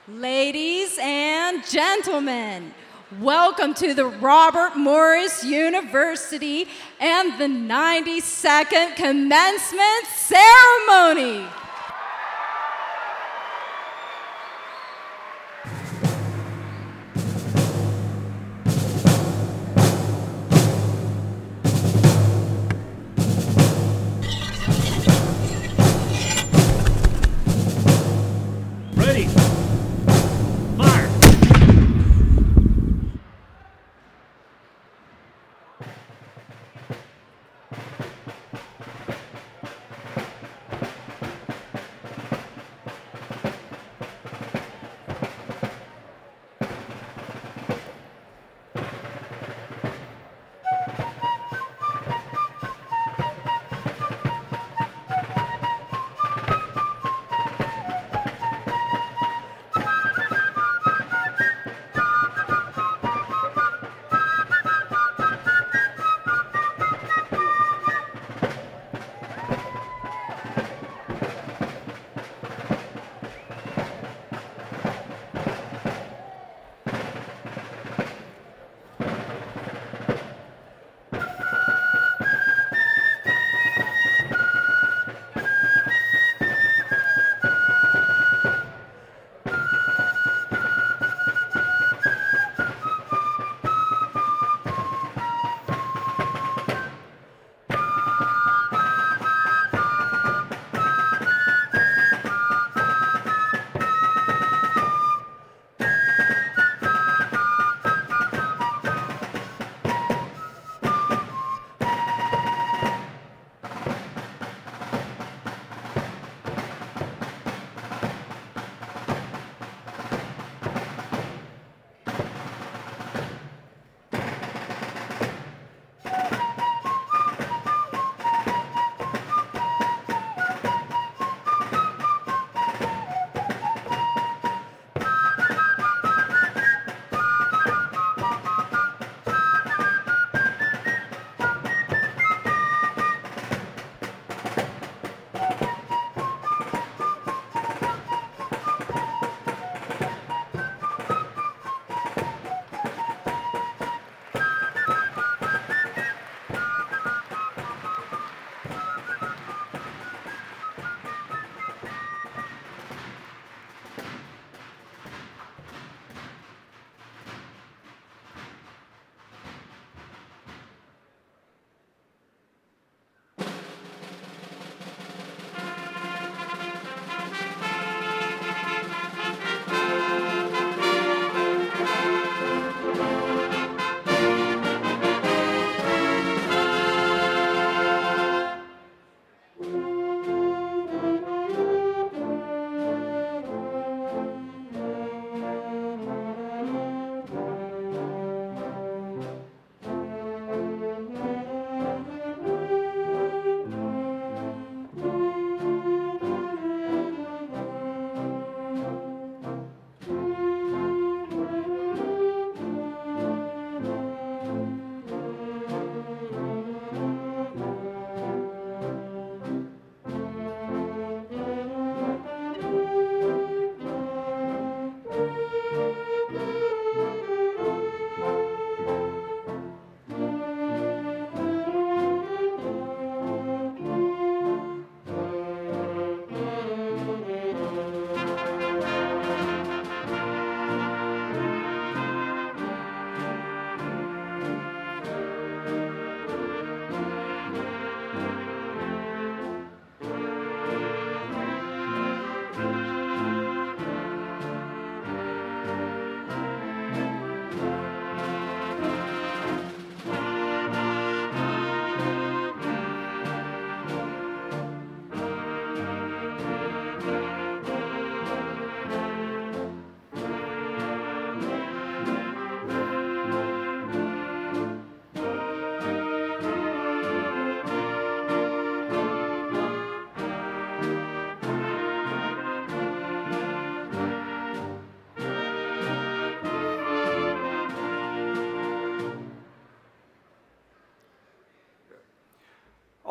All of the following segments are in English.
Ladies and gentlemen, welcome to the Robert Morris University and the 92nd Commencement Ceremony.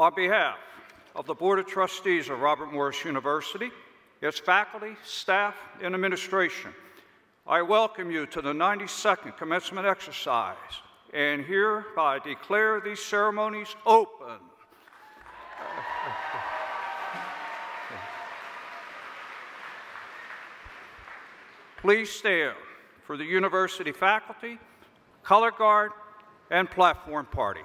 On behalf of the Board of Trustees of Robert Morris University its faculty, staff, and administration, I welcome you to the 92nd Commencement Exercise and hereby declare these ceremonies open. Please stand for the university faculty, color guard, and platform party.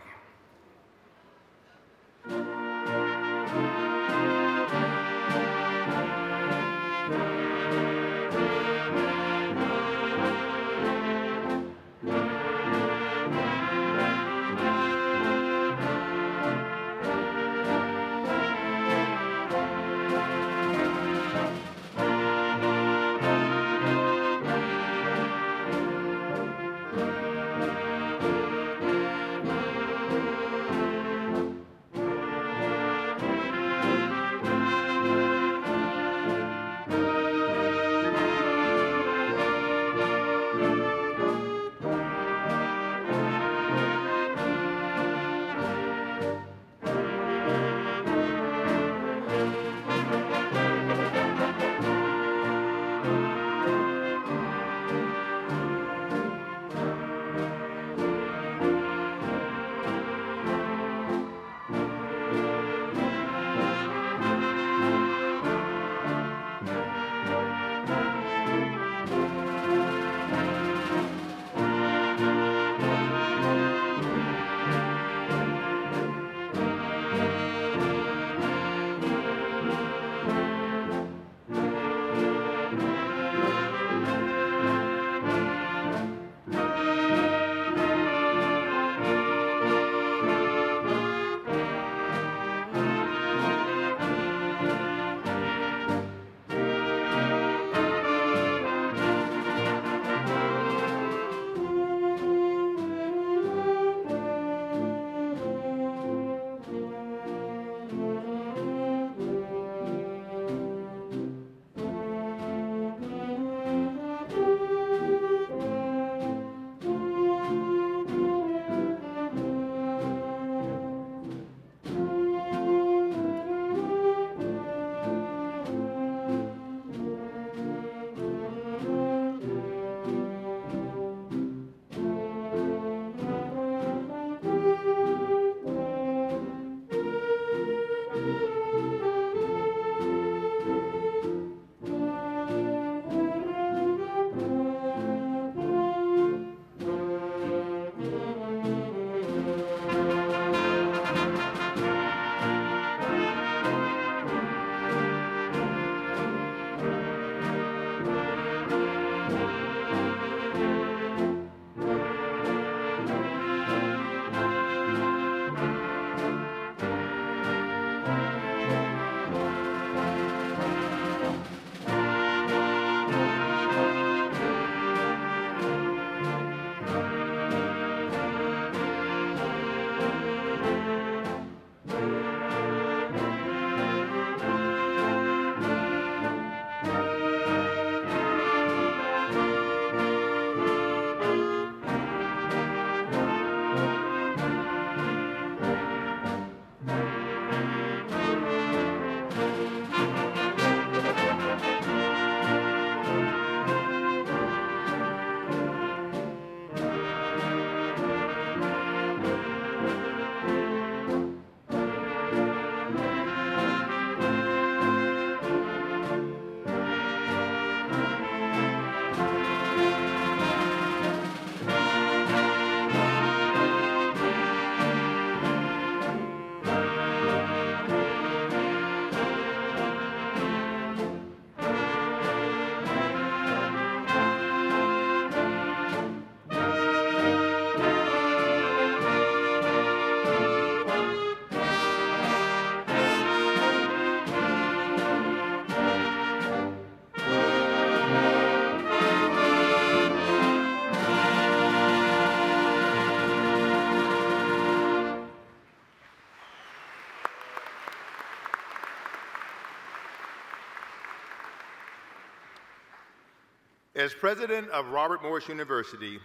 As president of Robert Morris University,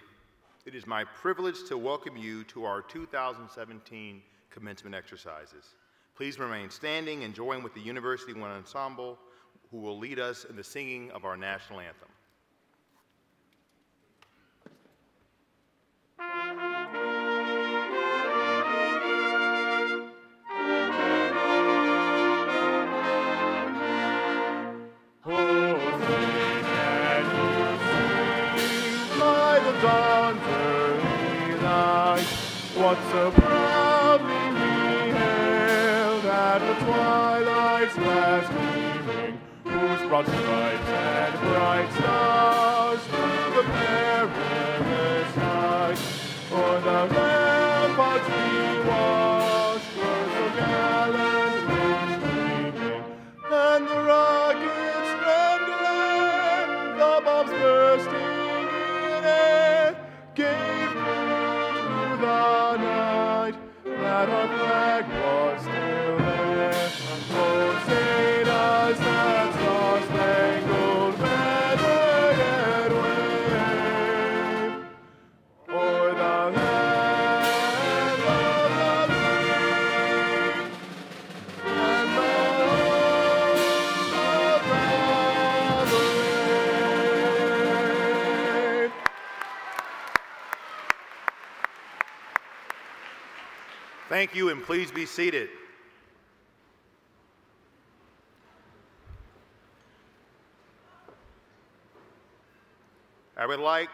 it is my privilege to welcome you to our 2017 commencement exercises. Please remain standing and join with the University One Ensemble who will lead us in the singing of our national anthem. What so proudly we hailed at the twilight's last gleaming, whose broad stripes and bright stars through the perilous night, o'er the ramparts we watched, were so gallantly streaming, and the rockets trembling, the bombs bursting in air, gave the night that our flag was still there. Oh, say does that star-spangled banner yet wave o'er the land of the free and the home of the brave. Thank you, and please be seated. I would like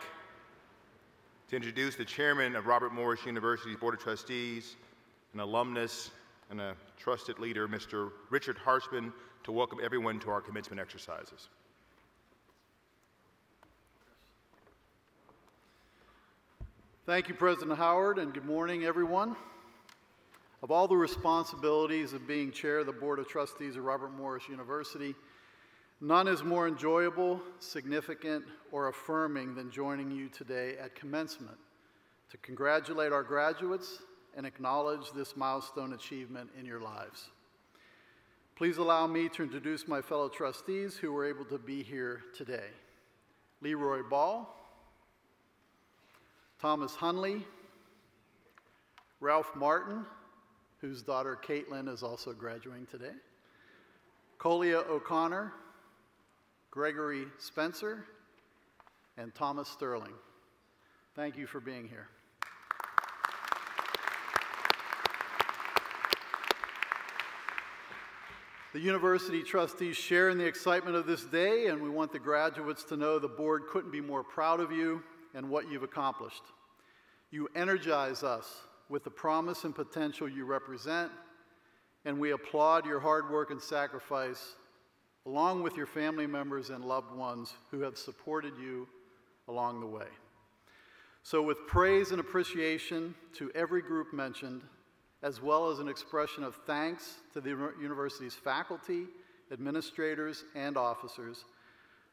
to introduce the chairman of Robert Morris University's Board of Trustees, an alumnus and a trusted leader, Mr. Richard Harshman, to welcome everyone to our commencement exercises. Thank you, President Howard, and good morning, everyone. Of all the responsibilities of being chair of the Board of Trustees of Robert Morris University, none is more enjoyable, significant, or affirming than joining you today at commencement to congratulate our graduates and acknowledge this milestone achievement in your lives. Please allow me to introduce my fellow trustees who were able to be here today. Leroy Ball, Thomas Hunley, Ralph Martin, whose daughter Caitlin is also graduating today, Colia O'Connor, Gregory Spencer, and Thomas Sterling. Thank you for being here. The university trustees share in the excitement of this day, and we want the graduates to know the board couldn't be more proud of you and what you've accomplished. You energize us with the promise and potential you represent, and we applaud your hard work and sacrifice, along with your family members and loved ones who have supported you along the way. So with praise and appreciation to every group mentioned, as well as an expression of thanks to the university's faculty, administrators, and officers,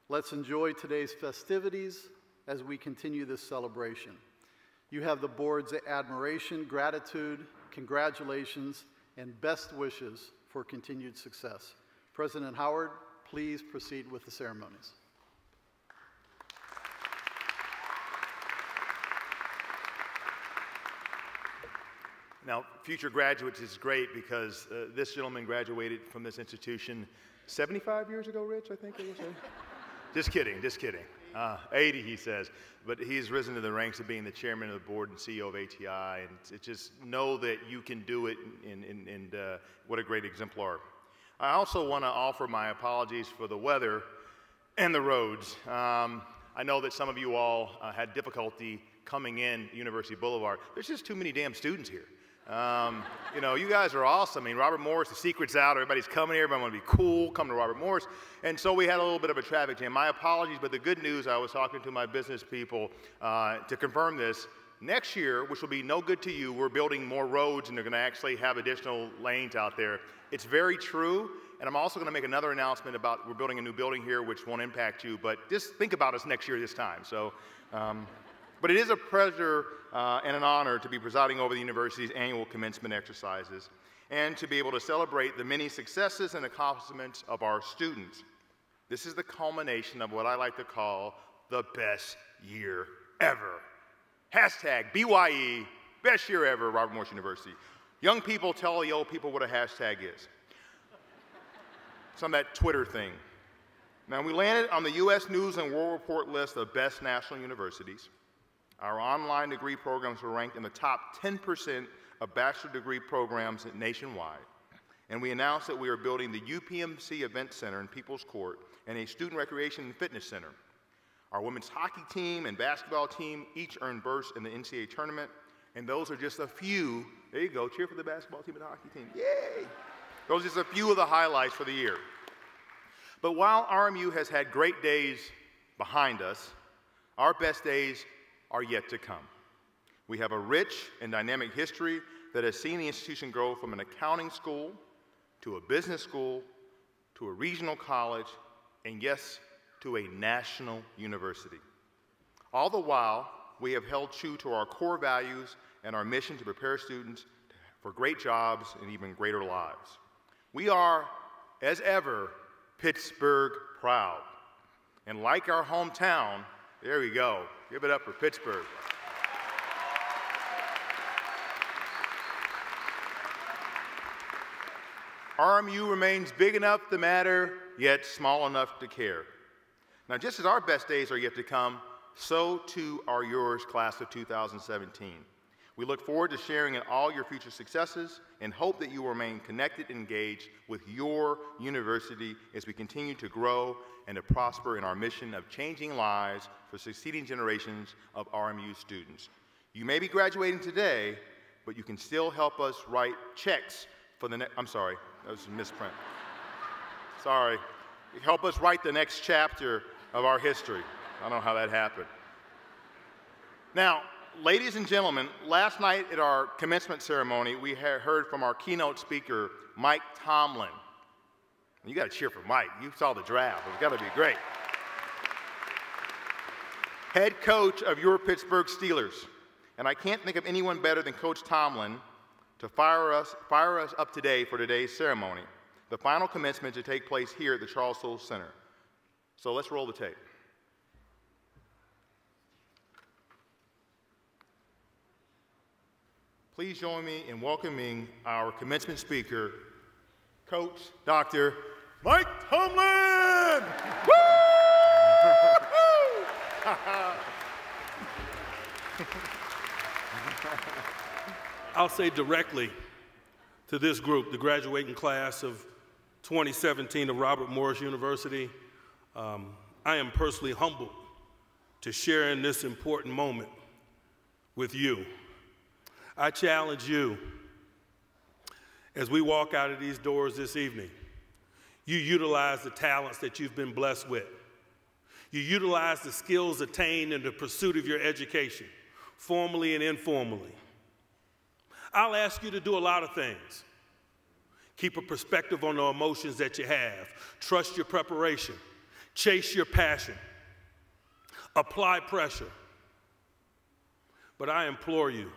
let's enjoy today's festivities as we continue this celebration. You have the board's admiration, gratitude, congratulations, and best wishes for continued success. President Howard, please proceed with the ceremonies. Now, future graduates is great because this gentleman graduated from this institution 75 years ago, Rich, I think it was. Just kidding, just kidding. 80, he says. But he's risen to the ranks of being the chairman of the board and CEO of ATI, and just know that you can do it, and what a great exemplar. I also want to offer my apologies for the weather and the roads. I know that some of you all had difficulty coming in University Boulevard. There's just too many damn students here. You know, you guys are awesome. I mean, Robert Morris, the secret's out. Everybody's coming here. Everybody want to be cool. Come to Robert Morris. And so we had a little bit of a traffic jam. My apologies, but the good news, I was talking to my business people to confirm this. Next year, which will be no good to you, we're building more roads, and they're going to actually have additional lanes out there. It's very true. And I'm also going to make another announcement about we're building a new building here, which won't impact you. But just think about us next year this time. So. But it is a pleasure and an honor to be presiding over the university's annual commencement exercises and to be able to celebrate the many successes and accomplishments of our students. This is the culmination of what I like to call the best year ever. Hashtag BYE, best year ever, Robert Morris University. Young people tell the old people what a hashtag is. It's on that Twitter thing. Now, we landed on the U.S. News and World Report list of best national universities. Our online degree programs were ranked in the top 10% of bachelor degree programs nationwide. And we announced that we are building the UPMC Event Center in People's Court and a student recreation and fitness center. Our women's hockey team and basketball team each earned berths in the NCAA tournament, and those are just a few. There you go, cheer for the basketball team and the hockey team, yay! Those are just a few of the highlights for the year. But while RMU has had great days behind us, our best days are yet to come. We have a rich and dynamic history that has seen the institution grow from an accounting school to a business school to a regional college, and yes, to a national university. All the while, we have held true to our core values and our mission to prepare students for great jobs and even greater lives. We are, as ever, Pittsburgh proud. And like our hometown, there we go, give it up for Pittsburgh. RMU remains big enough to matter, yet small enough to care. Now, just as our best days are yet to come, so too are yours, class of 2017. We look forward to sharing in all your future successes and hope that you will remain connected and engaged with your university as we continue to grow and to prosper in our mission of changing lives for succeeding generations of RMU students. You may be graduating today, but you can still help us write checks for the next, I'm sorry, that was a misprint. Sorry. Help us write the next chapter of our history. I don't know how that happened. Now, ladies and gentlemen, last night at our commencement ceremony, we heard from our keynote speaker, Mike Tomlin. You got to cheer for Mike. You saw the draft. It's got to be great. Head coach of your Pittsburgh Steelers. And I can't think of anyone better than Coach Tomlin to fire us up today for today's ceremony. The final commencement to take place here at the Charles Soule Center. So let's roll the tape. Please join me in welcoming our commencement speaker, Coach Dr. Mike Tomlin! I'll say directly to this group, the graduating class of 2017 of Robert Morris University, I am personally humbled to share in this important moment with you. I challenge you, as we walk out of these doors this evening, you utilize the talents that you've been blessed with. You utilize the skills attained in the pursuit of your education, formally and informally. I'll ask you to do a lot of things. Keep a perspective on the emotions that you have. Trust your preparation. Chase your passion. Apply pressure. But I implore you,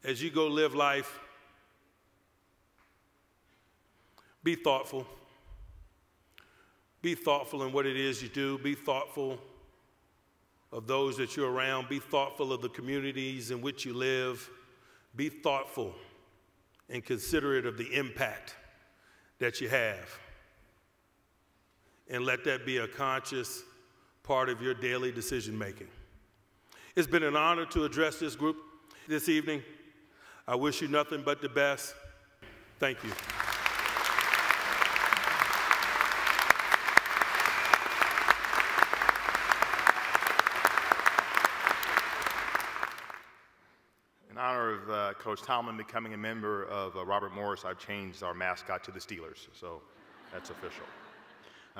as you go live life, be thoughtful. Be thoughtful in what it is you do. Be thoughtful of those that you're around. Be thoughtful of the communities in which you live. Be thoughtful and considerate of the impact that you have. And let that be a conscious part of your daily decision making. It's been an honor to address this group this evening. I wish you nothing but the best. Thank you. In honor of Coach Tomlin becoming a member of Robert Morris, I've changed our mascot to the Steelers, so that's official.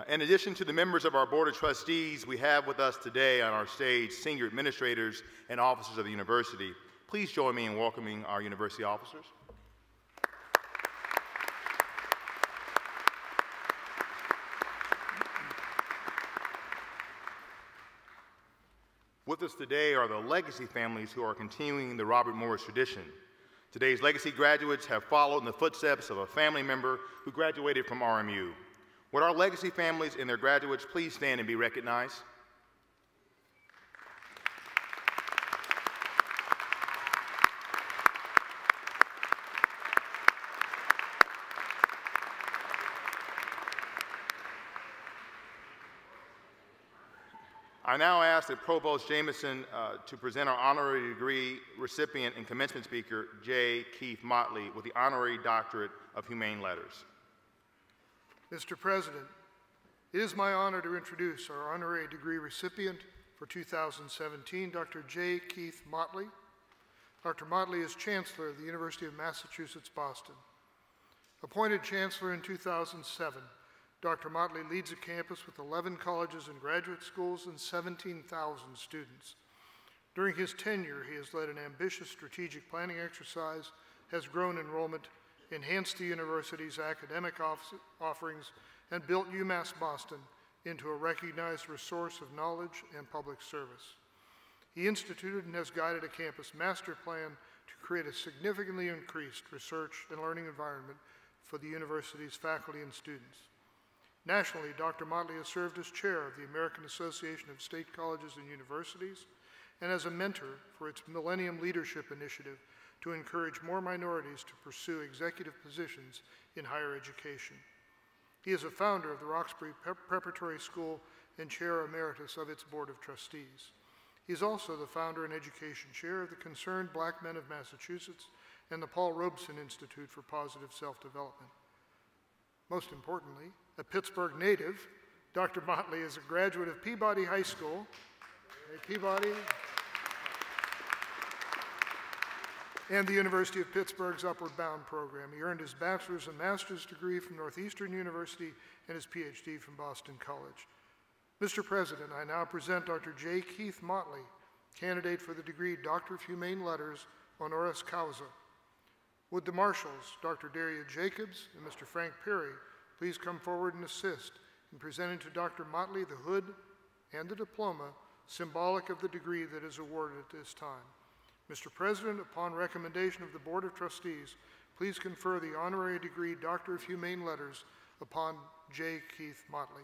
In addition to the members of our Board of Trustees, we have with us today on our stage senior administrators and officers of the university. Please join me in welcoming our university officers. With us today are the legacy families who are continuing the Robert Morris tradition. Today's legacy graduates have followed in the footsteps of a family member who graduated from RMU. Would our legacy families and their graduates please stand and be recognized? I now ask that Provost Jameson to present our honorary degree recipient and commencement speaker, J Keith Motley, with the Honorary Doctorate of Humane Letters. Mr. President, it is my honor to introduce our honorary degree recipient for 2017, Dr. J Keith Motley. Dr. Motley is Chancellor of the University of Massachusetts, Boston. Appointed Chancellor in 2007, Dr. Motley leads a campus with 11 colleges and graduate schools and 17,000 students. During his tenure, he has led an ambitious strategic planning exercise, has grown enrollment, enhanced the university's academic offerings, and built UMass Boston into a recognized resource of knowledge and public service. He instituted and has guided a campus master plan to create a significantly increased research and learning environment for the university's faculty and students. Nationally, Dr. Motley has served as chair of the American Association of State Colleges and Universities and as a mentor for its Millennium Leadership Initiative to encourage more minorities to pursue executive positions in higher education. He is a founder of the Roxbury Preparatory School and chair emeritus of its Board of Trustees. He is also the founder and education chair of the Concerned Black Men of Massachusetts and the Paul Robeson Institute for Positive Self-Development. Most importantly, a Pittsburgh native, Dr. Motley is a graduate of Peabody High School, Peabody, and the University of Pittsburgh's Upward Bound program. He earned his bachelor's and master's degree from Northeastern University and his PhD from Boston College. Mr. President, I now present Dr. J. Keith Motley, candidate for the degree Doctor of Humane Letters, honoris causa. Would the marshals, Dr. Daria Jacobs and Mr. Frank Perry, please come forward and assist in presenting to Dr. Motley the hood and the diploma symbolic of the degree that is awarded at this time. Mr. President, upon recommendation of the Board of Trustees, please confer the honorary degree Doctor of Humane Letters upon J. Keith Motley.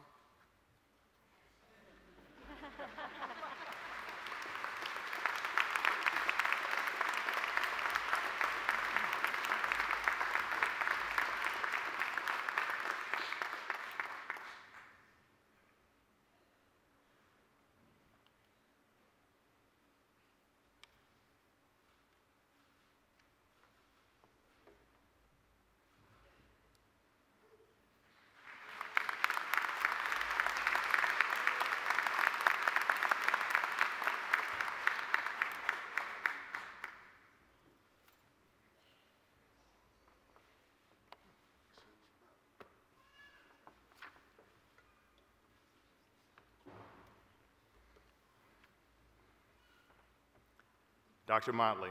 Dr. Motley,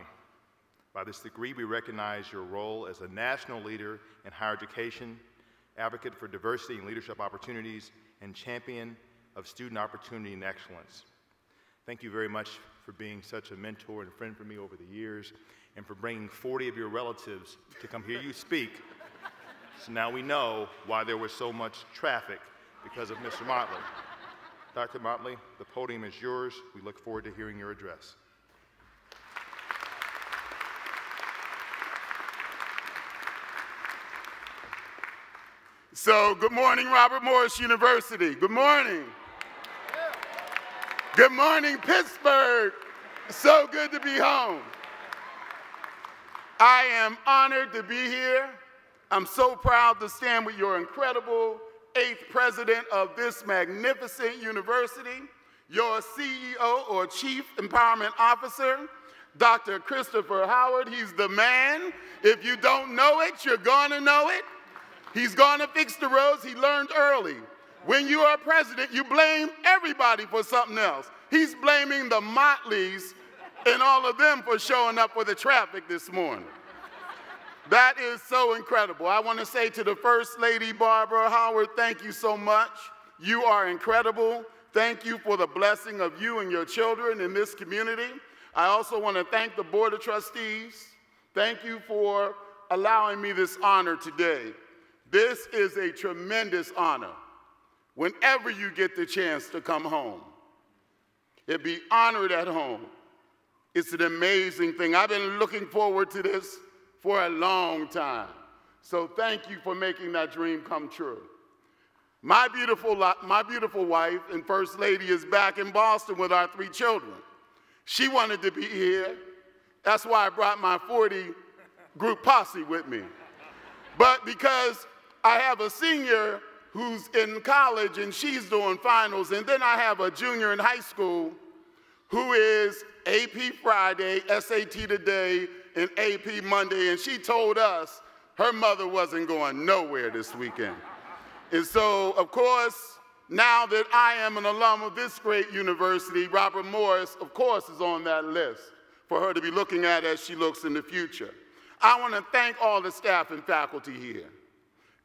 by this degree we recognize your role as a national leader in higher education, advocate for diversity and leadership opportunities, and champion of student opportunity and excellence. Thank you very much for being such a mentor and friend for me over the years, and for bringing 40 of your relatives to come hear you speak. So now we know why there was so much traffic because of Mr. Motley. Dr. Motley, the podium is yours. We look forward to hearing your address. So, good morning, Robert Morris University. Good morning. Good morning, Pittsburgh. So good to be home. I am honored to be here. I'm so proud to stand with your incredible 8th president of this magnificent university, your CEO or Chief Empowerment Officer, Dr. Christopher Howard. He's the man. If you don't know it, you're gonna know it. He's gonna fix the roads he learned early. When you are president, you blame everybody for something else. He's blaming the Motleys and all of them for showing up for the traffic this morning. That is so incredible. I want to say to the First Lady, Barbara Howard, thank you so much. You are incredible. Thank you for the blessing of you and your children in this community. I also want to thank the Board of Trustees. Thank you for allowing me this honor today. This is a tremendous honor. Whenever you get the chance to come home, and be honored at home, it's an amazing thing. I've been looking forward to this for a long time. So thank you for making that dream come true. My beautiful wife and First Lady is back in Boston with our 3 children. She wanted to be here. That's why I brought my 40 group posse with me. But because I have a senior who's in college and she's doing finals, and then I have a junior in high school who is AP Friday, SAT today, and AP Monday, and she told us her mother wasn't going nowhere this weekend. And so, of course, now that I am an alum of this great university, Robert Morris, of course, is on that list for her to be looking at as she looks in the future. I want to thank all the staff and faculty here.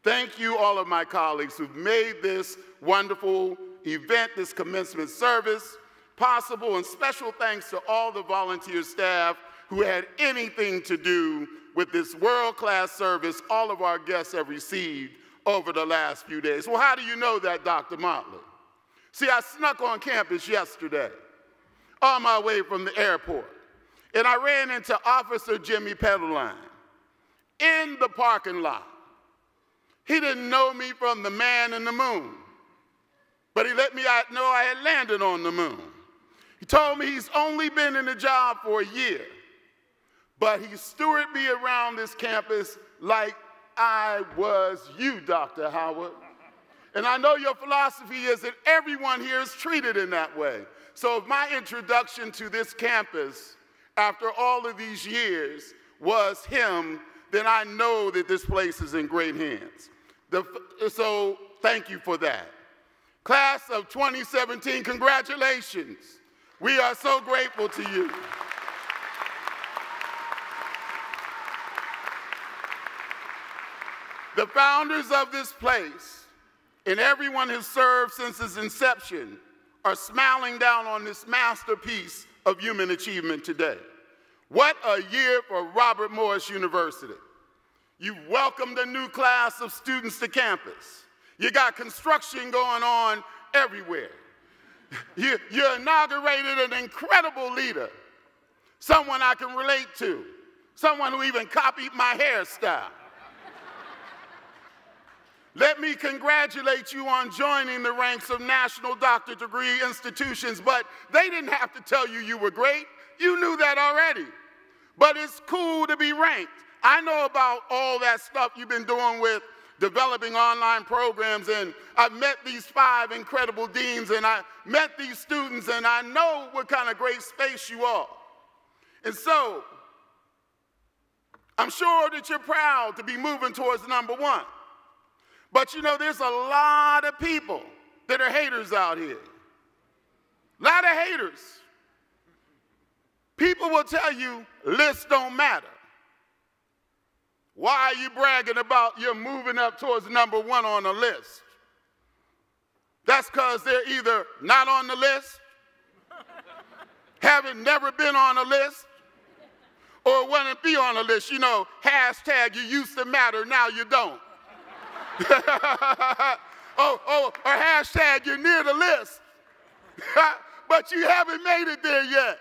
Thank you, all of my colleagues who've made this wonderful event, this commencement service, possible, and special thanks to all the volunteer staff who had anything to do with this world-class service all of our guests have received over the last few days. Well, how do you know that, Dr. Motley? See, I snuck on campus yesterday on my way from the airport, and I ran into Officer Jimmy Pedeline in the parking lot. He didn't know me from the man in the moon, but he let me know I had landed on the moon. He told me he's only been in the job for a year, but he stewarded me around this campus like I was you, Dr. Howard. And I know your philosophy is that everyone here is treated in that way. So if my introduction to this campus after all of these years was him, then I know that this place is in great hands. So thank you for that. Class of 2017, congratulations. We are so grateful to you. The founders of this place and everyone who served since its inception are smiling down on this masterpiece of human achievement today. What a year for Robert Morris University. You've welcomed a new class of students to campus. You got construction going on everywhere. You inaugurated an incredible leader, someone I can relate to, someone who even copied my hairstyle. Let me congratulate you on joining the ranks of national doctorate degree institutions, but they didn't have to tell you you were great. You knew that already. But it's cool to be ranked. I know about all that stuff you've been doing with developing online programs, and I've met these 5 incredible deans, and I met these students, and I know what kind of great space you are. And so, I'm sure that you're proud to be moving towards #1. But you know, there's a lot of people that are haters out here. A lot of haters. People will tell you lists don't matter. Why are you bragging about you're moving up towards #1 on a list? That's because they're either not on the list, haven't never been on a list, or want to be on a list. You know, hashtag you used to matter, now you don't. or hashtag you're near the list, but you haven't made it there yet.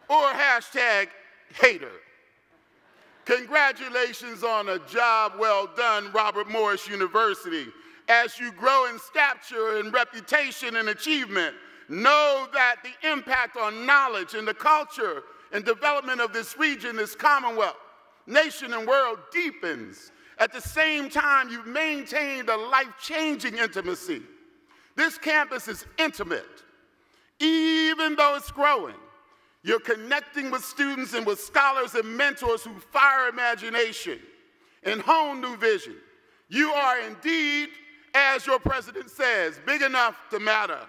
Or hashtag hater. Congratulations on a job well done, Robert Morris University. As you grow in stature and reputation and achievement, know that the impact on knowledge and the culture and development of this region, this Commonwealth, nation, and world deepens. At the same time, you've maintained a life-changing intimacy. This campus is intimate, even though it's growing. You're connecting with students and with scholars and mentors who fire imagination and hone new vision. You are indeed, as your president says, big enough to matter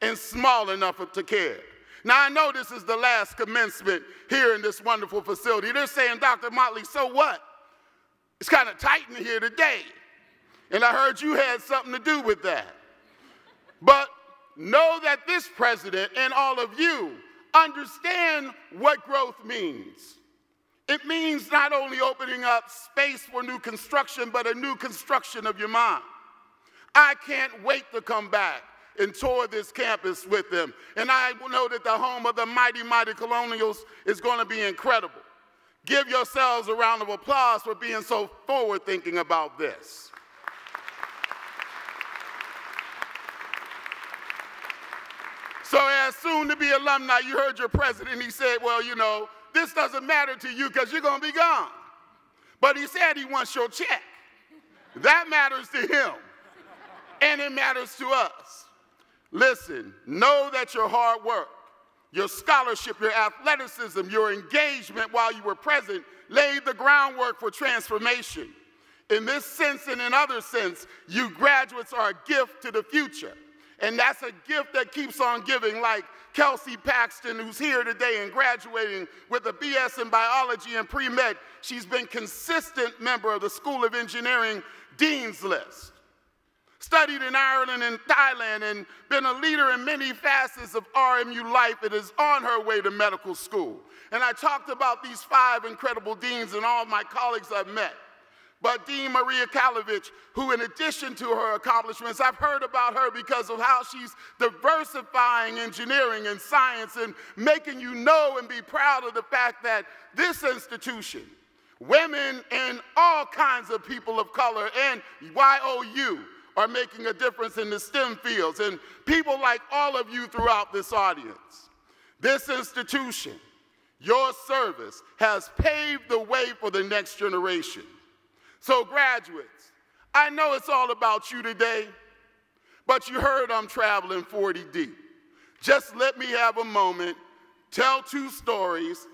and small enough to care. Now, I know this is the last commencement here in this wonderful facility. They're saying, Dr. Motley, so what? It's kind of tight in here today. And I heard you had something to do with that. But know that this president and all of you understand what growth means. It means not only opening up space for new construction, but a new construction of your mind. I can't wait to come back and tour this campus with them. And I know that the home of the mighty, mighty Colonials is going to be incredible. Give yourselves a round of applause for being so forward-thinking about this. So as soon-to-be alumni, you heard your president, he said, well, you know, this doesn't matter to you because you're going to be gone. But he said he wants your check. That matters to him, and it matters to us. Listen, know that your hard work, your scholarship, your athleticism, your engagement while you were present laid the groundwork for transformation. In this sense and in other sense, you graduates are a gift to the future. And that's a gift that keeps on giving, like Kelsey Paxton, who's here today and graduating with a BS in biology and pre-med. She's been consistent member of the School of Engineering Dean's List. Studied in Ireland and Thailand and been a leader in many facets of RMU life. It is on her way to medical school. And I talked about these 5 incredible deans and all my colleagues I've met. But Dean Demaria Calavicci, who in addition to her accomplishments, I've heard about her because of how she's diversifying engineering and science and making you know and be proud of the fact that this institution, women and all kinds of people of color and YOU are making a difference in the STEM fields, and people like all of you throughout this audience. This institution, your service, has paved the way for the next generation. So graduates, I know it's all about you today, but you heard I'm traveling 40 deep. Just let me have a moment, tell 2 stories.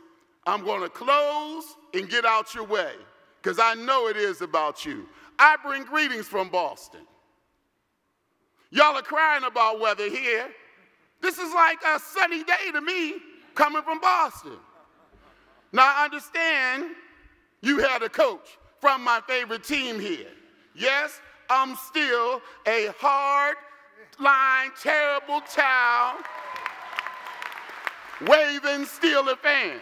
I'm going to close and get out your way, because I know it is about you. I bring greetings from Boston. Y'all are crying about weather here. This is like a sunny day to me coming from Boston. Now, I understand you had a coach from my favorite team here. Yes, I'm still a hard-line, terrible child, waving Steeler fan.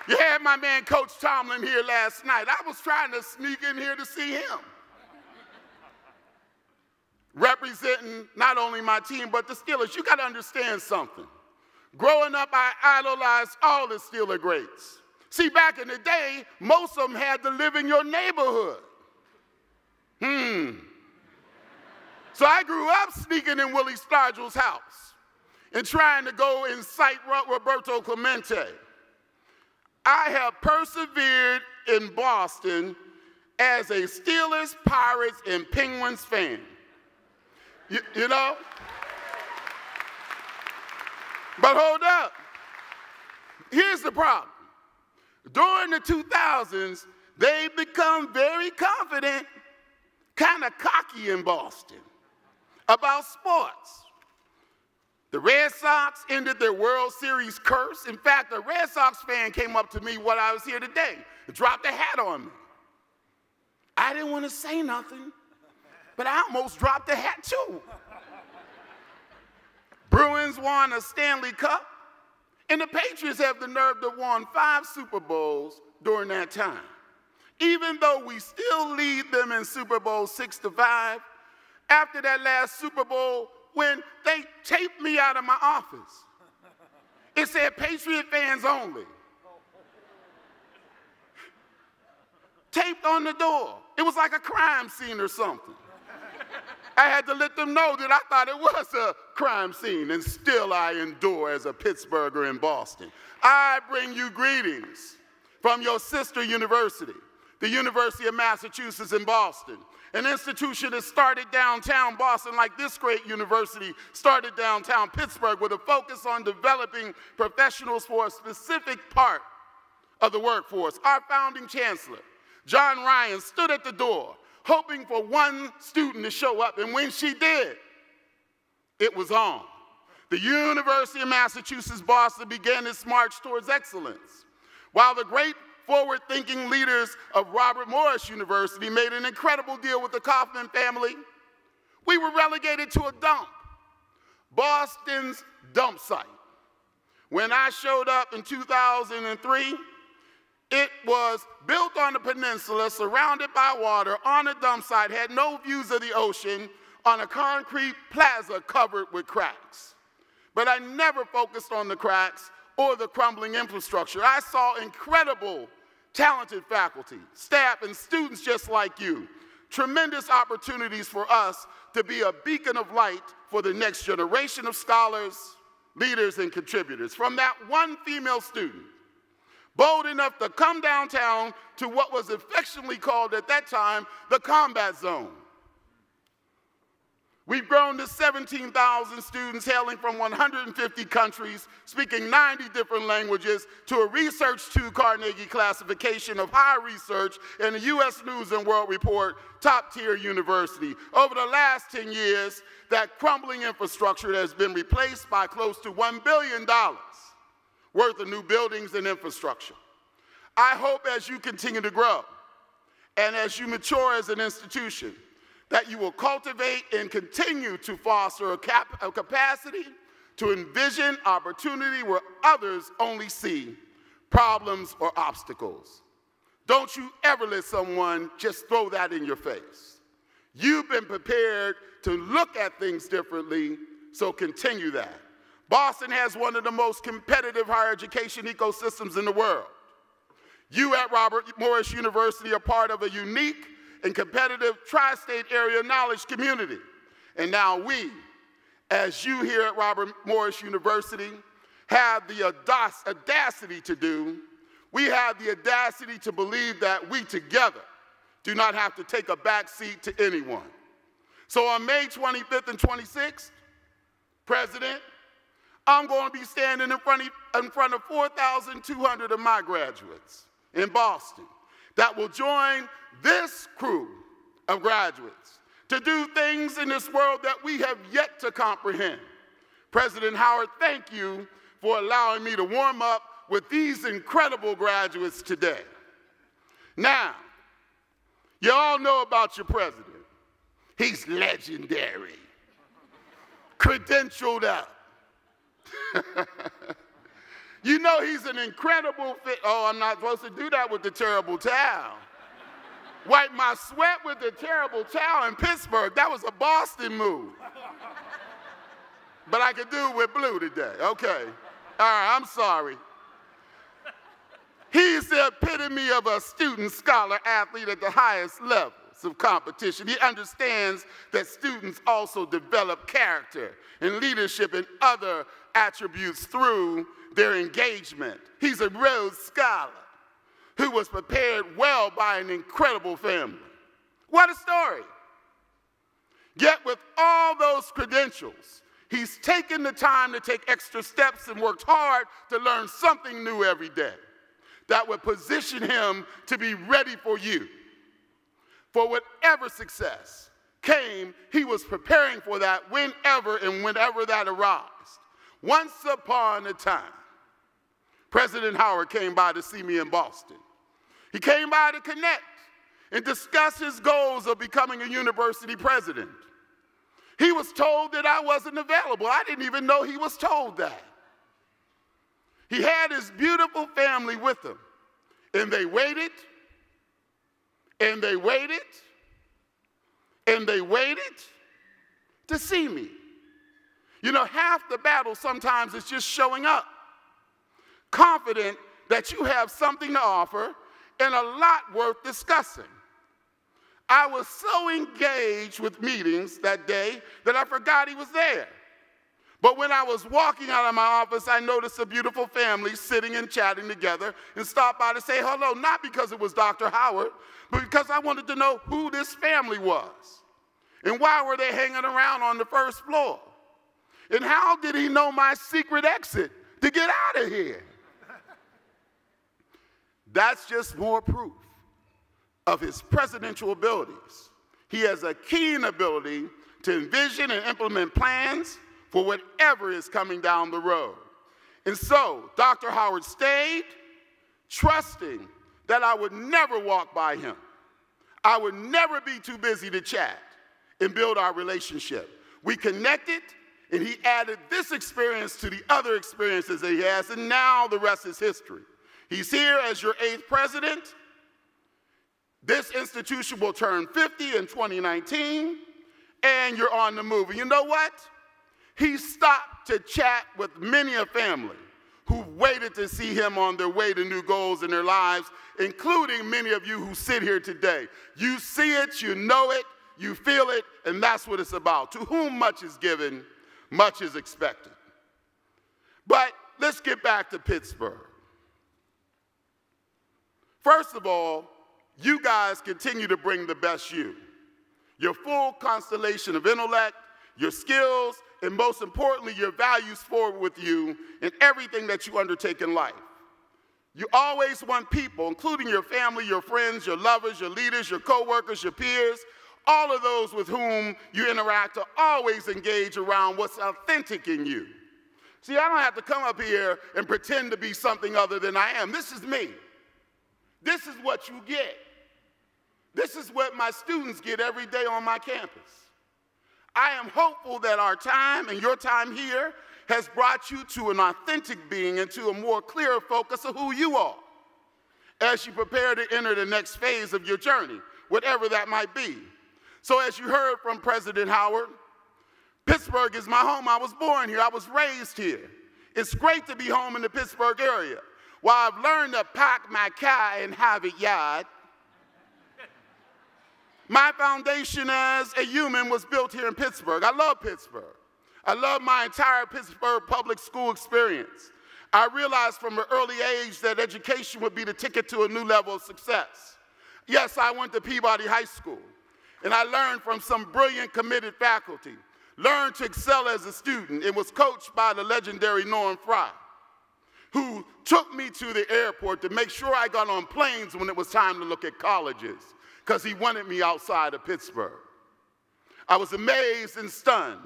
You had my man Coach Tomlin here last night. I was trying to sneak in here to see him. Representing not only my team, but the Steelers. You got to understand something. Growing up, I idolized all the Steeler greats. See, back in the day, most of them had to live in your neighborhood. So I grew up sneaking in Willie Stargell's house and trying to go incite Roberto Clemente. I have persevered in Boston as a Steelers, Pirates, and Penguins fan. You know? But hold up. Here's the problem. During the 2000s, they become very confident, kind of cocky in Boston about sports. The Red Sox ended their World Series curse. In fact, a Red Sox fan came up to me while I was here today and dropped a hat on me. I didn't want to say nothing, but I almost dropped the hat too. Bruins won a Stanley Cup, and the Patriots have the nerve to won 5 Super Bowls during that time. Even though we still lead them in Super Bowl 6-5, after that last Super Bowl, when they taped me out of my office, it said Patriot fans only. Taped on the door. It was like a crime scene or something. I had to let them know that I thought it was a crime scene, and still I endure as a Pittsburgher in Boston. I bring you greetings from your sister university, the University of Massachusetts in Boston, an institution that started downtown Boston like this great university started downtown Pittsburgh with a focus on developing professionals for a specific part of the workforce. Our founding chancellor, John Ryan, stood at the door hoping for one student to show up, and when she did, it was on. The University of Massachusetts Boston began its march towards excellence, while the great forward-thinking leaders of Robert Morris University made an incredible deal with the Kaufman family. We were relegated to a dump, Boston's dump site. When I showed up in 2003, it was built on a peninsula, surrounded by water, on a dump site, had no views of the ocean, on a concrete plaza covered with cracks. But I never focused on the cracks or the crumbling infrastructure. I saw incredible, talented faculty, staff, and students just like you, tremendous opportunities for us to be a beacon of light for the next generation of scholars, leaders, and contributors. From that one female student, bold enough to come downtown to what was affectionately called at that time the combat zone. We've grown to 17,000 students hailing from 150 countries, speaking 90 different languages, to a Research 2 Carnegie classification of high research in the U.S. News and World Report top-tier university. Over the last 10 years, that crumbling infrastructure has been replaced by close to $1 billion worth of new buildings and infrastructure. I hope as you continue to grow and as you mature as an institution, that you will cultivate and continue to foster a capacity to envision opportunity where others only see problems or obstacles. Don't you ever let someone just throw that in your face. You've been prepared to look at things differently, so continue that. Boston has one of the most competitive higher education ecosystems in the world. You at Robert Morris University are part of a unique and competitive tri-state area knowledge community. And now we, as you here at Robert Morris University, have the audacity to do, we have the audacity to believe that we together do not have to take a back seat to anyone. So on May 25th and 26th, President, I'm going to be standing in front of 4,200 of my graduates in Boston that will join this crew of graduates to do things in this world that we have yet to comprehend. President Howard, thank you for allowing me to warm up with these incredible graduates today. Now, you all know about your president. He's legendary, credentialed up. You know he's an incredible fit. Oh, I'm not supposed to do that with the terrible towel. Wipe my sweat with the terrible towel in Pittsburgh. That was a Boston move. But I could do it with blue today. Okay. All right, I'm sorry. He's the epitome of a student, scholar, athlete at the highest levels of competition. He understands that students also develop character and leadership and other attributes through their engagement. He's a Rhodes Scholar who was prepared well by an incredible family. What a story. Yet with all those credentials, he's taken the time to take extra steps and worked hard to learn something new every day that would position him to be ready for you. For whatever success came, he was preparing for that whenever that arose. Once upon a time, President Howard came by to see me in Boston. He came by to connect and discuss his goals of becoming a university president. He was told that I wasn't available. I didn't even know he was told that. He had his beautiful family with him, and they waited, and they waited, and they waited to see me. You know, half the battle sometimes is just showing up, confident that you have something to offer and a lot worth discussing. I was so engaged with meetings that day that I forgot he was there. But when I was walking out of my office, I noticed a beautiful family sitting and chatting together and stopped by to say hello, not because it was Dr. Howard, but because I wanted to know who this family was and why were they hanging around on the first floor. And how did he know my secret exit to get out of here? That's just more proof of his presidential abilities. He has a keen ability to envision and implement plans for whatever is coming down the road. And so, Dr. Howard stayed, trusting that I would never walk by him. I would never be too busy to chat and build our relationship. We connected, and he added this experience to the other experiences that he has, and now the rest is history. He's here as your 8th president. This institution will turn 50 in 2019, and you're on the move. And you know what? He stopped to chat with many a family who waited to see him on their way to new goals in their lives, including many of you who sit here today. You see it, you know it, you feel it, and that's what it's about. To whom much is given, much is expected. But let's get back to Pittsburgh. First of all, you guys continue to bring the best you. Your full constellation of intellect, your skills, and most importantly, your values forward with you in everything that you undertake in life. You always want people, including your family, your friends, your lovers, your leaders, your coworkers, your peers, all of those with whom you interact to always engage around what's authentic in you. See, I don't have to come up here and pretend to be something other than I am. This is me. This is what you get. This is what my students get every day on my campus. I am hopeful that our time and your time here has brought you to an authentic being and to a more clear focus of who you are as you prepare to enter the next phase of your journey, whatever that might be. So as you heard from President Howard, Pittsburgh is my home. I was born here. I was raised here. It's great to be home in the Pittsburgh area. While I've learned to pack my car and have it yard, my foundation as a human was built here in Pittsburgh. I love Pittsburgh. I love my entire Pittsburgh public school experience. I realized from an early age that education would be the ticket to a new level of success. Yes, I went to Peabody High School, and I learned from some brilliant, committed faculty, learned to excel as a student, and was coached by the legendary Norm Fry, who took me to the airport to make sure I got on planes when it was time to look at colleges, because he wanted me outside of Pittsburgh. I was amazed and stunned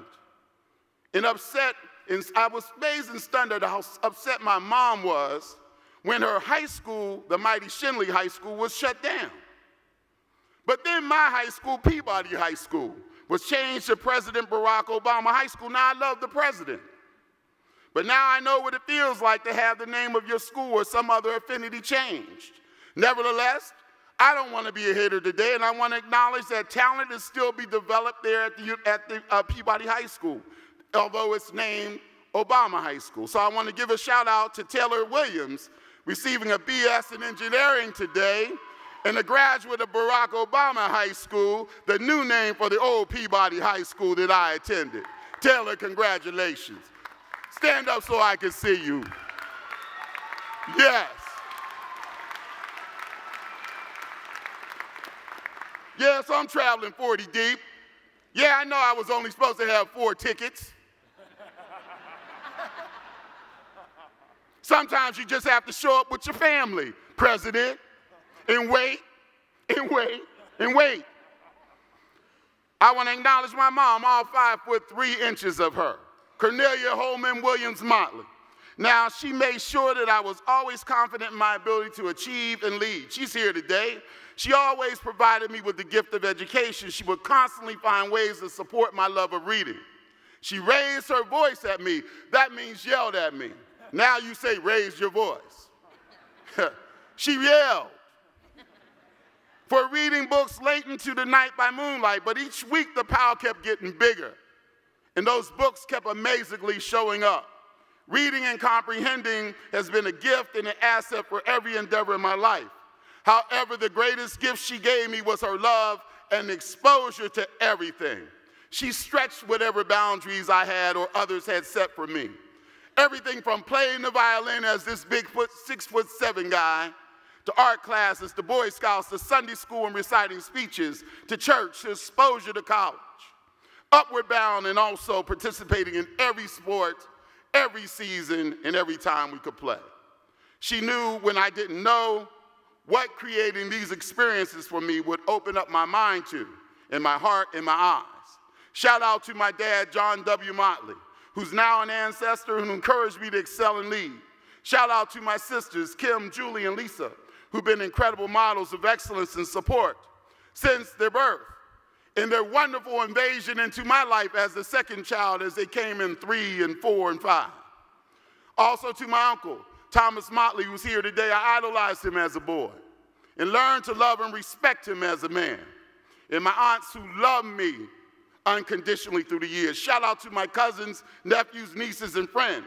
and upset, and I was amazed and stunned at how upset my mom was when her high school, the mighty Shinley High School, was shut down. But then my high school, Peabody High School, was changed to President Barack Obama High School. Now I love the president. But now I know what it feels like to have the name of your school or some other affinity changed. Nevertheless, I don't want to be a hater today, and I want to acknowledge that talent is still being developed there at the Peabody High School, although it's named Obama High School. So I want to give a shout out to Taylor Williams, receiving a BS in engineering today, and a graduate of Barack Obama High School, the new name for the old Peabody High School that I attended. Taylor, congratulations. Stand up so I can see you. Yes. Yeah, so I'm traveling 40 deep. Yeah, I know I was only supposed to have 4 tickets. Sometimes you just have to show up with your family, President, and wait, and wait, and wait. I want to acknowledge my mom, all 5'3" of her, Cornelia Holman Williams Motley. Now, she made sure that I was always confident in my ability to achieve and lead. She's here today. She always provided me with the gift of education. She would constantly find ways to support my love of reading. She raised her voice at me. That means yelled at me. Now you say, raise your voice. She yelled for reading books late into the night by moonlight, but each week the power kept getting bigger, and those books kept amazingly showing up. Reading and comprehending has been a gift and an asset for every endeavor in my life. However, the greatest gift she gave me was her love and exposure to everything. She stretched whatever boundaries I had or others had set for me. Everything from playing the violin as this bigfoot, 6'7" guy, to art classes, to Boy Scouts, to Sunday school and reciting speeches, to church, to exposure to college. Upward bound and also participating in every sport, every season, and every time we could play. She knew when I didn't know what creating these experiences for me would open up my mind to, and my heart and my eyes. Shout out to my dad, John W. Motley, who's now an ancestor and who encouraged me to excel and lead. Shout out to my sisters, Kim, Julie, and Lisa, who've been incredible models of excellence and support since their birth, and their wonderful invasion into my life as the second child as they came in 3 and 4 and 5. Also to my uncle, Thomas Motley, who's here today. I idolized him as a boy and learned to love and respect him as a man. And my aunts who loved me unconditionally through the years. Shout out to my cousins, nephews, nieces, and friends.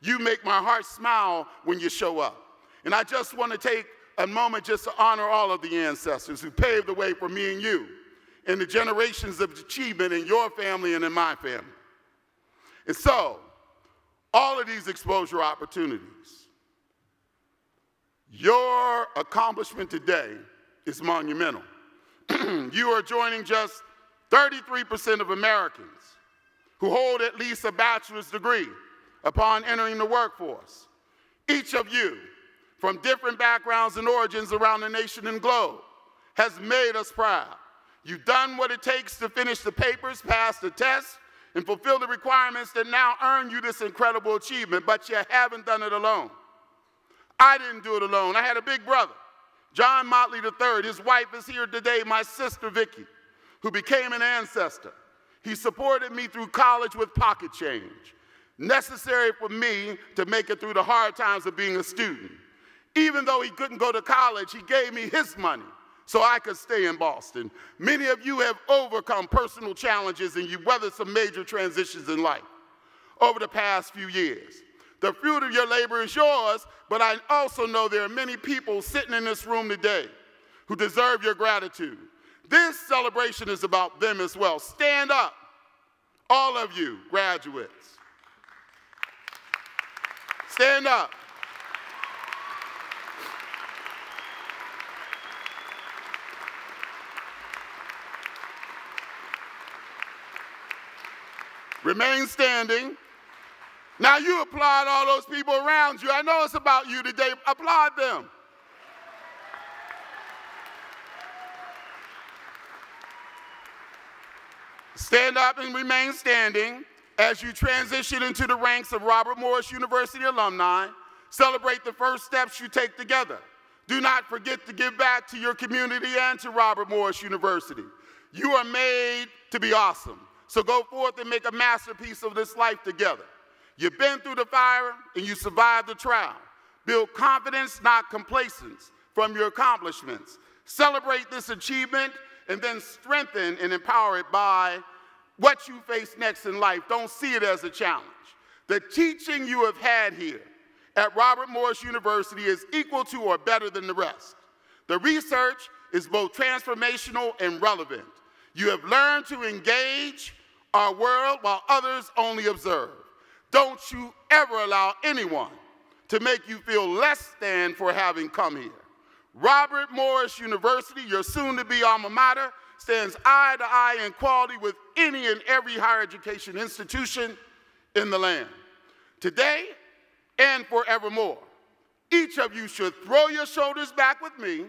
You make my heart smile when you show up. And I just want to take a moment just to honor all of the ancestors who paved the way for me and you and the generations of achievement in your family and in my family. And so, all of these exposure opportunities, your accomplishment today is monumental. You are joining just 33% of Americans who hold at least a bachelor's degree upon entering the workforce. Each of you, from different backgrounds and origins around the nation and globe, has made us proud. You've done what it takes to finish the papers, pass the tests, and fulfill the requirements that now earn you this incredible achievement, but you haven't done it alone. I didn't do it alone. I had a big brother, John Motley III. His wife is here today, my sister Vicky, who became an ancestor. He supported me through college with pocket change, necessary for me to make it through the hard times of being a student. Even though he couldn't go to college, he gave me his money so I could stay in Boston. Many of you have overcome personal challenges and you weathered some major transitions in life over the past few years. The fruit of your labor is yours, but I also know there are many people sitting in this room today who deserve your gratitude. This celebration is about them as well. Stand up, all of you graduates. Stand up. Remain standing. Now you applaud all those people around you. I know it's about you today. Applaud them. Stand up and remain standing as you transition into the ranks of Robert Morris University alumni. Celebrate the first steps you take together. Do not forget to give back to your community and to Robert Morris University. You are made to be awesome. So go forth and make a masterpiece of this life together. You've been through the fire and you survived the trial. Build confidence, not complacence, from your accomplishments. Celebrate this achievement and then strengthen and empower it by what you face next in life. Don't see it as a challenge. The teaching you have had here at Robert Morris University is equal to or better than the rest. The research is both transformational and relevant. You have learned to engage our world while others only observe. Don't you ever allow anyone to make you feel less than for having come here. Robert Morris University, your soon-to-be alma mater, stands eye to eye in quality with any and every higher education institution in the land. Today and forevermore, each of you should throw your shoulders back with me,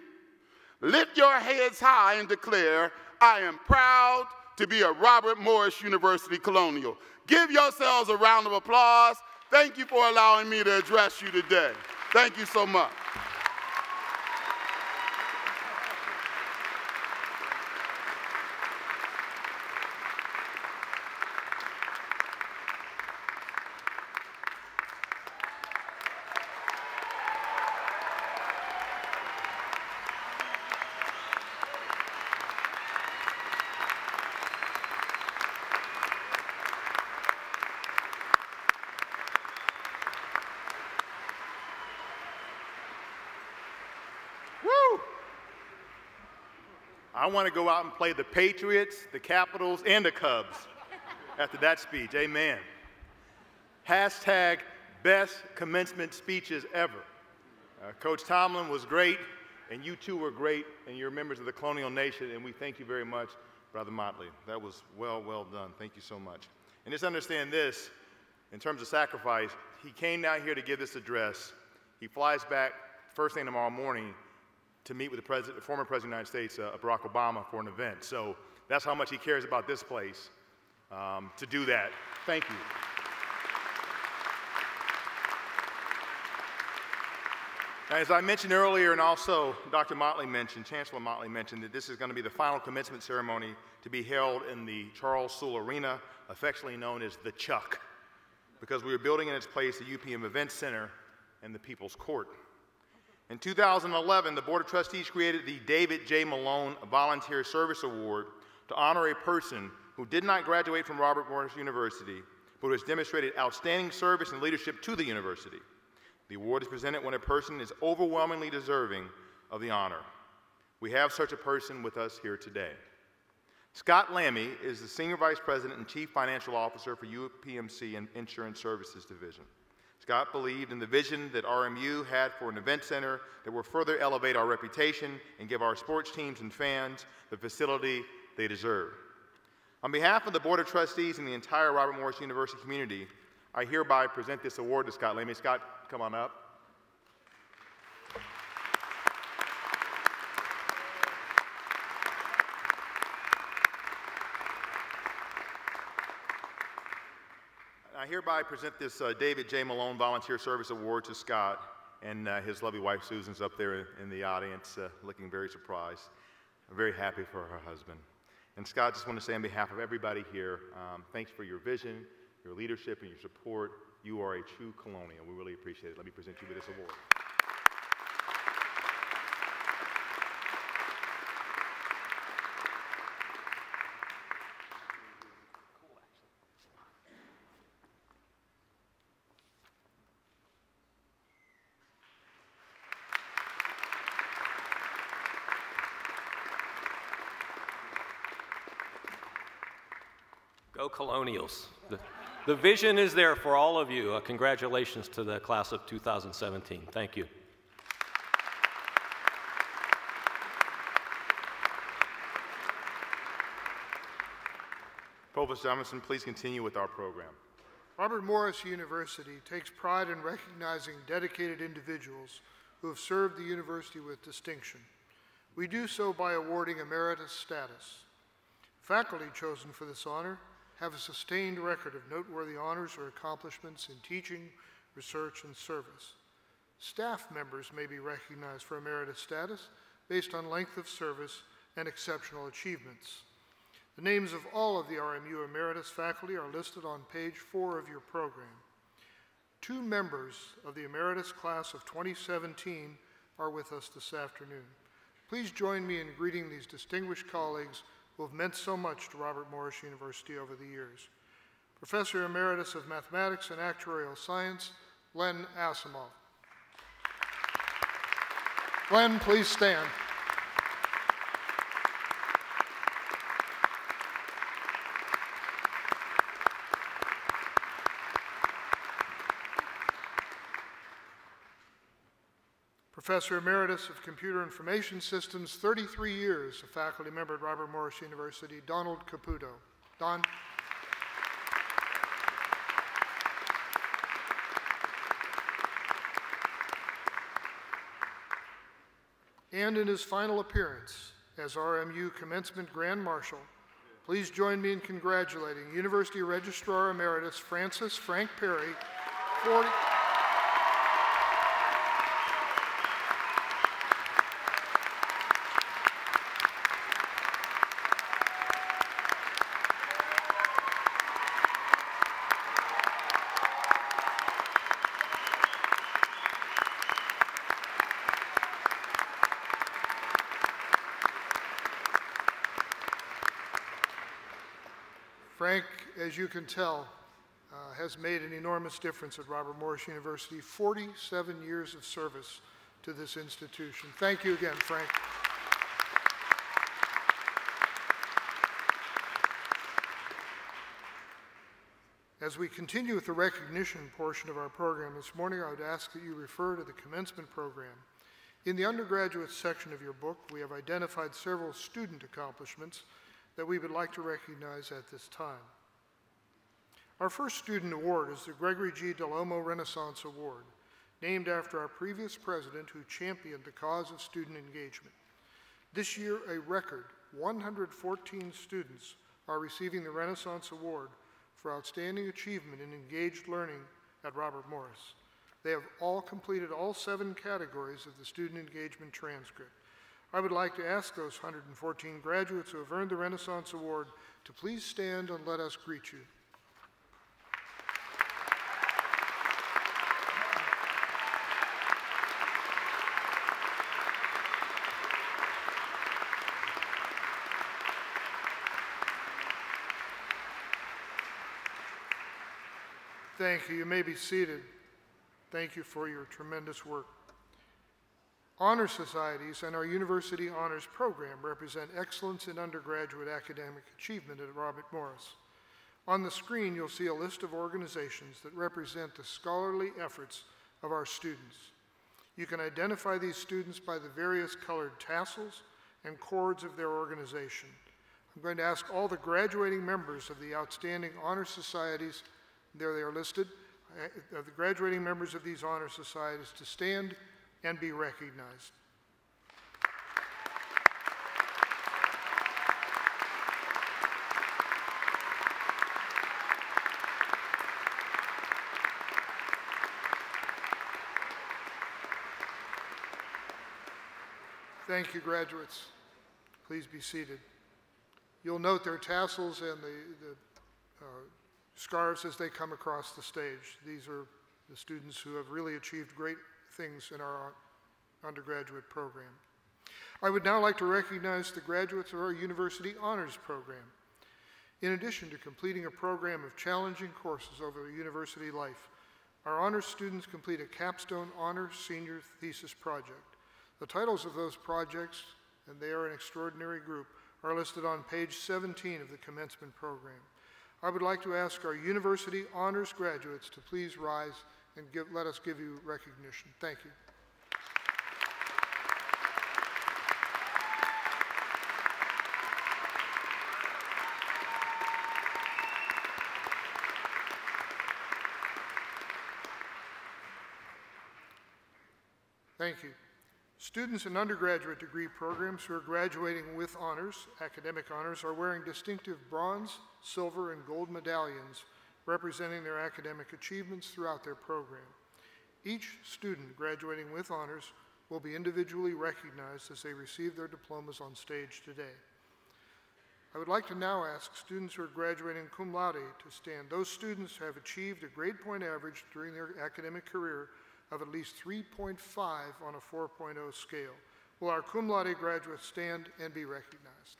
lift your heads high and declare, I am proud to be a Robert Morris University Colonial. Give yourselves a round of applause. Thank you for allowing me to address you today. Thank you so much. I want to go out and play the Patriots, the Capitals, and the Cubs after that speech. Amen. Hashtag best commencement speeches ever. Coach Tomlin was great, and you two were great, and you're members of the Colonial Nation, and we thank you very much, Brother Motley. That was well done. Thank you so much. And just understand this, in terms of sacrifice, he came down here to give this address. He flies back first thing tomorrow morning to meet with the former President of the United States, Barack Obama, for an event. So that's how much he cares about this place to do that. Thank you. As I mentioned earlier, and also Dr. Motley mentioned, Chancellor Motley mentioned, that this is going to be the final commencement ceremony to be held in the Charles Sewell Arena, affectionately known as the Chuck, because we are building in its place the UPM Event Center and the People's Court. In 2011, the Board of Trustees created the David J. Malone Volunteer Service Award to honor a person who did not graduate from Robert Morris University, but who has demonstrated outstanding service and leadership to the university. The award is presented when a person is overwhelmingly deserving of the honor. We have such a person with us here today. Scott Lammy is the Senior Vice President and Chief Financial Officer for UPMC and Insurance Services Division. Scott believed in the vision that RMU had for an event center that will further elevate our reputation and give our sports teams and fans the facility they deserve. On behalf of the Board of Trustees and the entire Robert Morris University community, I hereby present this award to Scott Lammy. Scott, come on up. I hereby present this David J. Malone Volunteer Service Award to Scott, and his lovely wife Susan's up there in the audience looking very surprised. I'm very happy for her husband. And Scott, just want to say on behalf of everybody here, thanks for your vision, your leadership, and your support. You are a true colonial. We really appreciate it. Let me present you with this award. Go Colonials. The vision is there for all of you. Congratulations to the class of 2017. Thank you. Provost Johnson, please continue with our program. Robert Morris University takes pride in recognizing dedicated individuals who have served the university with distinction. We do so by awarding emeritus status. Faculty chosen for this honor have a sustained record of noteworthy honors or accomplishments in teaching, research, and service. Staff members may be recognized for emeritus status based on length of service and exceptional achievements. The names of all of the RMU emeritus faculty are listed on page 4 of your program. 2 members of the emeritus class of 2017 are with us this afternoon. Please join me in greeting these distinguished colleagues who have meant so much to Robert Morris University over the years. Professor Emeritus of Mathematics and Actuarial Science, Len Asimov. Len, please stand. Professor Emeritus of Computer Information Systems, 33 years, a faculty member at Robert Morris University, Donald Caputo. Don. And in his final appearance as RMU Commencement Grand Marshal, please join me in congratulating University Registrar Emeritus Francis Frank Perry, 40. Frank, as you can tell, has made an enormous difference at Robert Morris University, 47 years of service to this institution. Thank you again, Frank. As we continue with the recognition portion of our program this morning, I would ask that you refer to the commencement program. In the undergraduate section of your book, we have identified several student accomplishments that we would like to recognize at this time. Our first student award is the Gregory G. Lomo Renaissance Award, named after our previous president who championed the cause of student engagement. This year, a record 114 students are receiving the Renaissance Award for outstanding achievement in engaged learning at Robert Morris. They have all completed all 7 categories of the student engagement transcript. I would like to ask those 114 graduates who have earned the Renaissance Award to please stand and let us greet you. Thank you. You may be seated. Thank you for your tremendous work. Honor societies and our university honors program represent excellence in undergraduate academic achievement at Robert Morris. On the screen, you'll see a list of organizations that represent the scholarly efforts of our students. You can identify these students by the various colored tassels and cords of their organization. I'm going to ask all the graduating members of the outstanding honor societies, there they are listed, the graduating members of these honor societies to stand and be recognized. Thank you, graduates. Please be seated. You'll note their tassels and the scarves as they come across the stage. These are the students who have really achieved great things in our undergraduate program. I would now like to recognize the graduates of our University Honors Program. In addition to completing a program of challenging courses over university life, our honors students complete a capstone honor senior thesis project. The titles of those projects, and they are an extraordinary group, are listed on page 17 of the commencement program. I would like to ask our university honors graduates to please rise and let us give you recognition. Thank you. Thank you. Students in undergraduate degree programs who are graduating with honors, academic honors, are wearing distinctive bronze, silver, and gold medallions representing their academic achievements throughout their program. Each student graduating with honors will be individually recognized as they receive their diplomas on stage today. I would like to now ask students who are graduating cum laude to stand. Those students who have achieved a grade point average during their academic career of at least 3.5 on a 4.0 scale. Will our cum laude graduates stand and be recognized?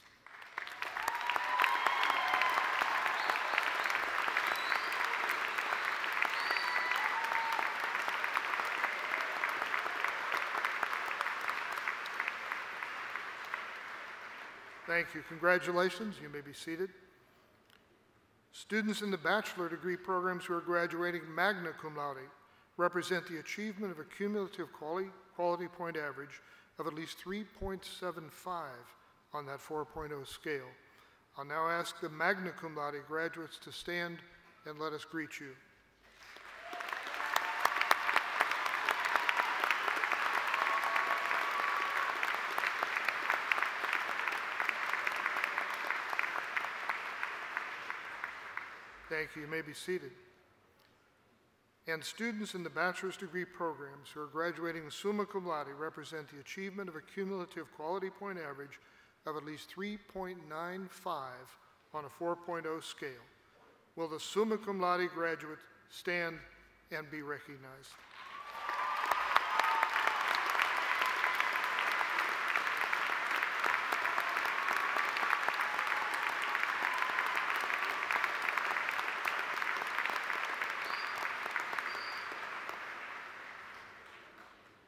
Thank you. Congratulations. You may be seated. Students in the bachelor degree programs who are graduating magna cum laude represent the achievement of a cumulative quality point average of at least 3.75 on that 4.0 scale. I'll now ask the magna cum laude graduates to stand and let us greet you. Thank you. You may be seated. And students in the bachelor's degree programs who are graduating summa cum laude represent the achievement of a cumulative quality point average of at least 3.95 on a 4.0 scale. Will the summa cum laude graduate stand and be recognized?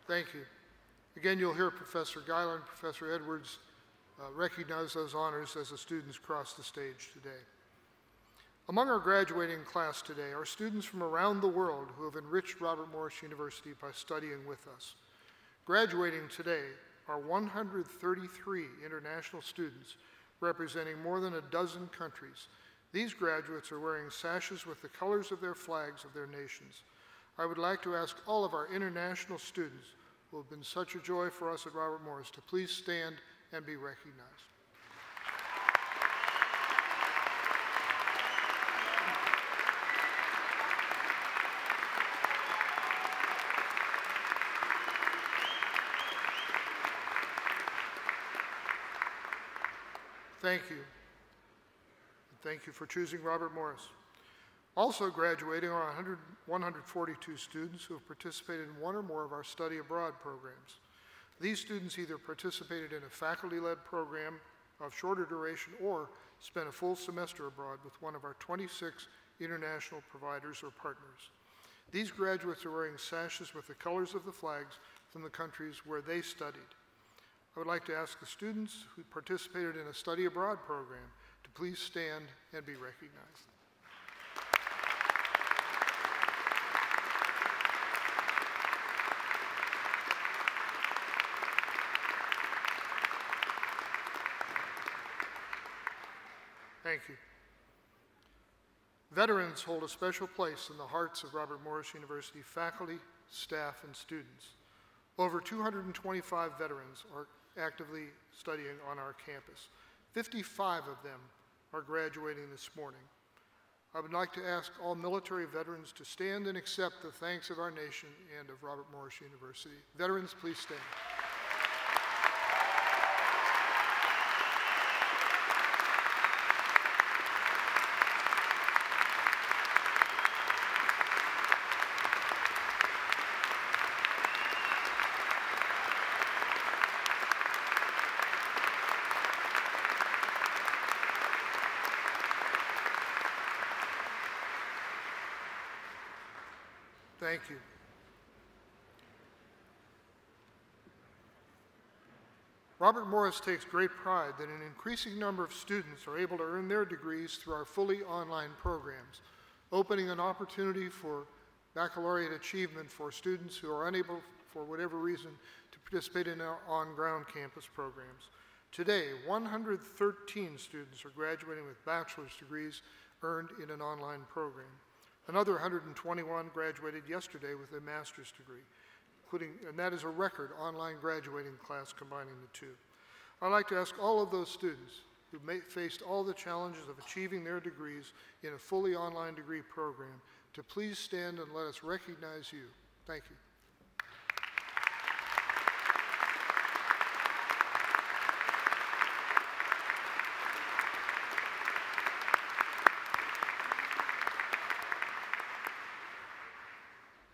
Thank you. Again, you'll hear Professor Geiler and Professor Edwards recognize those honors as the students cross the stage today. Among our graduating class today are students from around the world who have enriched Robert Morris University by studying with us. Graduating today are 133 international students representing more than a dozen countries. These graduates are wearing sashes with the colors of their flags of their nations. I would like to ask all of our international students who have been such a joy for us at Robert Morris to please stand and be recognized. Thank you. Thank you for choosing Robert Morris. Also graduating are 142 students who have participated in one or more of our study abroad programs. These students either participated in a faculty-led program of shorter duration or spent a full semester abroad with one of our 26 international providers or partners. These graduates are wearing sashes with the colors of the flags from the countries where they studied. I would like to ask the students who participated in a study abroad program to please stand and be recognized. Thank you. Veterans hold a special place in the hearts of Robert Morris University faculty, staff, and students. Over 225 veterans are actively studying on our campus. 55 of them are graduating this morning. I would like to ask all military veterans to stand and accept the thanks of our nation and of Robert Morris University. Veterans, please stand. Thank you. Robert Morris takes great pride that an increasing number of students are able to earn their degrees through our fully online programs, opening an opportunity for baccalaureate achievement for students who are unable, for whatever reason, to participate in our on-ground campus programs. Today, 113 students are graduating with bachelor's degrees earned in an online program. Another 121 graduated yesterday with a master's degree, and that is a record online graduating class combining the two. I'd like to ask all of those students who faced all the challenges of achieving their degrees in a fully online degree program to please stand and let us recognize you. Thank you.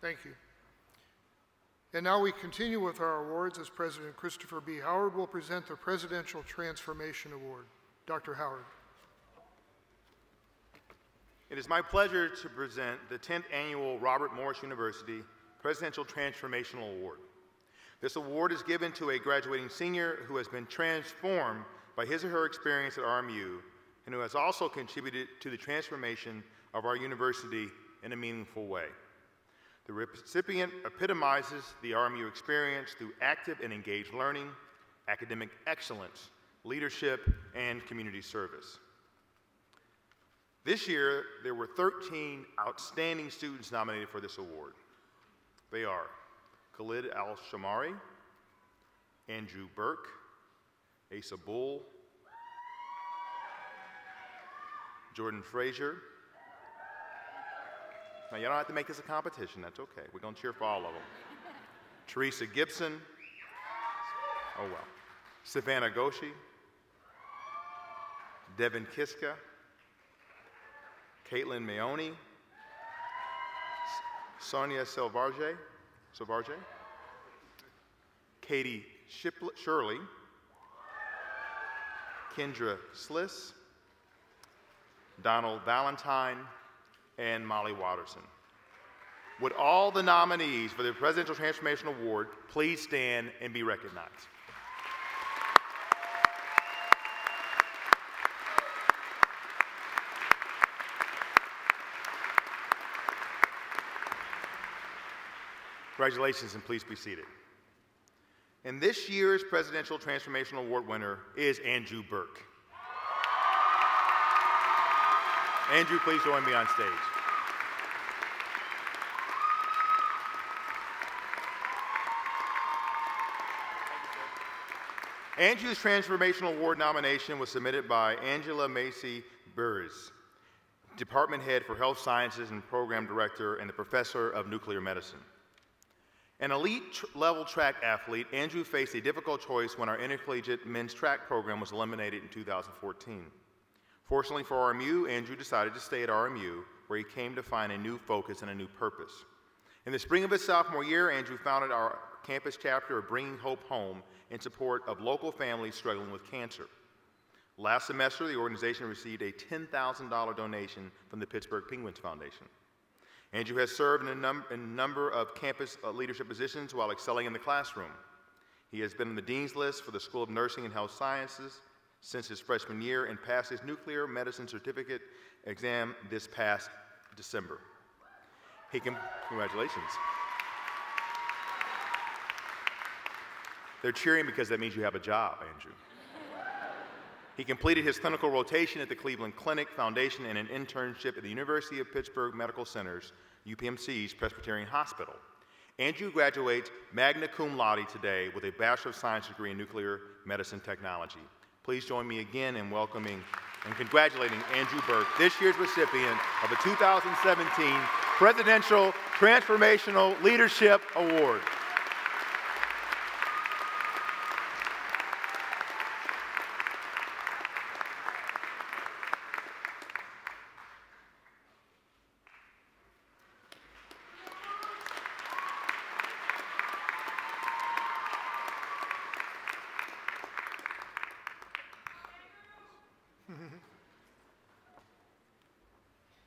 Thank you. And now we continue with our awards as President Christopher B. Howard will present the Presidential Transformation Award. Dr. Howard. It is my pleasure to present the 10th Annual Robert Morris University Presidential Transformational Award. This award is given to a graduating senior who has been transformed by his or her experience at RMU and who has also contributed to the transformation of our university in a meaningful way. The recipient epitomizes the RMU experience through active and engaged learning, academic excellence, leadership, and community service. This year, there were 13 outstanding students nominated for this award. They are Khalid Al-Shamari, Andrew Burke, Asa Bull, Jordan Frazier. Now, you don't have to make this a competition. That's okay. We're going to cheer for all of them. Teresa Gibson. Oh, well. Savannah Goshi. Devin Kiska. Caitlin Maoni. Sonia Silvarge. Katie Shirley. Kendra Sliss. Donald Valentine. And Molly Watterson. Would all the nominees for the Presidential Transformation Award please stand and be recognized? Congratulations, and please be seated. And this year's Presidential Transformational Award winner is Andrew Burke. Andrew, please join me on stage. Andrew's Transformational Award nomination was submitted by Angela Macy Burrs, Department Head for Health Sciences and Program Director and the Professor of Nuclear Medicine. An elite-level track athlete, Andrew faced a difficult choice when our intercollegiate men's track program was eliminated in 2014. Fortunately for RMU, Andrew decided to stay at RMU, where he came to find a new focus and a new purpose. In the spring of his sophomore year, Andrew founded our campus chapter of Bringing Hope Home in support of local families struggling with cancer. Last semester, the organization received a $10,000 donation from the Pittsburgh Penguins Foundation. Andrew has served in a number of campus leadership positions while excelling in the classroom. He has been on the Dean's List for the School of Nursing and Health Sciences since his freshman year and passed his nuclear medicine certificate exam this past December. Congratulations. They're cheering because that means you have a job, Andrew. He completed his clinical rotation at the Cleveland Clinic Foundation and an internship at the University of Pittsburgh Medical Center's, UPMC's Presbyterian Hospital. Andrew graduates magna cum laude today with a Bachelor of Science degree in Nuclear Medicine Technology. Please join me again in welcoming and congratulating Andrew Burke, this year's recipient of the 2017 Presidential Transformational Leadership Award.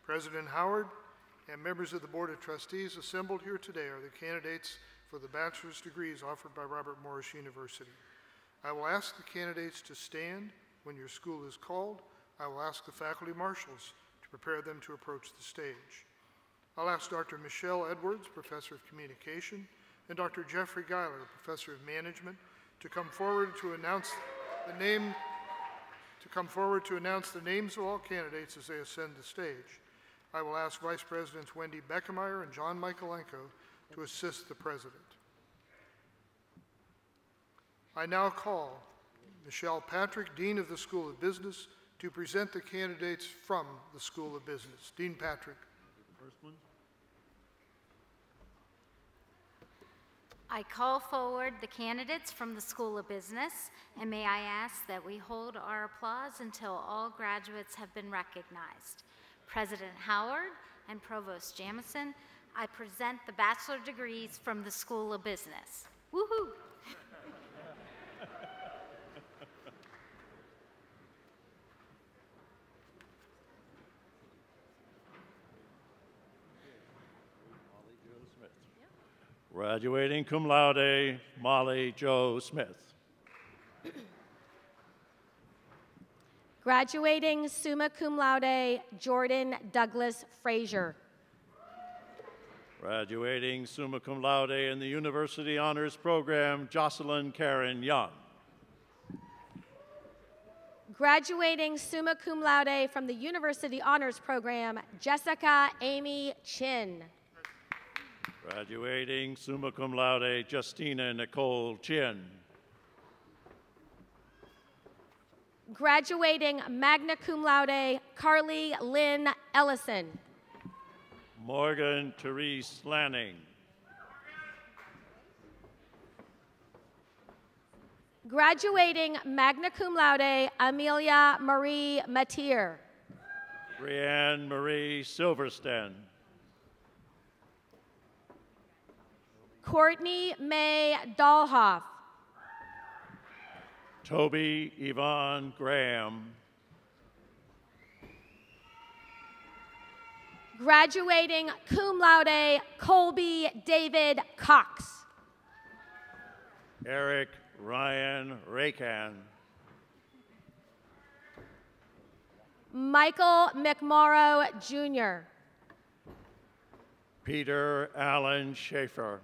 President Howard and members of the Board of Trustees assembled here today are the candidates for the bachelor's degrees offered by Robert Morris University. I will ask the candidates to stand when your school is called. I will ask the faculty marshals to prepare them to approach the stage. I'll ask Dr. Michelle Edwards, Professor of Communication, and Dr. Jeffrey Geiler, Professor of Management, to come forward to announce the names of all candidates as they ascend the stage. I will ask Vice Presidents Wendy Beckemeyer and John Michaelenko to assist the President. I now call Michelle Patrick, Dean of the School of Business, to present the candidates from the School of Business. Dean Patrick. First one. I call forward the candidates from the School of Business, and may I ask that we hold our applause until all graduates have been recognized. President Howard and Provost Jamison, I present the bachelor degrees from the School of Business. Woohoo! Graduating cum laude, Molly Jo Smith. Graduating summa cum laude, Jordan Douglas Frazier. Graduating summa cum laude in the University Honors Program, Jocelyn Karen Young. Graduating summa cum laude from the University Honors Program, Jessica Amy Chin. Graduating summa cum laude, Justina Nicole Chin. Graduating magna cum laude, Carly Lynn Ellison. Morgan Therese Lanning. Graduating magna cum laude, Amelia Marie Matier. Brianne Marie Silverstein. Courtney May Dahlhoff. Toby Yvonne Graham. Graduating cum laude, Colby David Cox. Eric Ryan Rakan. Michael McMorrow Jr. Peter Allen Schaefer.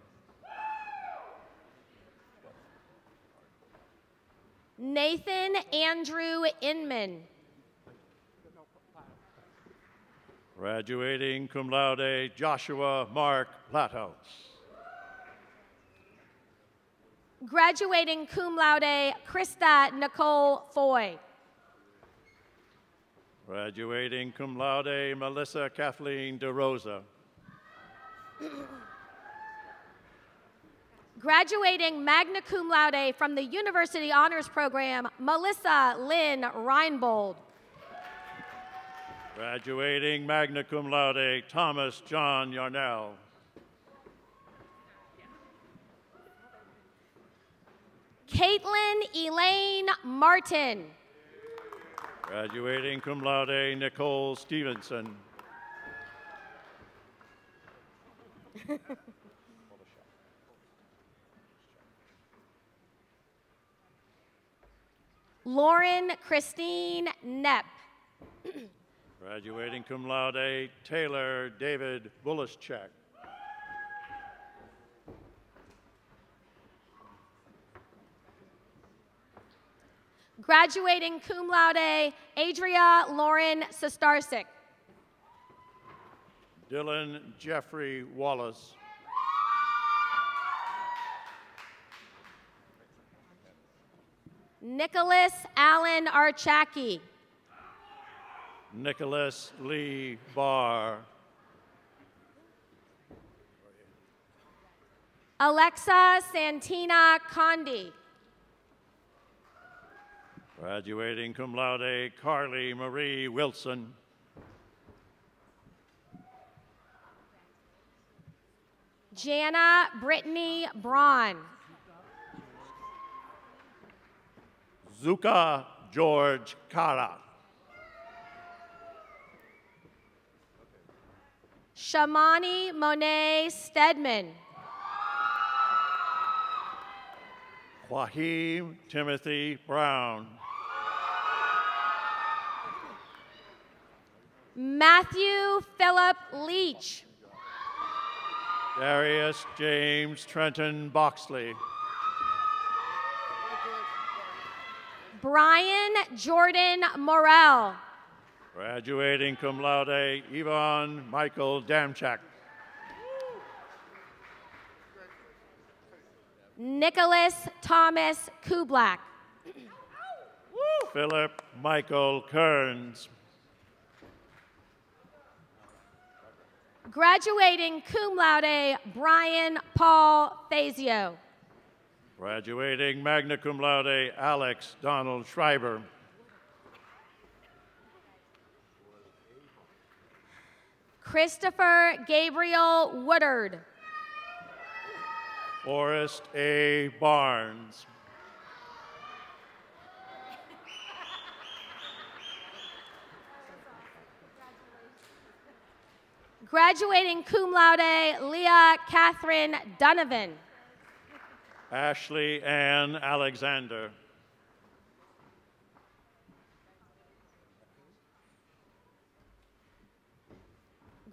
Nathan Andrew Inman. Graduating cum laude, Joshua Mark Plathouse. Graduating cum laude, Krista Nicole Foy. Graduating cum laude, Melissa Kathleen DeRosa. Graduating magna cum laude from the University Honors Program, Melissa Lynn Reinbold. Graduating magna cum laude, Thomas John Yarnell. Caitlin Elaine Martin. Graduating cum laude, Nicole Stevenson. Lauren Christine Knepp. Graduating cum laude, Taylor David Bullischek. Graduating cum laude, Adria Lauren Sestarsik. Dylan Jeffrey Wallace. Nicholas Allen Archaki. Nicholas Lee Barr. Alexa Santina Condi. Graduating cum laude, Carly Marie Wilson. Jana Brittany Braun. Zuka George Kara. Shamani Monet Stedman. Wahim Timothy Brown. Matthew Philip Leach. Darius James Trenton Boxley. Brian Jordan Morrell. Graduating cum laude, Yvonne Michael Damchak. Nicholas Thomas Kublak. Philip Michael Kearns. Graduating cum laude, Brian Paul Fazio. Graduating magna cum laude, Alex Donald Schreiber. Christopher Gabriel Woodard. Forrest A. Barnes. Graduating cum laude, Leah Catherine Donovan. Ashley Ann Alexander.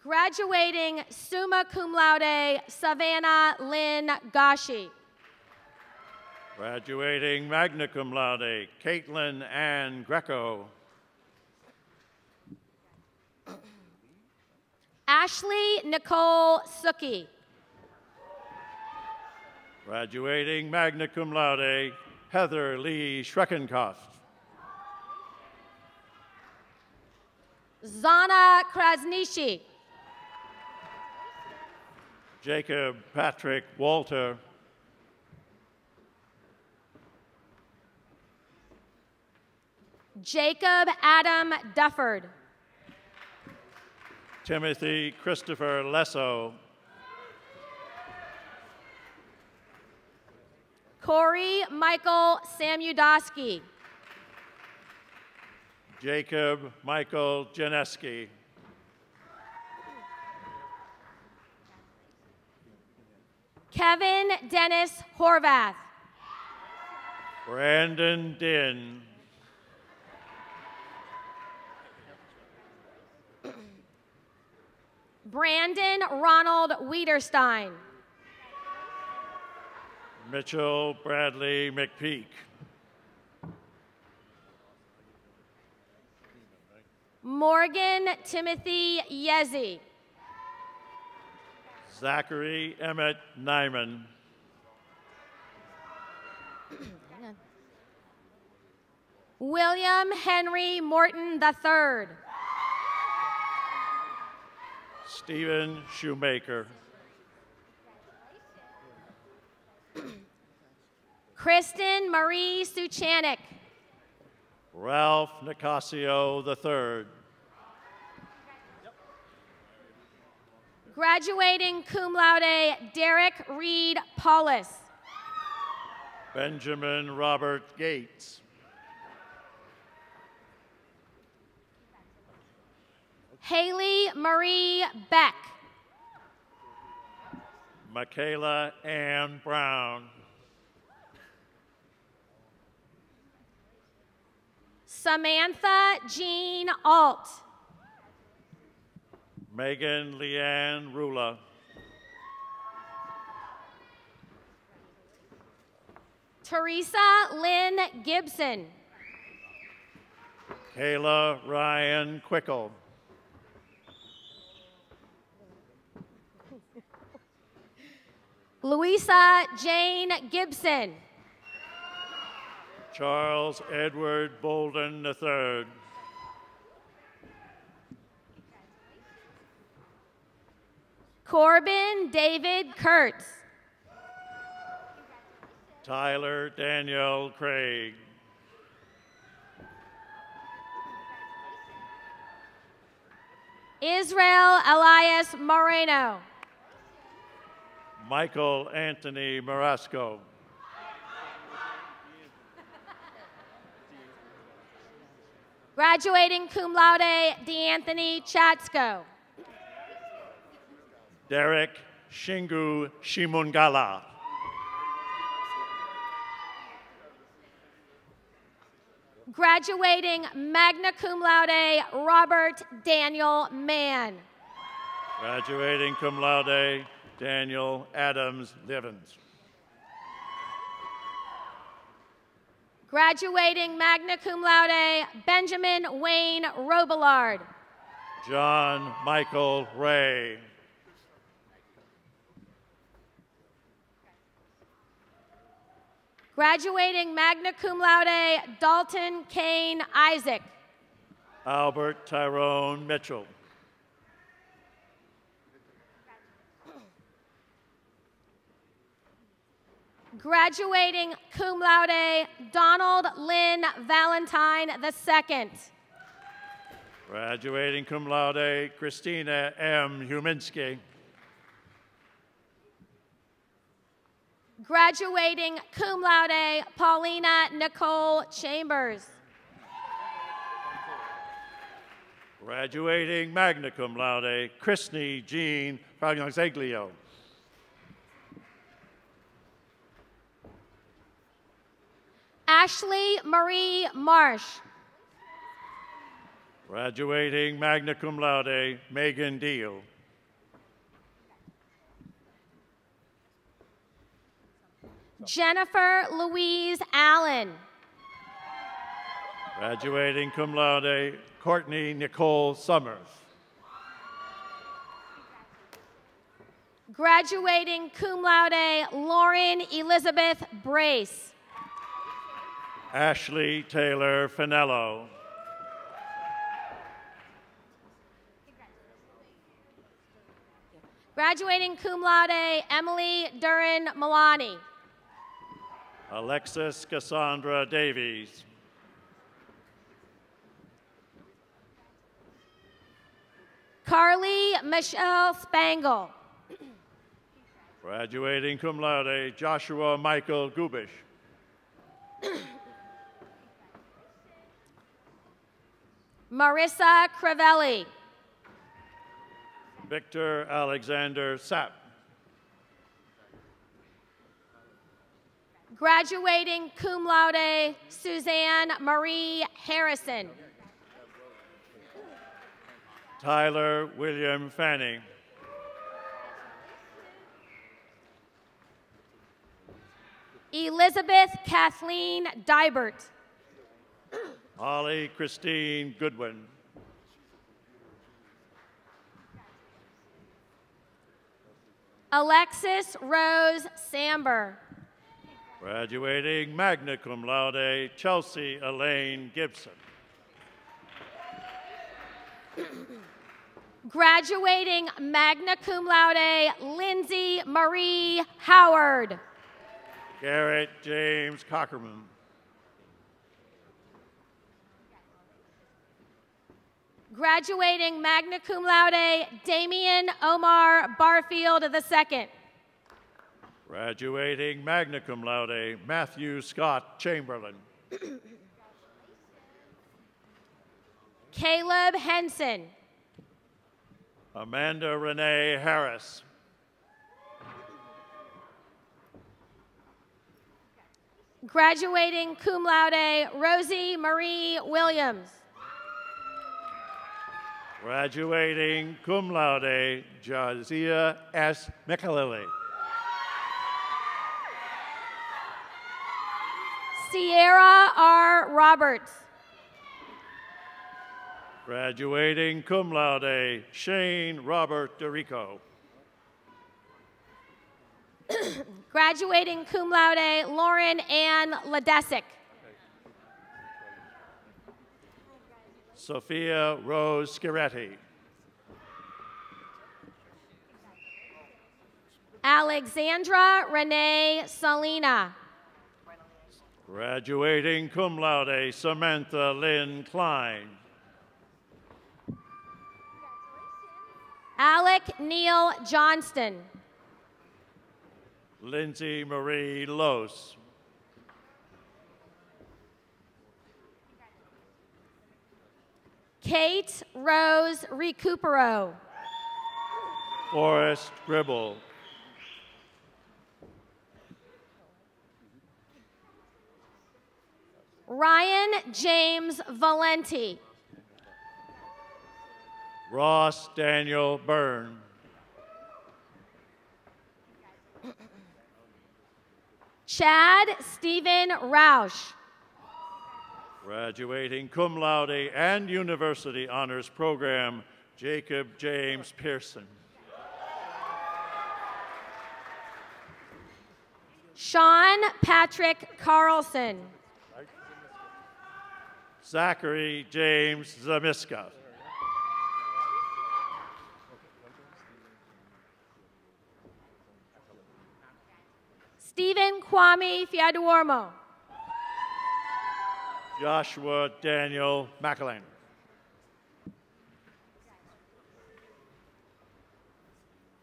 Graduating summa cum laude, Savannah Lynn Gashi. Graduating magna cum laude, Caitlin Ann Greco. Ashley Nicole Suki. Graduating magna cum laude, Heather Lee Schreckenkoff. Zana Krasnishi. Jacob Patrick Walter. Jacob Adam Dufford. Timothy Christopher Lesso. Corey Michael Samudowski. Jacob Michael Janeski. Kevin Dennis Horvath. Brandon Din. Brandon Ronald Wiederstein. Mitchell Bradley McPeak. Morgan Timothy Yezi. Zachary Emmett Nyman. William Henry Morton III. Stephen Shoemaker. Kristen Marie Suchanik. Ralph Nicasio III. Graduating cum laude, Derek Reed Paulus. Benjamin Robert Gates. Haley Marie Beck. Michaela Ann Brown. Samantha Jean Alt. Megan Leanne Rula. Teresa Lynn Gibson. Kayla Ryan Quickle. Louisa Jane Gibson. Charles Edward Bolden III. Corbin David Kurtz. Tyler Danielle Craig. Israel Elias Moreno. Michael Anthony Marasco. Graduating cum laude, DeAnthony Chatsko. Derek Shingu Shimungala. Graduating magna cum laude, Robert Daniel Mann. Graduating cum laude, Daniel Adams Livens. Graduating magna cum laude, Benjamin Wayne Robillard. John Michael Ray. Graduating magna cum laude, Dalton Kane Isaac. Albert Tyrone Mitchell. Graduating cum laude, Donald Lynn Valentine II. Graduating cum laude, Christina M. Huminski. Graduating cum laude, Paulina Nicole Chambers. Graduating magna cum laude, Christine Jean Fragnazeglio. Ashley Marie Marsh. Graduating magna cum laude, Megan Deal. Jennifer Louise Allen. Graduating cum laude, Courtney Nicole Summers. Graduating cum laude, Lauren Elizabeth Brace. Ashley Taylor Finello. Graduating cum laude, Emily Duran Milani. Alexis Cassandra Davies. Carly Michelle Spangle. Graduating cum laude, Joshua Michael Gubish. Marissa Crivelli. Victor Alexander Sapp. Graduating cum laude, Suzanne Marie Harrison. Tyler William Fanning. Elizabeth Kathleen Dybert. Holly Christine Goodwin. Alexis Rose Samber. Graduating magna cum laude, Chelsea Elaine Gibson. Graduating magna cum laude, Lindsay Marie Howard. Garrett James Cockerman. Graduating magna cum laude, Damian Omar Barfield II. Graduating magna cum laude, Matthew Scott Chamberlain. Caleb Henson. Amanda Renee Harris. Graduating cum laude, Rosie Marie Williams. Graduating cum laude, Jazia S. McAlilly. Sierra R. Roberts. Graduating cum laude, Shane Robert DeRico. Graduating cum laude, Lauren Ann Ledesic. Sophia Rose Schiretti. Alexandra Renee Salina. Graduating cum laude, Samantha Lynn Klein. Alec Neil Johnston. Lindsay Marie Los. Kate Rose Recupero. Forrest Gribble. Ryan James Valenti. Ross Daniel Byrne. Chad Stephen Roush. Graduating cum laude and university honors program, Jacob James Pearson. Sean Patrick Carlson. Zachary James Zamiska. Stephen Kwame Fiaduormo. Joshua Daniel McElwain.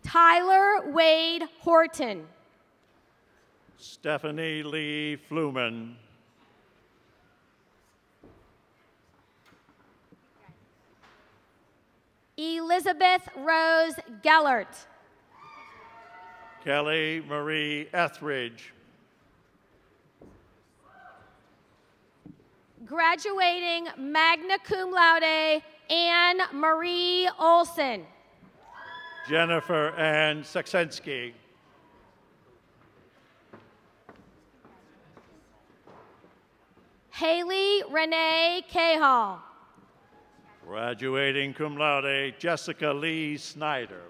Tyler Wade Horton. Stephanie Lee Fluman. Elizabeth Rose Gellert. Kelly Marie Etheridge. Graduating magna cum laude, Anne Marie Olson. Jennifer Ann Saksensky. Haley Renee Cahall. Graduating cum laude, Jessica Lee Snyder.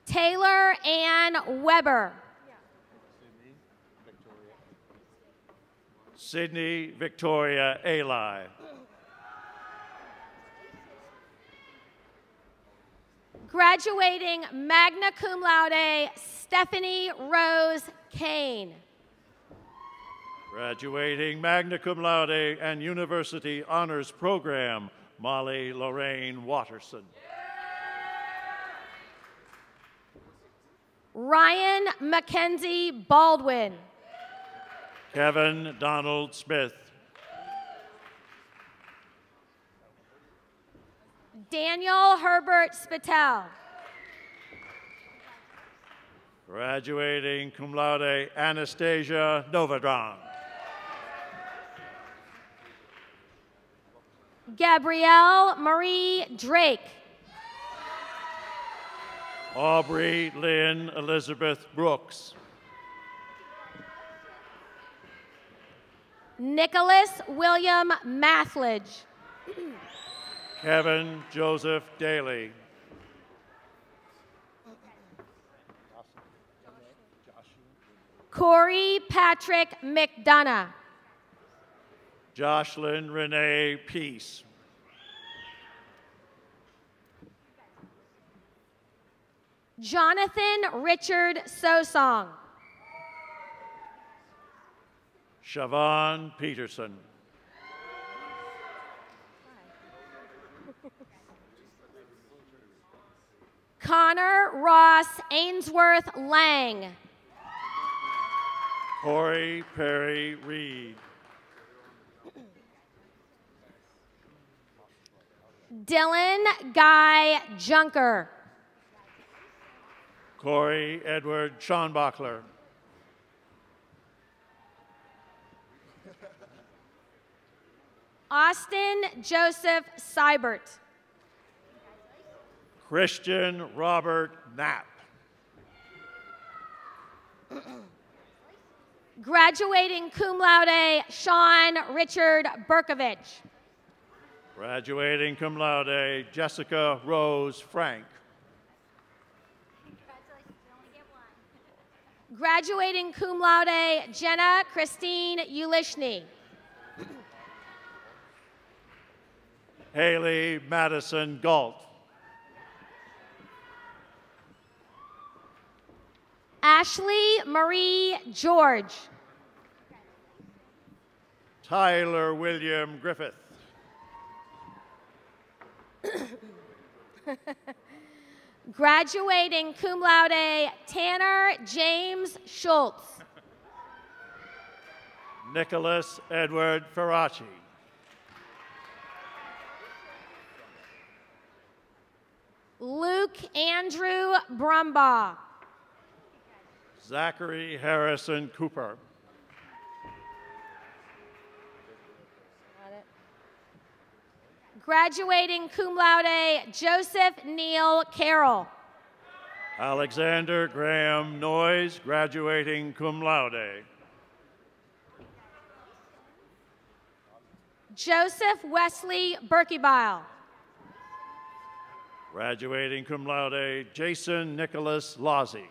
Taylor Ann Weber. Sydney Victoria Eli. Graduating magna cum laude, Stephanie Rose Kane. Graduating magna cum laude and university honors program, Molly Lorraine Watterson. Ryan Mackenzie Baldwin. Kevin Donald Smith. Daniel Herbert Spatel. Graduating cum laude, Anastasia Novadron. Gabrielle Marie Drake. Aubrey Lynn Elizabeth Brooks. Nicholas William Mathledge. Kevin Joseph Daly. Corey Patrick McDonough. Jocelyn Renee Peace. Jonathan Richard Sosong. Siobhan Peterson. Connor Ross Ainsworth Lang. Corey Perry Reed. Dylan Guy Junker. Corey Edward Schonbachler. Austin Joseph Seibert. Christian Robert Knapp. Graduating cum laude, Sean Richard Berkovich. Graduating cum laude, Jessica Rose Frank. Graduating cum laude, Jenna Christine Ulishny. Haley Madison Galt. Ashley Marie George. Tyler William Griffith. Graduating cum laude, Tanner James Schultz. Nicholas Edward Ferracci. Luke Andrew Brumbaugh. Zachary Harrison Cooper. Graduating cum laude, Joseph Neal Carroll. Alexander Graham Noyes, graduating cum laude. Joseph Wesley Berkebile. Graduating cum laude, Jason Nicholas Lozzie.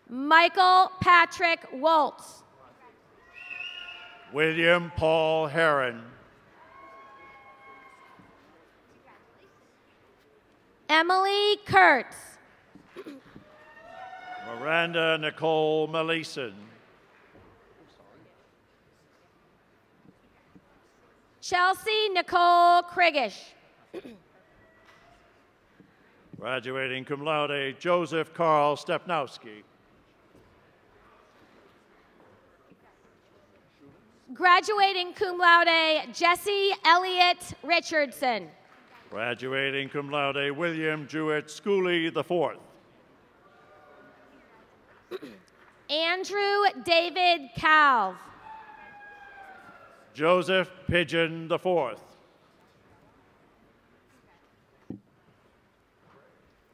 Michael Patrick Waltz. William Paul Heron. Emily Kurtz. Miranda Nicole Maleson. Chelsea Nicole Kriggish. Graduating cum laude, Joseph Carl Stepnowski. Graduating cum laude, Jesse Elliott Richardson. Graduating cum laude, William Jewett Schooley IV. Andrew David Calv. Joseph Pigeon IV.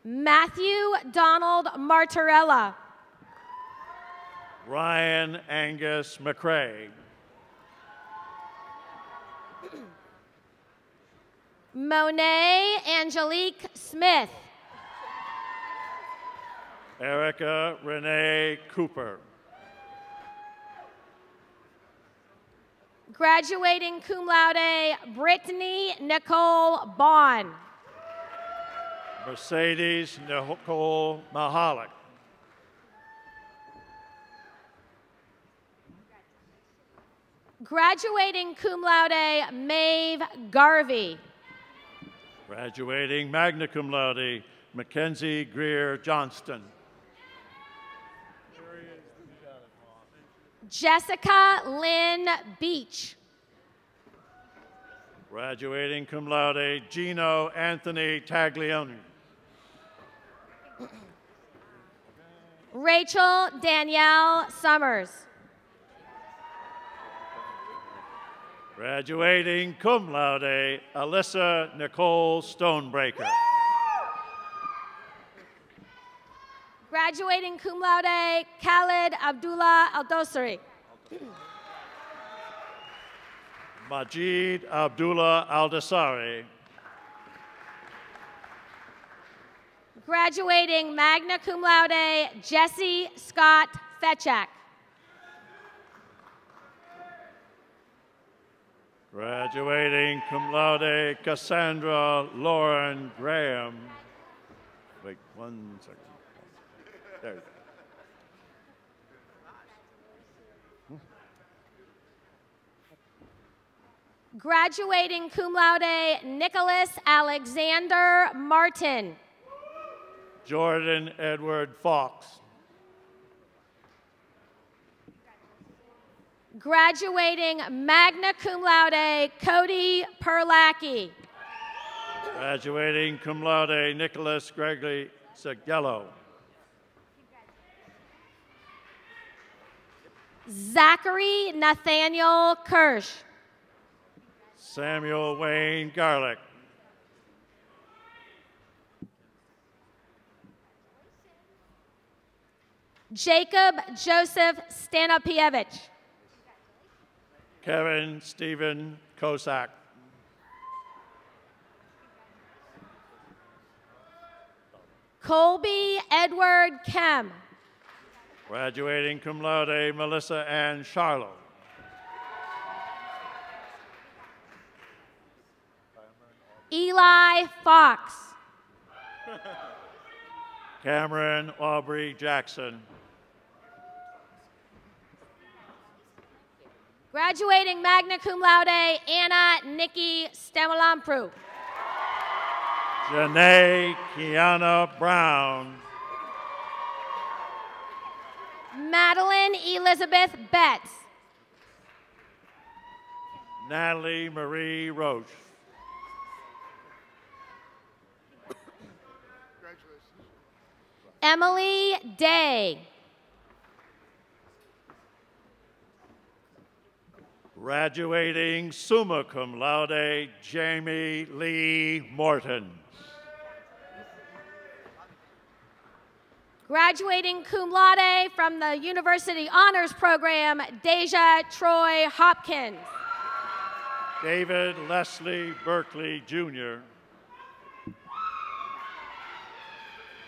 Matthew Donald Martorella. Ryan Angus McCrae. Monet Angelique Smith. Erica Renee Cooper. Graduating cum laude, Brittany Nicole Bond. Mercedes Nicole Mahalik. Graduating cum laude, Maeve Garvey. Graduating magna cum laude, Mackenzie Greer Johnston. Jessica Lynn Beach. Graduating cum laude, Gino Anthony Taglioni. Rachel Danielle Summers. Graduating cum laude, Alyssa Nicole Stonebreaker. Graduating cum laude, Khaled Abdullah Aldosari. Majid Abdullah Aldasari. Graduating magna cum laude, Jesse Scott Fetchak. Graduating cum laude, Cassandra Lauren Graham. Wait 1 second. There you go. Graduating cum laude, Nicholas Alexander Martin. Jordan Edward Fox. Graduating magna cum laude, Cody Perlacki. Graduating cum laude, Nicholas Gregory Zagello. Zachary Nathaniel Kirsch. Samuel Wayne Garlick. Jacob Joseph Stanopievich. Kevin Stephen Kosak. Colby Edward Kem. Graduating cum laude, Melissa Ann Charlo. Eli Fox. Cameron Aubrey Jackson. Graduating magna cum laude, Anna Nikki Stamalampru. Janae Kiana Brown. Madeline Elizabeth Betts. Natalie Marie Roche. Emily Day. Graduating summa cum laude, Jamie Lee Morton. Graduating cum laude from the University Honors Program, Deja Troy Hopkins. David Leslie Berkeley, Jr.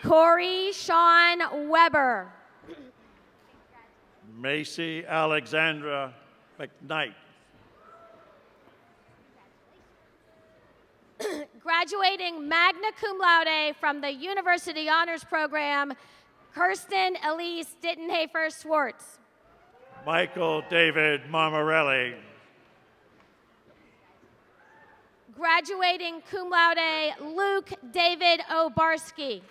Corey Sean Weber. Macy Alexandra McKnight. Graduating magna cum laude from the University Honors Program, Kirsten Elise Dittenhafer Swartz. Michael David Marmarelli. Graduating cum laude, Luke David Obarski.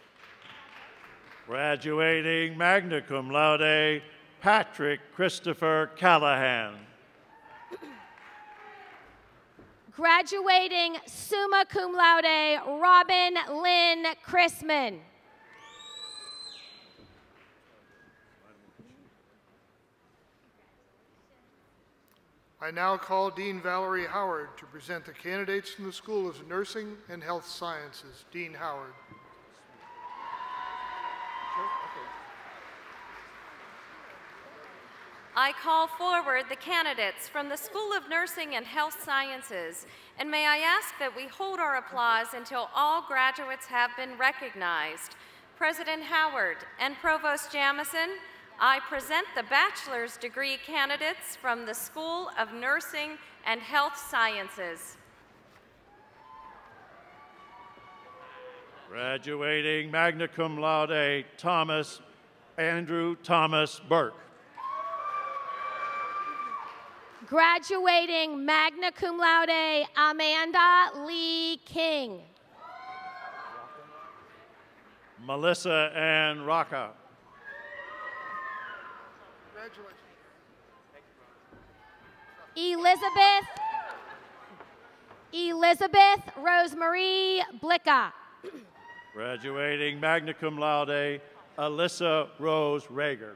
Graduating magna cum laude, Patrick Christopher Callahan. Graduating summa cum laude, Robin Lynn Chrisman. I now call Dean Valerie Howard to present the candidates from the School of Nursing and Health Sciences. Dean Howard. I call forward the candidates from the School of Nursing and Health Sciences, and may I ask that we hold our applause until all graduates have been recognized. President Howard and Provost Jamison, I present the bachelor's degree candidates from the School of Nursing and Health Sciences. Graduating magna cum laude, Andrew Thomas Burke. Graduating magna cum laude, Amanda Lee King. Melissa Ann Rocca. Elizabeth Rosemarie Blicka. Graduating magna cum laude, Alyssa Rose Rager.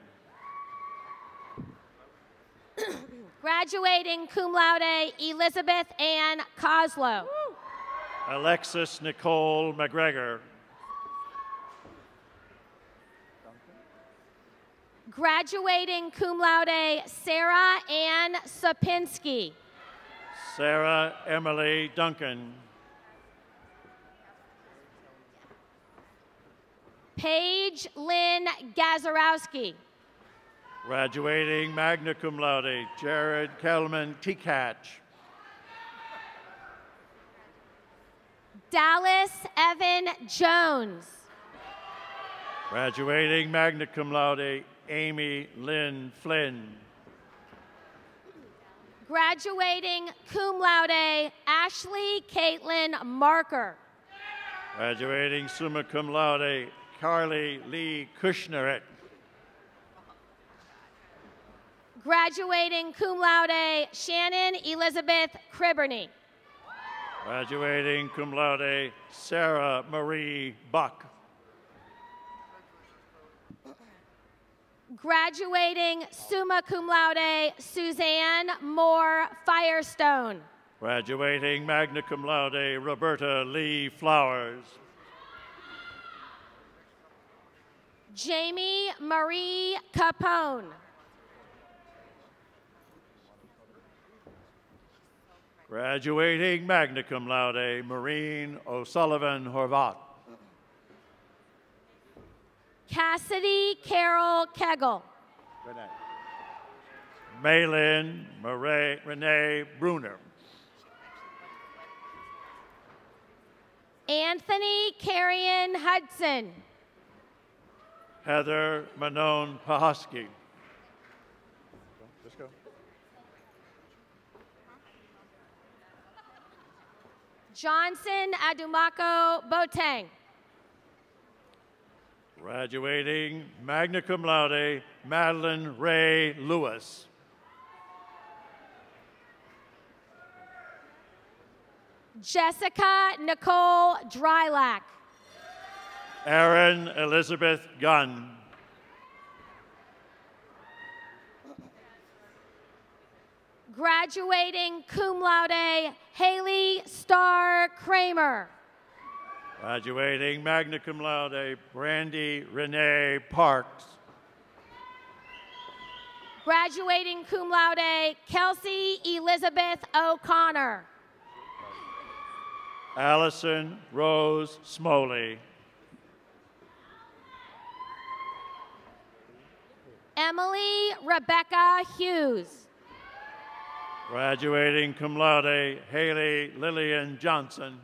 Graduating cum laude, Elizabeth Ann Coslow. Alexis Nicole McGregor. Graduating cum laude, Sarah Ann Sapinski. Sarah Emily Duncan. Paige Lynn Gazarowski. Graduating magna cum laude, Jared Kelman Tikach. Dallas Evan Jones. Graduating magna cum laude, Amy Lynn Flynn. Graduating cum laude, Ashley Caitlin Marker. Graduating summa cum laude, Carly Lee Kushnerett. Graduating cum laude, Shannon Elizabeth Criberney. Graduating cum laude, Sarah Marie Buck. Graduating summa cum laude, Suzanne Moore Firestone. Graduating magna cum laude, Roberta Lee Flowers. Jamie Marie Capone. Graduating magna cum laude, Maureen O'Sullivan Horvat. Cassidy Carol Kegel. Maylin Renee Bruner. Anthony Carrion Hudson. Heather Manon Pahosky. Let's go. Johnson Adumako Boateng. Graduating magna cum laude, Madeline Ray Lewis. Jessica Nicole Drylack. Erin Elizabeth Gunn. Graduating cum laude, Haley Starr Kramer. Graduating magna cum laude, Brandy Renee Parks. Graduating cum laude, Kelsey Elizabeth O'Connor. Allison Rose Smoley. Emily Rebecca Hughes. Graduating cum laude, Haley Lillian Johnson.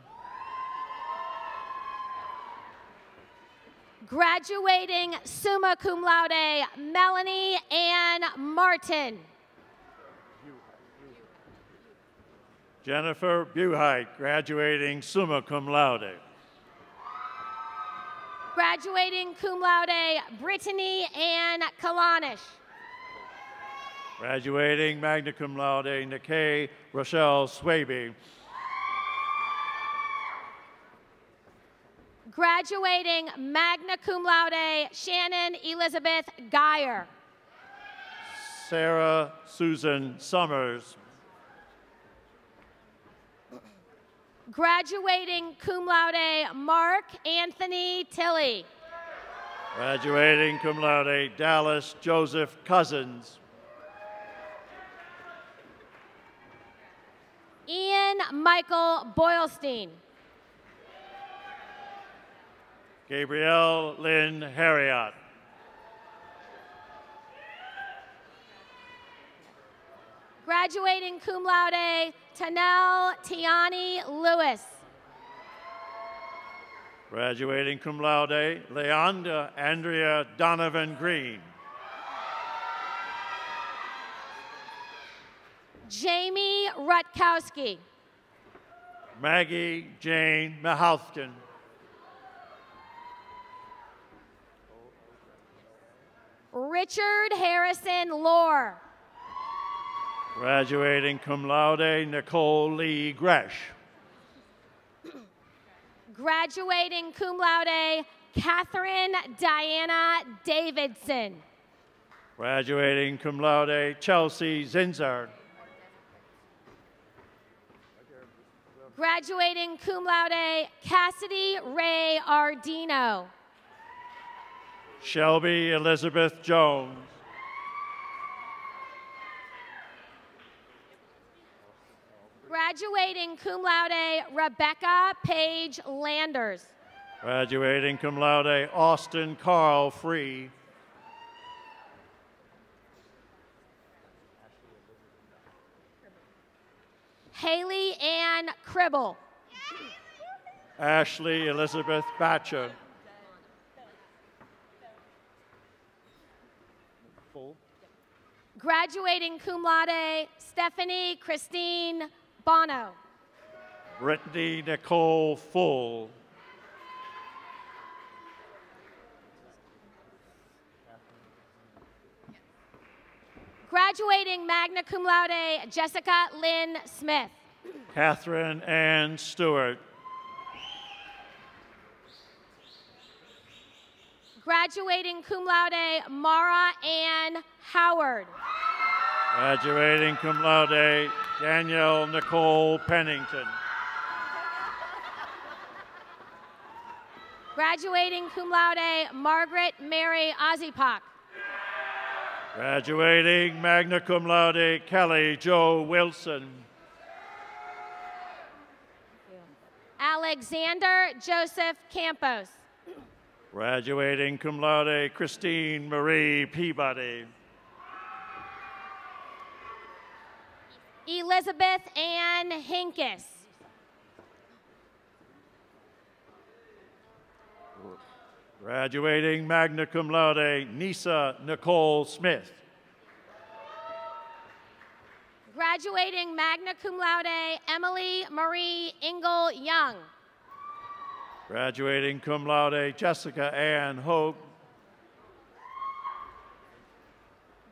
Graduating summa cum laude, Melanie Ann Martin. Jennifer Buhite, graduating summa cum laude. Graduating cum laude, Brittany Ann Kalanish. Graduating magna cum laude, Nikkei Rochelle Swaby. Graduating magna cum laude, Shannon Elizabeth Geyer. Sarah Susan Summers. Graduating cum laude, Mark Anthony Tilley. Graduating cum laude, Dallas Joseph Cousins. Ian Michael Boylstein. Gabrielle Lynn Harriott. Graduating cum laude, Tanel Tiani Lewis. Graduating cum laude, Leonda Andrea Donovan Green. Jamie Rutkowski. Maggie Jane Mahalskin. Richard Harrison Lohr. Graduating cum laude, Nicole Lee Gresh. Graduating cum laude, Catherine Diana Davidson. Graduating cum laude, Chelsea Zinzard. Graduating cum laude, Cassidy Ray Ardino. Shelby Elizabeth Jones. Graduating cum laude, Rebecca Page Landers. Graduating cum laude, Austin Carl Free. Haley Ann Cribble. Ashley Elizabeth Batcher. Graduating cum laude, Stephanie Christine Bono. Brittany Nicole Full. Graduating magna cum laude, Jessica Lynn Smith. Catherine Ann Stewart. Graduating cum laude, Mara Ann Howard. Graduating cum laude, Danielle Nicole Pennington. Graduating cum laude, Margaret Mary Ozipak. Graduating magna cum laude, Kelly Jo Wilson. Alexander Joseph Campos. Graduating cum laude, Christine Marie Peabody. Elizabeth Ann Hinkes. Graduating magna cum laude, Nisa Nicole Smith. Graduating magna cum laude, Emily Marie Ingle Young. Graduating cum laude, Jessica Ann Hope.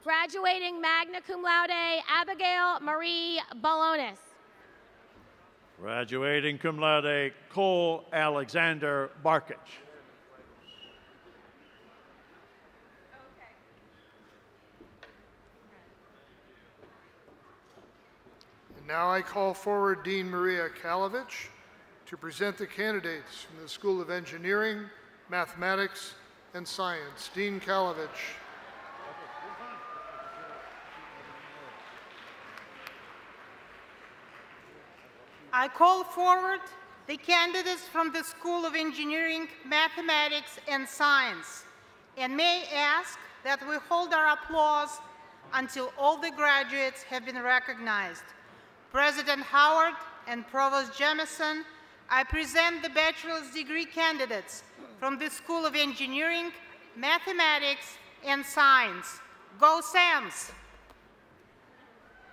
Graduating magna cum laude, Abigail Marie Balonis. Graduating cum laude, Cole Alexander Barkich. And now I call forward Dean Demaria Calavicci to present the candidates from the School of Engineering, Mathematics, and Science. Dean Calavicci. I call forward the candidates from the School of Engineering, Mathematics, and Science, and may ask that we hold our applause until all the graduates have been recognized. President Howard and Provost Jemison, I present the bachelor's degree candidates from the School of Engineering, Mathematics, and Science. Go Sams!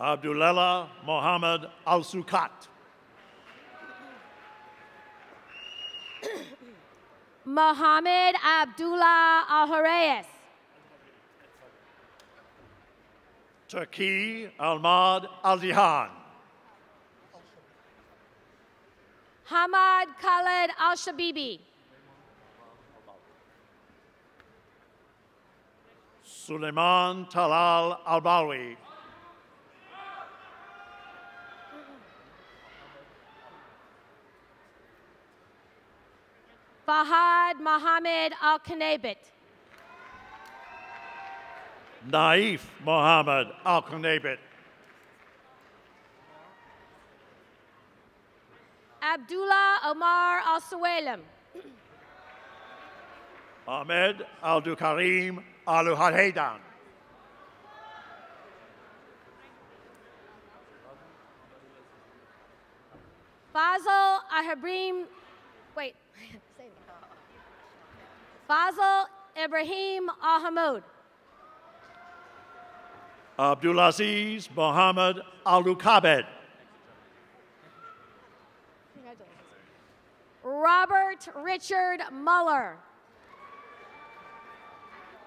Abdullah Mohammed Al-Sukat. Mohammed Abdullah Al-Harayas. Turki Almad Al-Dihan. Hamad Khaled Al-Shabibi. Suleiman Talal Al-Balwi. Fahad Mohammed Al-Kanabit. Naif Mohammed Al-Kanabit. Abdullah Omar Al-Suwailam. Ahmed Al-Dukarim Al-Hadaidan. Fazal Ahabrim, wait, Fazal Ibrahim Al-Hamoud. Abdulaziz Mohammed Al-Lukabed. Robert Richard Muller.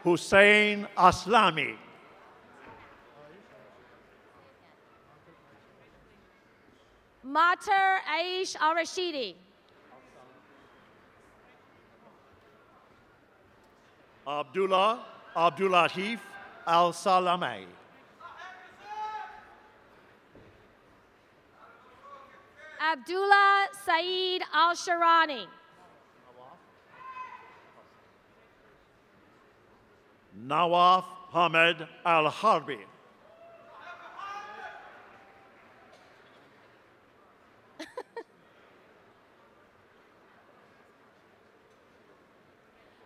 Hussein Aslami. Mater Aish Al-Rashidi. Abdullah Abdullatif Al-Salameh. Abdullah Saeed Al-Sharani. Nawaf Hamid Al-Harbi.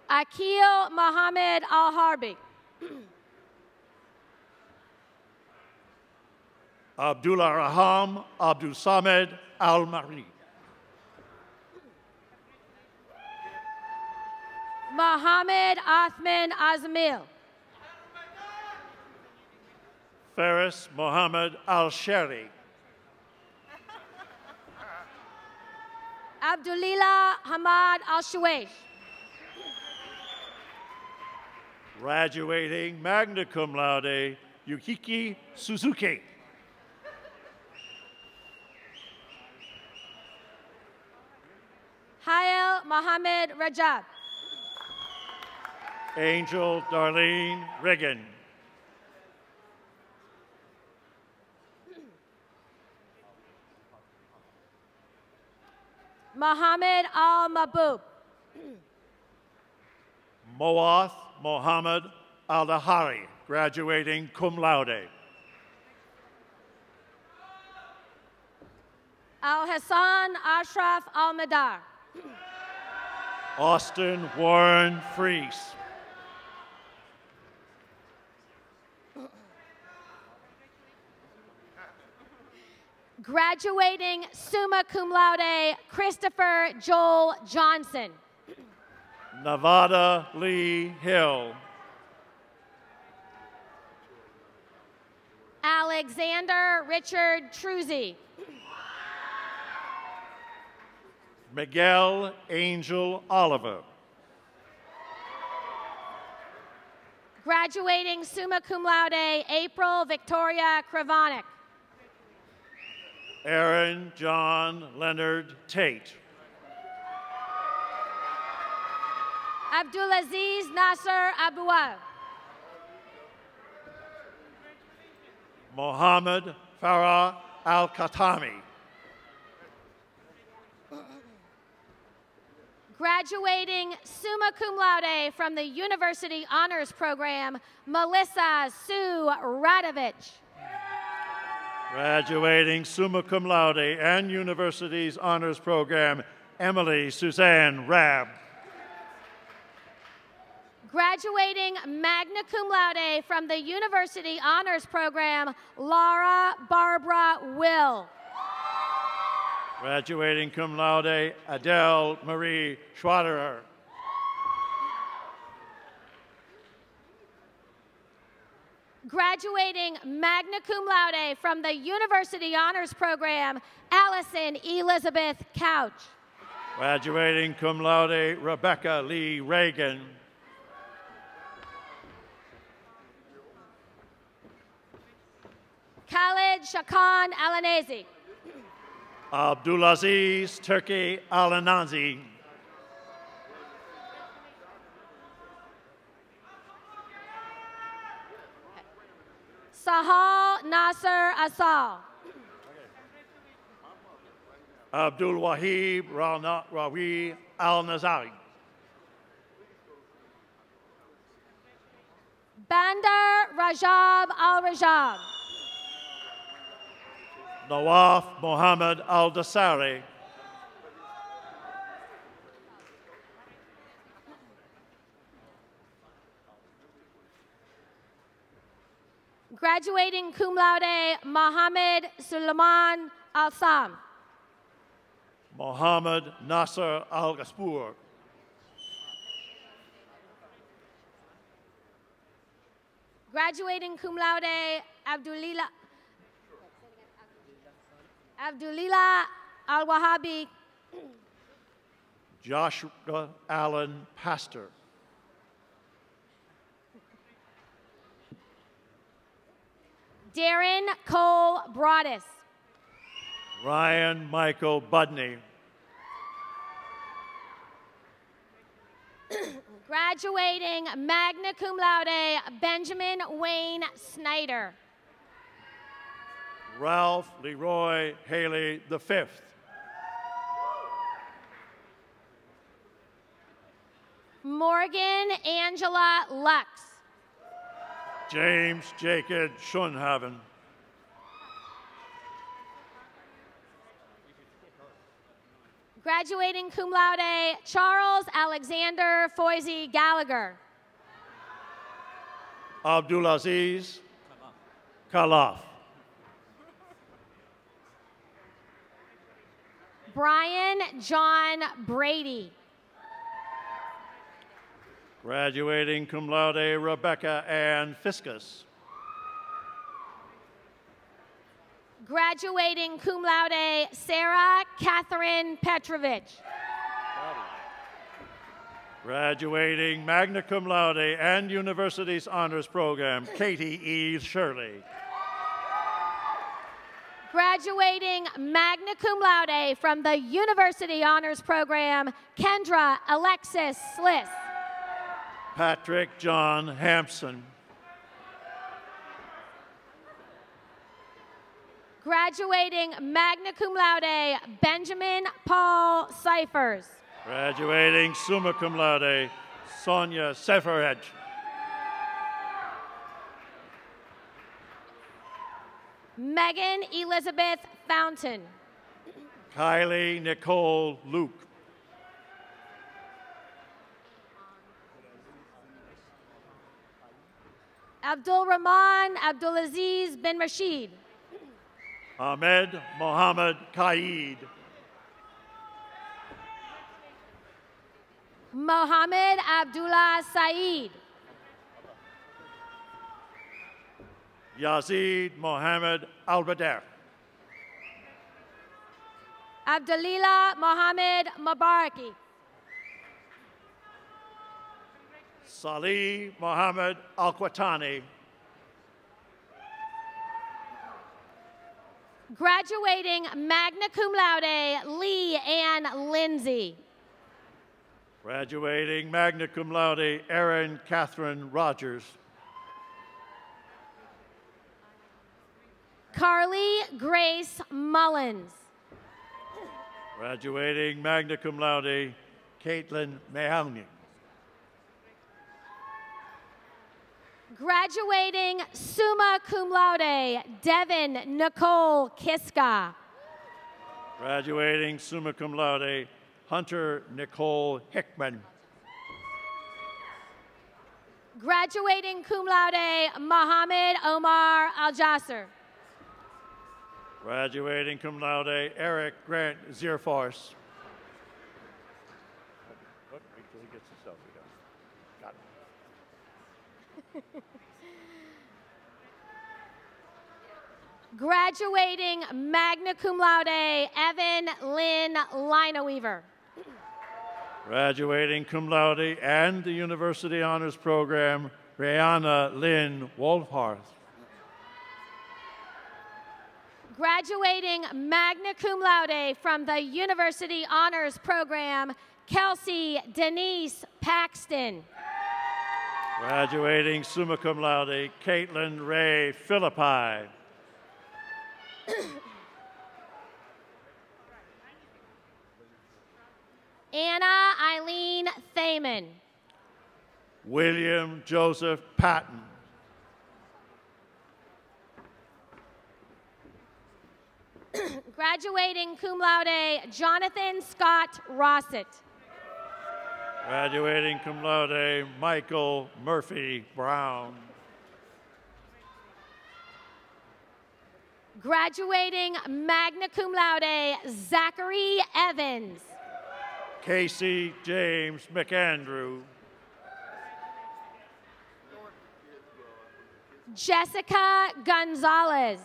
Akil Mohammed Al-Harbi. Abdullah Raham Abdul Samed Al-Mari. Mohammed Athman Azmil. Faris Mohammed Al-Sheri. Abdulillah Hamad Al-Shuwaish. Graduating magna cum laude, Yuhiki Suzuki. Hael Mohammed Rajab. Angel Darlene Riggin. Mohammed Al-Mabub. Moath Mohammed Al-Dahari, graduating cum laude. Al-Hassan Ashraf Al-Madar. Austin Warren Fries. Graduating summa cum laude, Christopher Joel Johnson. Nevada Lee Hill. Alexander Richard Truzzi. Miguel Angel Oliver. Graduating summa cum laude, April Victoria Kravanik. Aaron John Leonard Tate. Abdulaziz Nasser Abouab. Mohammed Farah Al-Khatami. Graduating summa cum laude from the University Honors Program, Melissa Sue Radovich. Graduating summa cum laude and University's Honors Program, Emily Suzanne Rabb. Graduating magna cum laude from the University Honors Program, Laura Barbara Will. Graduating cum laude, Adele Marie Schwaderer. Graduating magna cum laude from the University Honors Program, Allison Elizabeth Couch. Graduating cum laude, Rebecca Lee Reagan. Khalid Shakan Alanezi. Abdulaziz Turki Alananzi. Sahal Nasser Asal. Abdul Wahib Rawi Al-Nazari. Bandar Rajab Al-Rajab. Nawaf Mohammed Al-Dasari. Graduating cum laude, Mohammed Suleiman Al-Sam. Mohammed Nasser Al-Gaspur. Graduating cum laude, Abdulillah Al-Wahabi. Joshua Allen Pastor. Darren Cole Broadus. Ryan Michael Budney. Graduating magna cum laude, Benjamin Wayne Snyder. Ralph Leroy Haley V. Morgan Angela Lux. James Jacob Schoenhaven. Graduating cum laude, Charles Alexander Foisey Gallagher. Abdulaziz Khalaf. Brian John Brady. Graduating cum laude, Rebecca Ann Fiscus. Graduating cum laude, Sarah Catherine Petrovich. Graduating magna cum laude and University's Honors Program, Katie E. Shirley. Graduating magna cum laude from the University Honors Program, Kendra Alexis Sliss. Patrick John Hampson. Graduating magna cum laude, Benjamin Paul Cyphers. Graduating summa cum laude, Sonia Seferej. Megan Elizabeth Fountain. Kylie Nicole Luke. Abdul Rahman Abdulaziz bin Rashid. Ahmed Mohammed Qaid. Mohammed Abdullah Saeed. Yazid Mohammed Al-Badr. Abdulillah Mohammed Mabaraki. Salih Mohammed Al-Qatani. Graduating magna cum laude, Lee Ann Lindsay. Graduating magna cum laude, Erin Catherine Rogers. Carly Grace Mullins. Graduating magna cum laude, Caitlin Mahoney. Graduating summa cum laude, Devin Nicole Kiska. Graduating summa cum laude, Hunter Nicole Hickman. Graduating cum laude, Mohammed Omar Al-Jasser. Graduating cum laude, Eric Grant Zierfors. Wait till he gets the selfie done. Got it. Graduating magna cum laude, Evan Lynn Lineweaver. Graduating cum laude and the University Honors Program, Brianna Lynn Wolfharth. Graduating magna cum laude from the University Honors Program, Kelsey Denise Paxton. Graduating summa cum laude, Caitlin Ray Philippi. Anna Eileen Thaman. William Joseph Patton. Graduating cum laude, Jonathan Scott Rossett. Graduating cum laude, Michael Murphy Brown. Graduating magna cum laude, Zachary Evans. Casey James McAndrew. Jessica Gonzalez.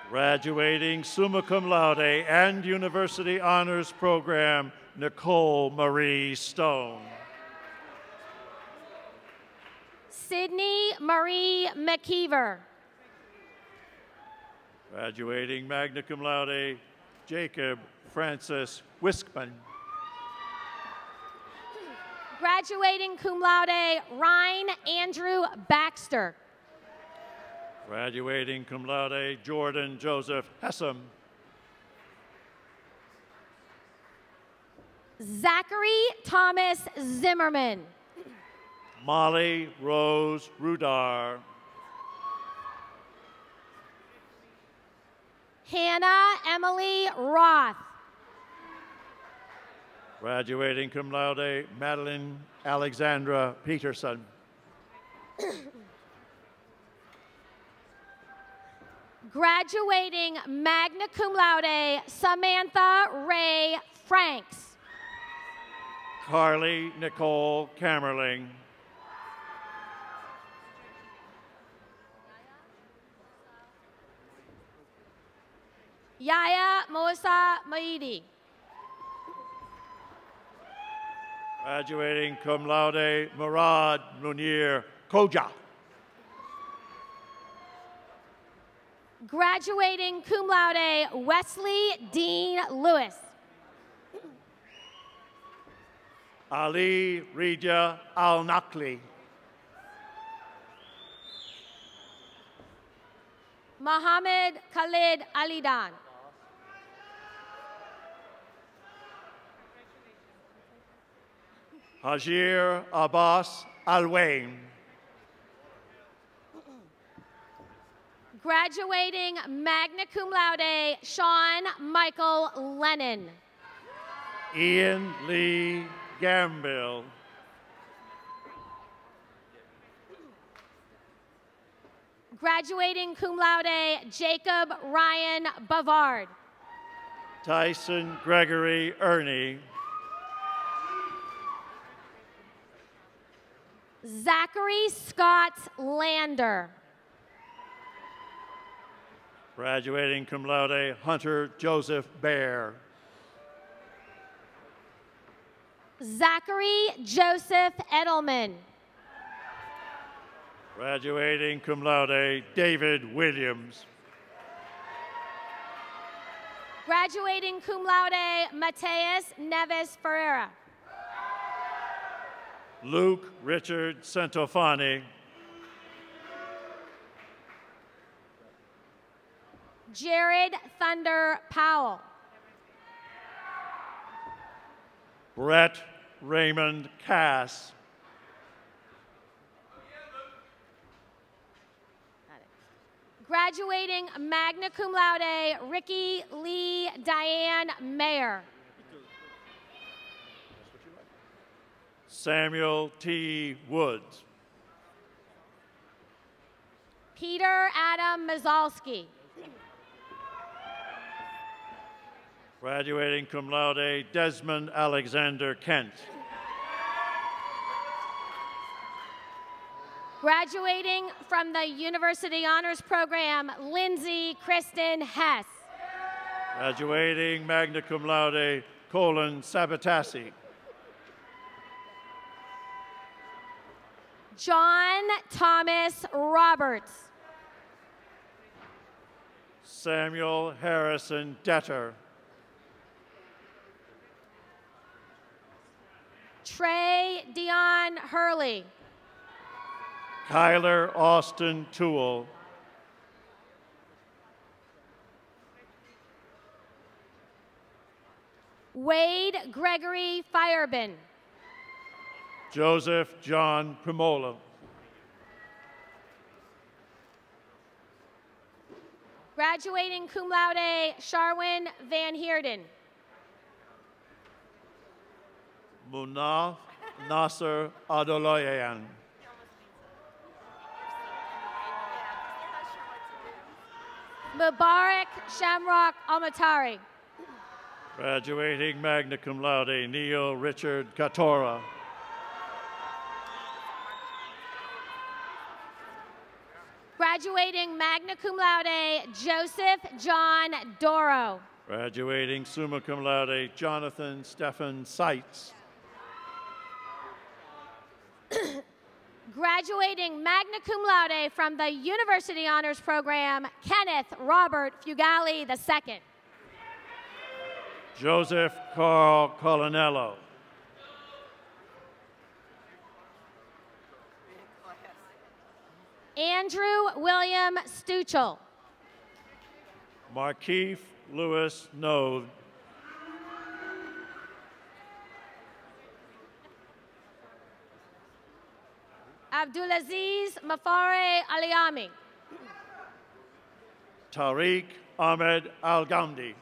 Graduating summa cum laude and University Honors Program, Nicole Marie Stone. Sydney Marie McKeever. Graduating magna cum laude, Jacob Francis Wiskman. Graduating cum laude, Ryan Andrew Baxter. Graduating cum laude, Jordan Joseph Hessam. Zachary Thomas Zimmerman. Molly Rose Rudar. Hannah Emily Roth. Graduating cum laude, Madeline Alexandra Peterson. Graduating magna cum laude, Samantha Ray Franks. Carly Nicole Kammerling. Yaya Mosa Maidi. Graduating cum laude, Murad Munir Koja. Graduating cum laude, Wesley Dean Lewis. Ali Rija Al-Nakli. Mohammed Khalid Alidan. Hajir Abbas Alwain. Graduating magna cum laude, Sean Michael Lennon. Ian Lee Gambill. Graduating cum laude, Jacob Ryan Bavard. Tyson Gregory Ernie. Zachary Scott Lander. Graduating cum laude, Hunter Joseph Bear. Zachary Joseph Edelman. Graduating cum laude, David Williams. Graduating cum laude, Mateus Neves Ferreira. Luke Richard Centofani. Jared Thunder Powell. Brett Raymond Cass. Graduating magna cum laude, Ricky Lee Diane Mayer. Samuel T. Woods. Peter Adam Mazalski. Graduating cum laude, Desmond Alexander Kent. Graduating from the University Honors Program, Lindsay Kristen Hess. Graduating magna cum laude, Colin Sabatasi. John Thomas Roberts. Samuel Harrison Detter. Trey Dion Hurley. Kyler Austin Toole. Wade Gregory Firebin. Joseph John Primola. Graduating cum laude, Sharwin Van Heerden. Munaf Nasser Adoloyan. Mubarak Shamrock Almatari. Graduating magna cum laude, Neil Richard Katora. Graduating magna cum laude, Joseph John Doro. Graduating summa cum laude, Jonathan Stephen Seitz. Graduating magna cum laude from the University Honors Program, Kenneth Robert Fugali II. Joseph Carl Colonello. Andrew William Stuchel. Markeith Lewis Node. Abdulaziz Mafare Aliami. Tariq Ahmed Al-Ghamdi.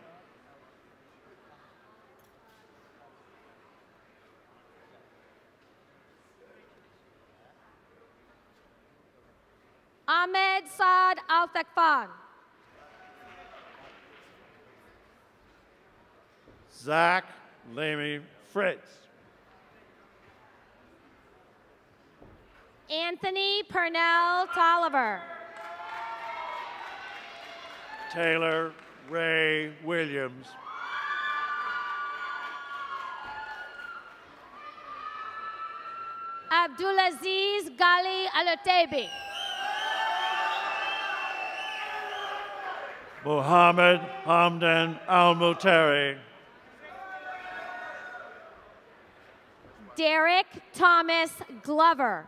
Ahmed Saad Al-Thakfan. Zach Lamy Fritz. Anthony Purnell Tolliver. Taylor Ray Williams. Abdulaziz Gali Alatebi. Muhammad Hamdan Al-Mutari. Derek Thomas Glover.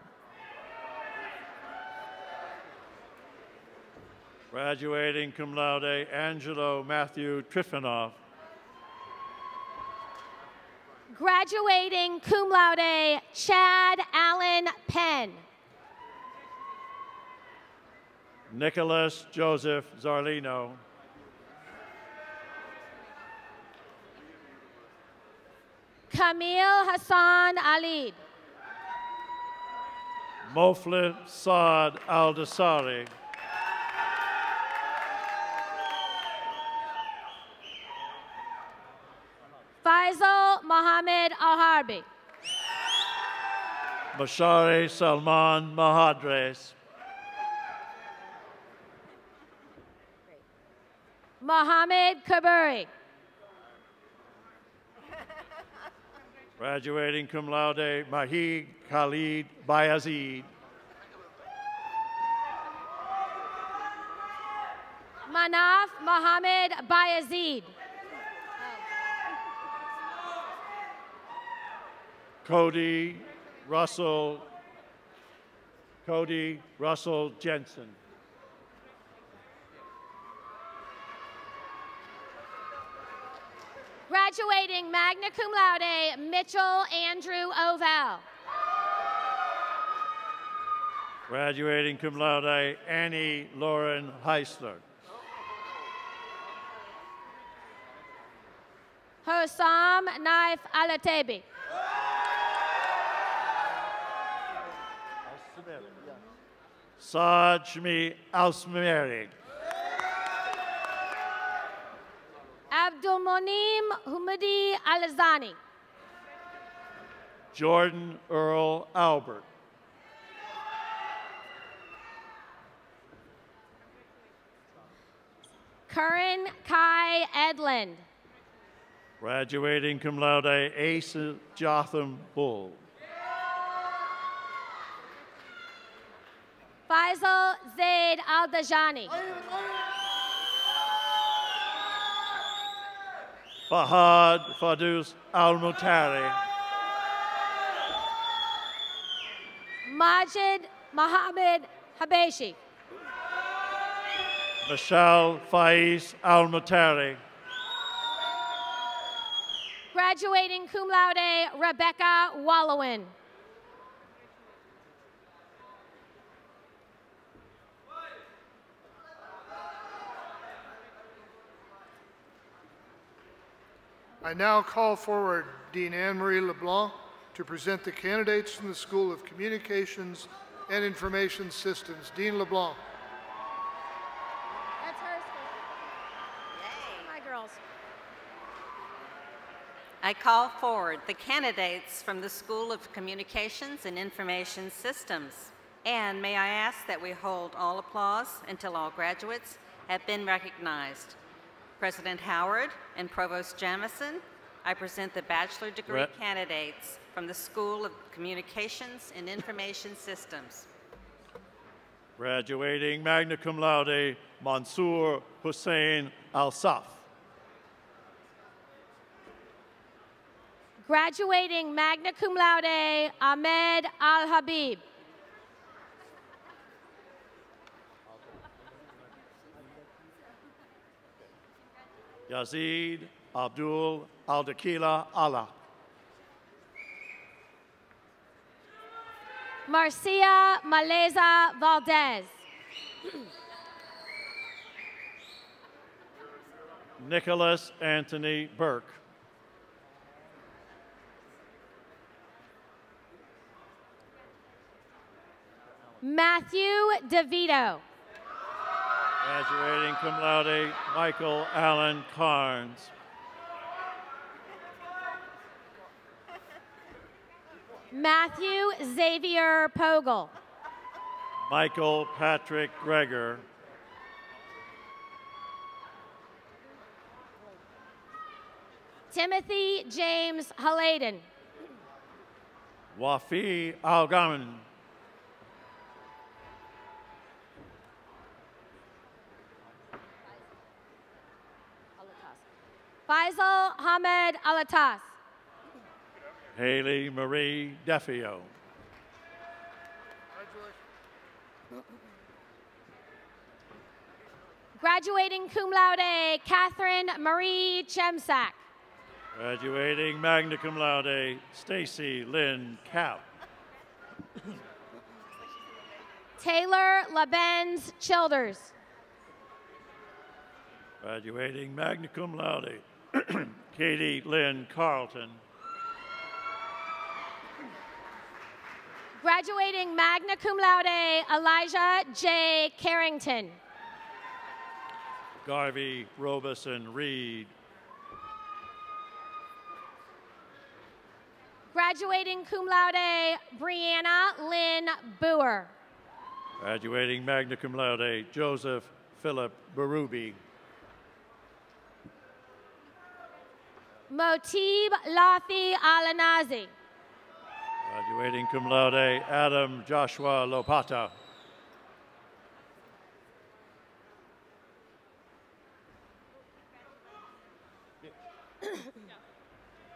Graduating cum laude, Angelo Matthew Trifanoff. Graduating cum laude, Chad Allen Penn. Nicholas Joseph Zarlino. Camille Hassan Ali. Moflid Saad Al-Dasari. Faisal Mohammed Al-Harbi. Mashari Salman Mahadres. Mohammed Kaburi. Graduating cum laude, Mahid Khalid Bayazid. Manaf Mohammed Bayazid. Cody Russell Jensen. Graduating magna cum laude, Mitchell Andrew Oval. Graduating cum laude, Annie Lauren Heisler. Hossam Naif Alatebi. Saad Shmi Al-Smeri. Abdul Monim Humadi Alazani. Jordan Earl Albert. Curran Kai Edlund. Graduating cum laude, Asa Jotham Bull. Faisal Zaid Al-Dajani. Fahad Fadus Al-Mutari. Majid Mohammed Habeshi. Michelle Faiz Al-Mutari. Graduating cum laude, Rebecca Wallowin. I now call forward Dean Anne-Marie LeBlanc to present the candidates from the School of Communications and Information Systems. Dean LeBlanc. That's her school. My girls. I call forward the candidates from the School of Communications and Information Systems. And may I ask that we hold all applause until all graduates have been recognized. President Howard and Provost Jamison, I present the bachelor degree candidates from the School of Communications and Information Systems. Graduating magna cum laude, Mansoor Hussein Al-Saf. Graduating magna cum laude, Ahmed Al-Habib. Yazid Abdul Al-Dakila Allah. Marcia Maleza Valdez. Nicholas Anthony Burke. Matthew DeVito. Graduating cum laude, Michael Allen Carnes. Matthew Xavier Pogel. Michael Patrick Greger. Timothy James Haladin. Wafi Algaman. Faisal Ahmed Alatas. Haley Marie Defio. Graduating cum laude, Catherine Marie Chemsak. Graduating magna cum laude, Stacy Lynn Cap. Taylor Labenz Childers. Graduating magna cum laude, Katie Lynn Carlton. Graduating magna cum laude, Elijah J. Carrington. Garvey Robeson Reed. Graduating cum laude, Brianna Lynn Boer. Graduating magna cum laude, Joseph Philip Berube. Motib Lafi Alanazi. Graduating cum laude, Adam Joshua Lopata.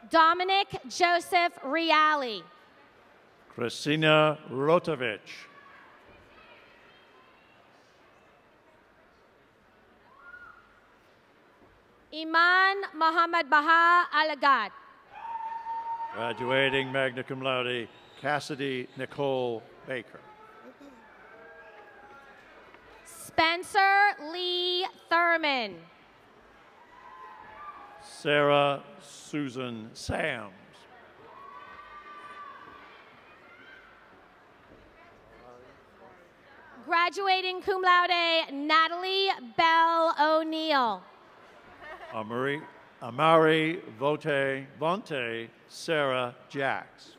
Dominic Joseph Riali. Christina Rotovich. Iman Muhammad Baha Alagad. Graduating magna cum laude, Cassidy Nicole Baker. Spencer Lee Thurman. Sarah Susan Sams. Graduating cum laude, Natalie Bell O'Neill. Amari Vonte Sarah Jacks.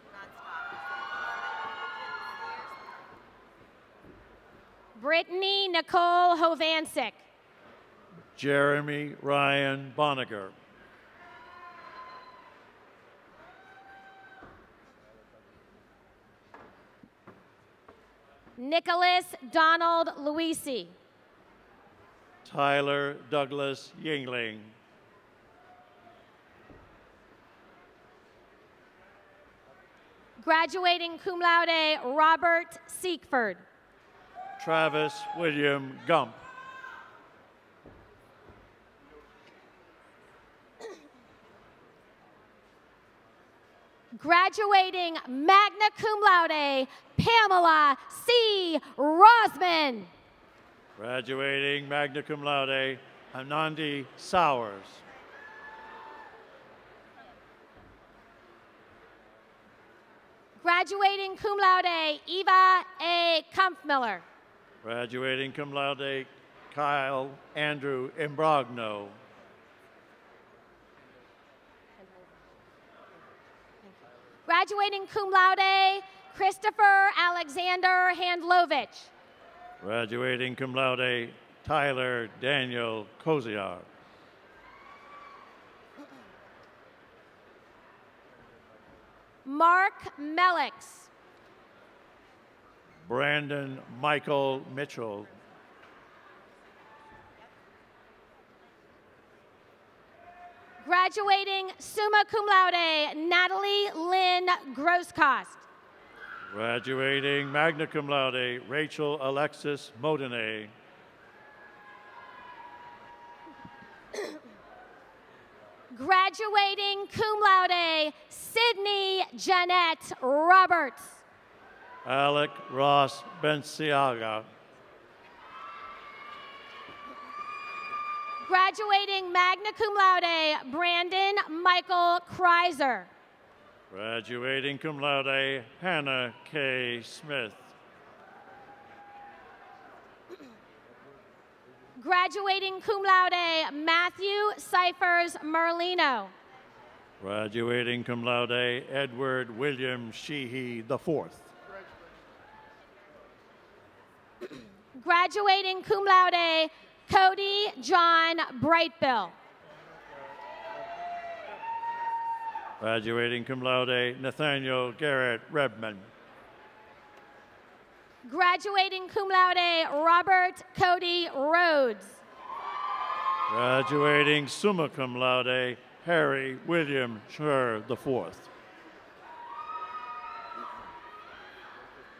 Brittany Nicole Hovansik. Jeremy Ryan Boniger. Nicholas Donald Luisi. Tyler Douglas Yingling. Graduating cum laude, Robert Seekford. Travis William Gump. Graduating magna cum laude, Pamela C. Rosman. Graduating magna cum laude, Anandi Sowers. Graduating cum laude, Eva A. Kampfmiller. Graduating cum laude, Kyle Andrew Imbrogno. Graduating cum laude, Christopher Alexander Handlovich. Graduating cum laude, Tyler Daniel Koziar. Mark Mellix. Brandon Michael Mitchell. Graduating summa cum laude, Natalie Lynn Grosskost. Graduating magna cum laude, Rachel Alexis Modene. Graduating cum laude, Sydney Jeanette Roberts. Alec Ross Benciaga. Graduating magna cum laude, Brandon Michael Kreiser. Graduating cum laude, Hannah K. Smith. Graduating cum laude, Matthew Cyphers Merlino. Graduating cum laude, Edward William Sheehy IV. Graduating cum laude, Cody John Brightbill. Graduating cum laude, Nathaniel Garrett Redman. Graduating cum laude, Robert Cody Rhodes. Graduating summa cum laude, Harry William Scher IV.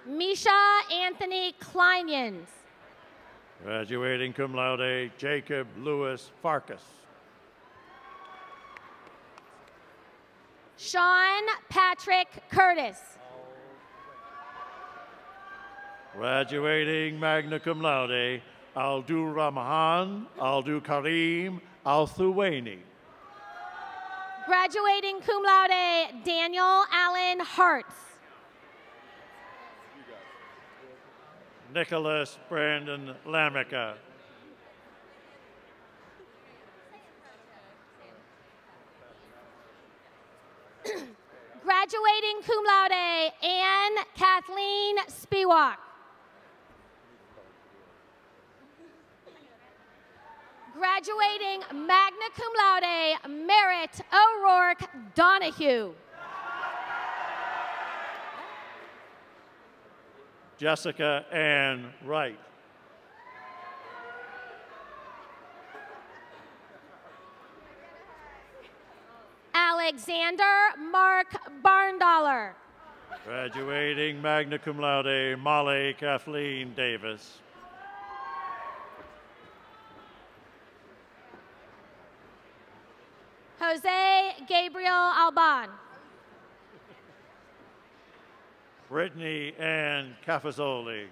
Misha Anthony Kleinyans. Graduating cum laude, Jacob Lewis Farkas. Sean Patrick Curtis. Graduating magna cum laude, Aldu Rahman, Aldu Karim, Al-Thuwaini. Graduating cum laude, Daniel Allen Hartz. Nicholas Brandon Lamica. Graduating cum laude, Anne Kathleen Spiewak. Graduating magna cum laude, Merritt O'Rourke Donahue. Jessica Ann Wright. Alexander Mark Barndollar. Graduating magna cum laude, Molly Kathleen Davis. Jose Gabriel Alban. Brittany Ann Cafazoli.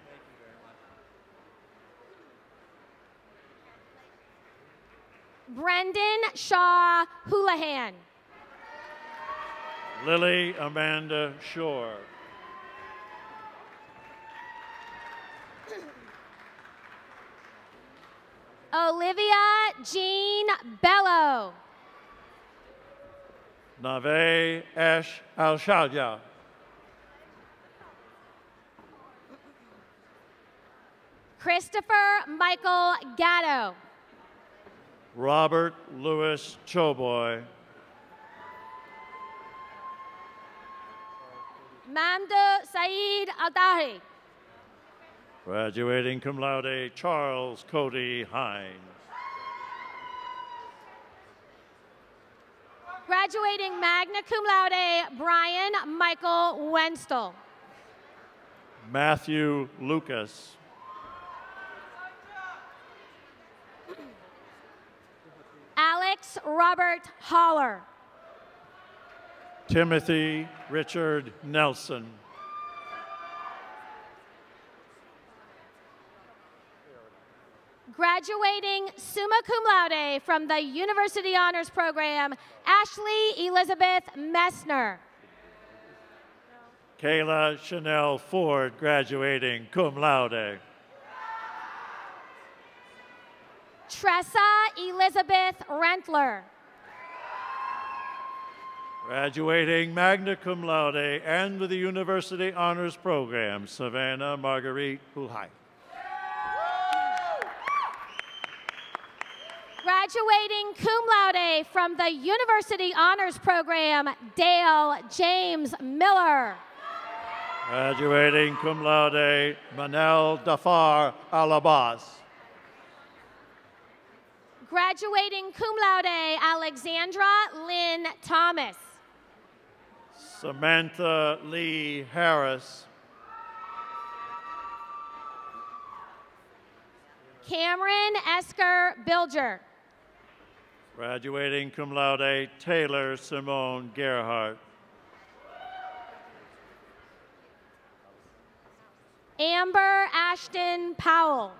Brendan Shaw Houlihan. Lily Amanda Shore. Olivia Jean Bello. Nave Ash Al-Shadya. Christopher Michael Gatto. Robert Louis Choboy. Mamdouh Saeed Aldahi. Graduating cum laude, Charles Cody Hines. Graduating magna cum laude, Brian Michael Wenstall. Matthew Lucas. Alex Robert Holler. Timothy Richard Nelson. Graduating summa cum laude from the University Honors Program, Ashley Elizabeth Messner. Kayla Chanel Ford, graduating cum laude. Tressa Elizabeth Rentler. Graduating magna cum laude and with the University Honors Program, Savannah Marguerite Hulhai. Graduating cum laude from the University Honors Program, Dale James Miller. Graduating cum laude, Manel Dafar Alabas. Graduating cum laude, Alexandra Lynn Thomas. Samantha Lee Harris. Cameron Esker Bilger. Graduating cum laude, Taylor Simone Gerhardt. Amber Ashton Powell.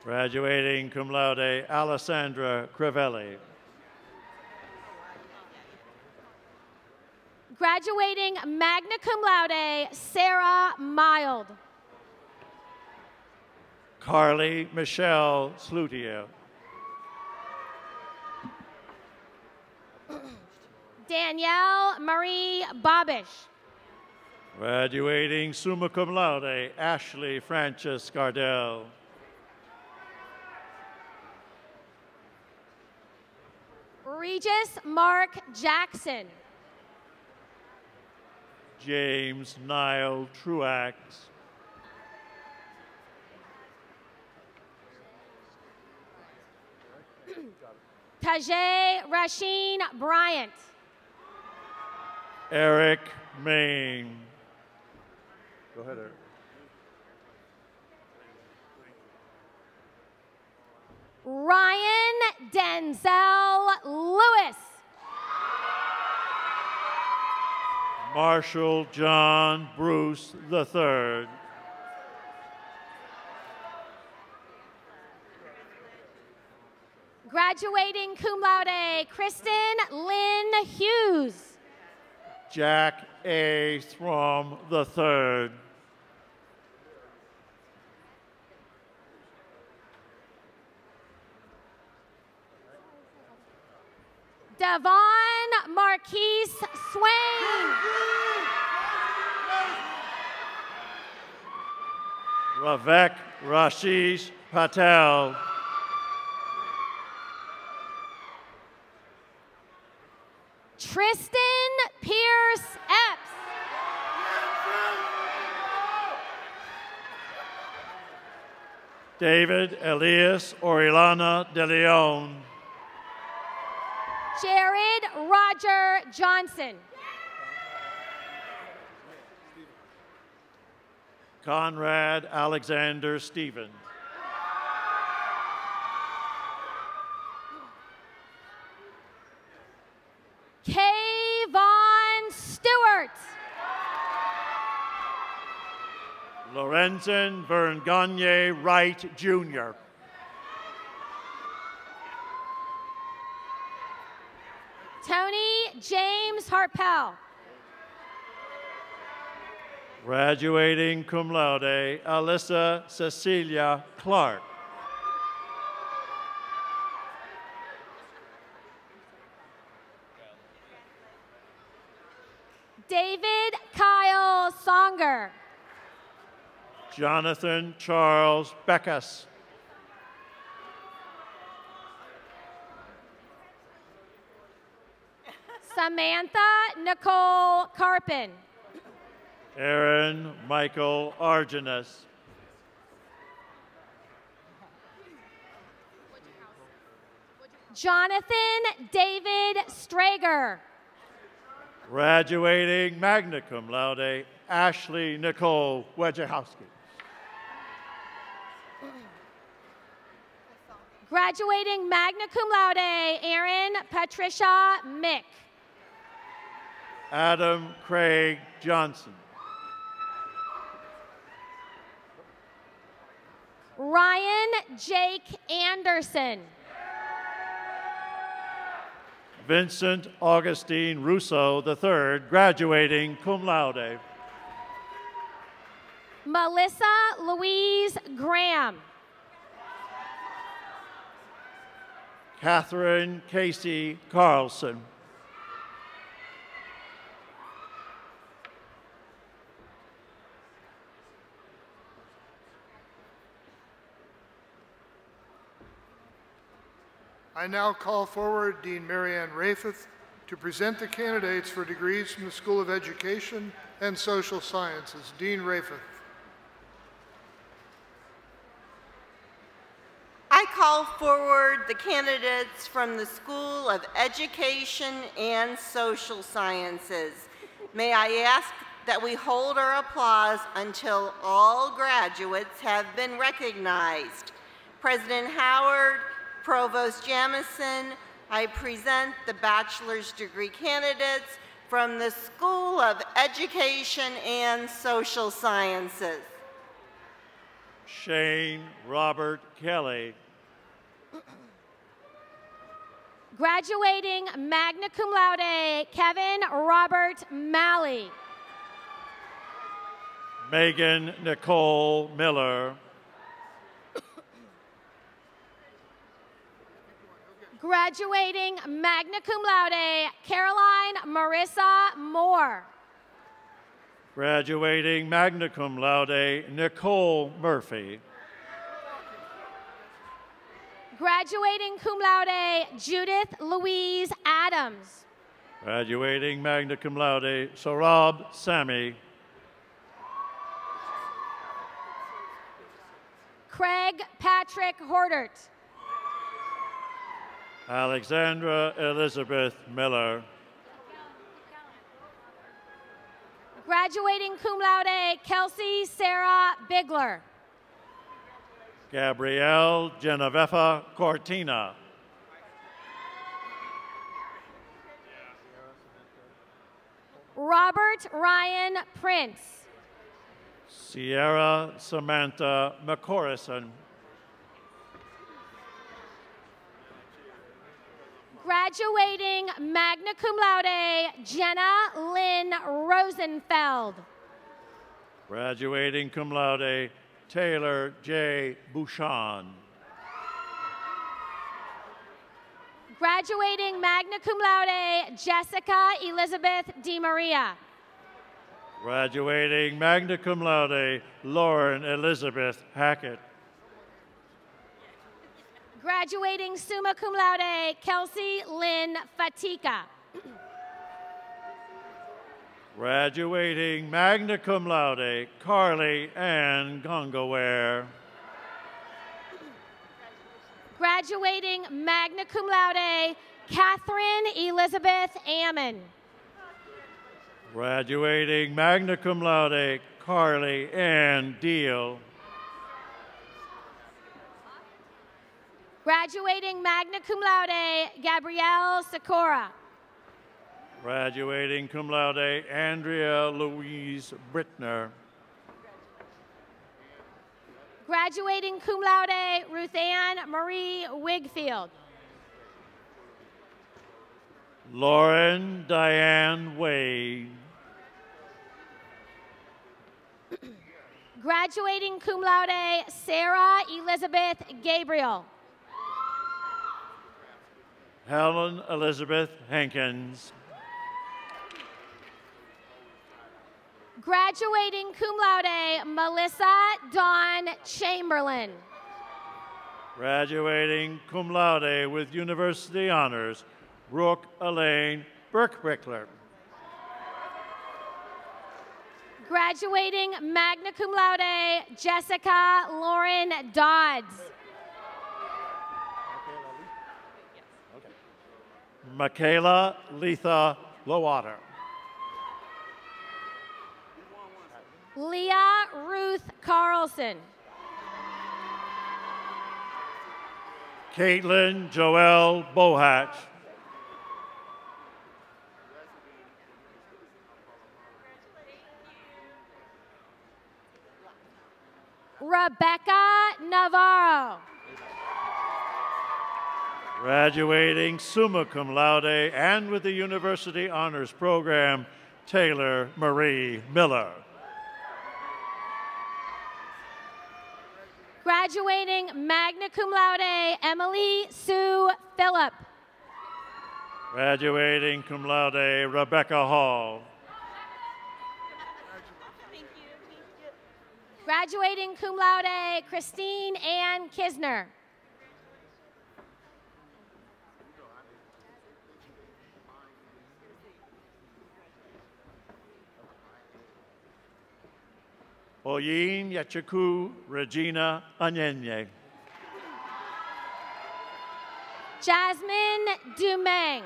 Graduating cum laude, Alessandra Crivelli. Graduating magna cum laude, Sarah Mild. Carly Michelle Slutier. Danielle Marie Bobish. Graduating summa cum laude, Ashley Frances Gardell. Regis Mark Jackson. James Niall Truax. Tajay Rasheen Bryant. Eric Main. Go ahead, Eric. Ryan Denzel Lewis. Marshall John Bruce III. Graduating cum laude, Kristen Lynn Hughes. Jack A. Thrum III. Devon Marquise Swain. Ravek Rashish Patel. Tristan Pierce Epps. David Elias Orellana de Leon. Jared Roger Johnson. Conrad Alexander Stevens. Kayvon Stewart. Lorenzen Vergagne Wright, Jr. Tony James Harpel. Graduating cum laude, Alyssa Cecilia Clark. David Kyle Songer. Jonathan Charles Beckus. Samantha Nicole Carpin. Aaron Michael Argenis. Jonathan David Strager. Graduating magna cum laude, Ashley Nicole Wojciechowski. Graduating magna cum laude, Erin Patricia Mick. Adam Craig Johnson. Ryan Jake Anderson. Vincent Augustine Russo III, graduating cum laude. Melissa Louise Graham. Catherine Casey Carlson. I now call forward Dean Marianne Rafeth to present the candidates for degrees from the School of Education and Social Sciences. Dean Rafeth. I call forward the candidates from the School of Education and Social Sciences. May I ask that we hold our applause until all graduates have been recognized. President Howard, Provost Jamison, I present the bachelor's degree candidates from the School of Education and Social Sciences. Shane Robert Kelly. Graduating magna cum laude, Kevin Robert Malley. Megan Nicole Miller. Graduating magna cum laude, Caroline Marissa Moore. Graduating magna cum laude, Nicole Murphy. Graduating cum laude, Judith Louise Adams. Graduating magna cum laude, Sorab Sami. Craig Patrick Hordert. Alexandra Elizabeth Miller. Graduating cum laude, Kelsey Sarah Bigler. Gabrielle Genevieve Cortina. Robert Ryan Prince. Sierra Samantha McCorrison. Graduating magna cum laude, Jenna Lynn Rosenfeld. Graduating cum laude, Taylor J. Bouchon. Graduating magna cum laude, Jessica Elizabeth Demaria. Graduating magna cum laude, Lauren Elizabeth Hackett. Graduating summa cum laude, Kelsey Lynn Fatika. Graduating magna cum laude, Carly Ann Gongaware. Graduating magna cum laude, Catherine Elizabeth Ammon. Graduating magna cum laude, Carly Ann Deal. Graduating magna cum laude, Gabrielle Sikora. Graduating cum laude, Andrea Louise Brittner. Graduating cum laude, Ruth Ann Marie Wigfield. Lauren Diane Wade. Graduating cum laude, Sarah Elizabeth Gabriel. Helen Elizabeth Hankins. Graduating cum laude, Melissa Dawn Chamberlain. Graduating cum laude with university honors, Brooke Elaine Burkbrickler. Graduating magna cum laude, Jessica Lauren Dodds. Michaela Letha Lowater. Leah Ruth Carlson. Caitlin Joelle Bohatch. Rebecca Navarro. Graduating summa cum laude and with the University Honors Program, Taylor Marie Miller. Graduating magna cum laude, Emily Sue Phillip. Graduating cum laude, Rebecca Hall. Graduating cum laude, Christine Ann Kisner. Oyin Yachiku Regina Anyenye. Jasmine Dumeng.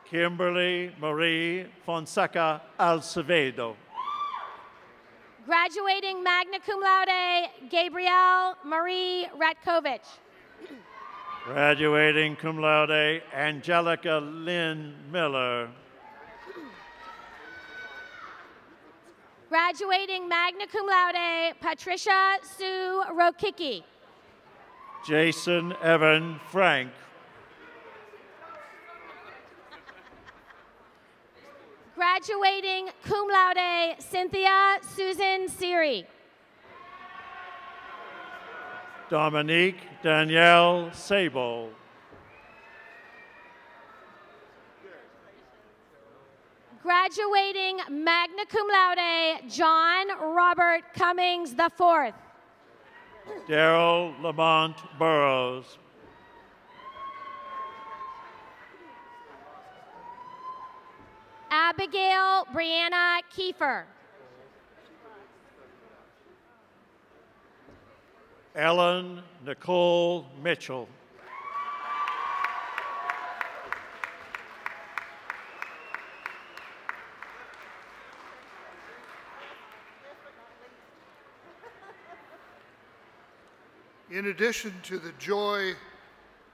Kimberly Marie Fonseca Alcevedo. Graduating magna cum laude, Gabrielle Marie Ratkovich. Graduating cum laude, Angelica Lynn Miller. Graduating magna cum laude, Patricia Sue Rokicki. Jason Evan Frank. Graduating cum laude, Cynthia Susan Siri. Dominique Danielle Sable. Graduating Graduating magna cum laude, John Robert Cummings IV. Daryl Lamont Burrows. Abigail Brianna Kiefer. Ellen Nicole Mitchell. In addition to the joy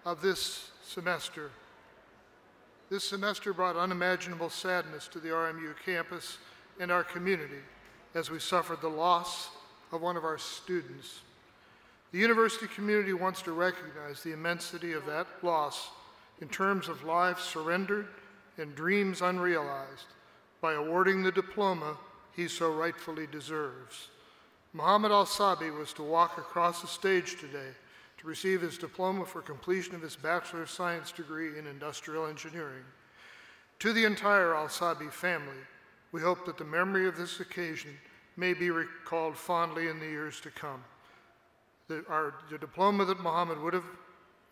of this semester brought unimaginable sadness to the RMU campus and our community as we suffered the loss of one of our students. The university community wants to recognize the immensity of that loss in terms of lives surrendered and dreams unrealized by awarding the diploma he so rightfully deserves. Muhammad Al-Sabi was to walk across the stage today to receive his diploma for completion of his Bachelor of Science degree in Industrial Engineering. To the entire Al-Sabi family, we hope that the memory of this occasion may be recalled fondly in the years to come. The diploma that Muhammad would have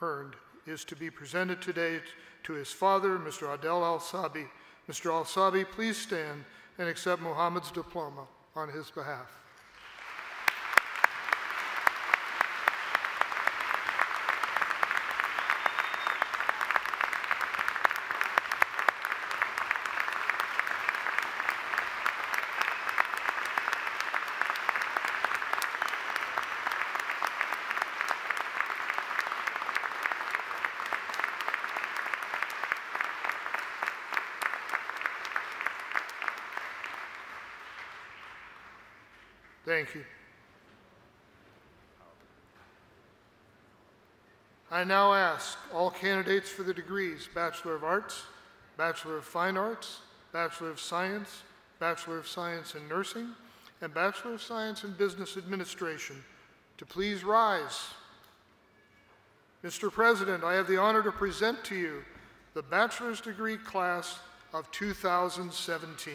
earned is to be presented today to his father, Mr. Adel Al-Sabi. Mr. Al-Sabi, please stand and accept Muhammad's diploma on his behalf. Thank you. I now ask all candidates for the degrees Bachelor of Arts, Bachelor of Fine Arts, Bachelor of Science, Bachelor of Science in Nursing, and Bachelor of Science in Business Administration to please rise. Mr. President, I have the honor to present to you the bachelor's degree class of 2017.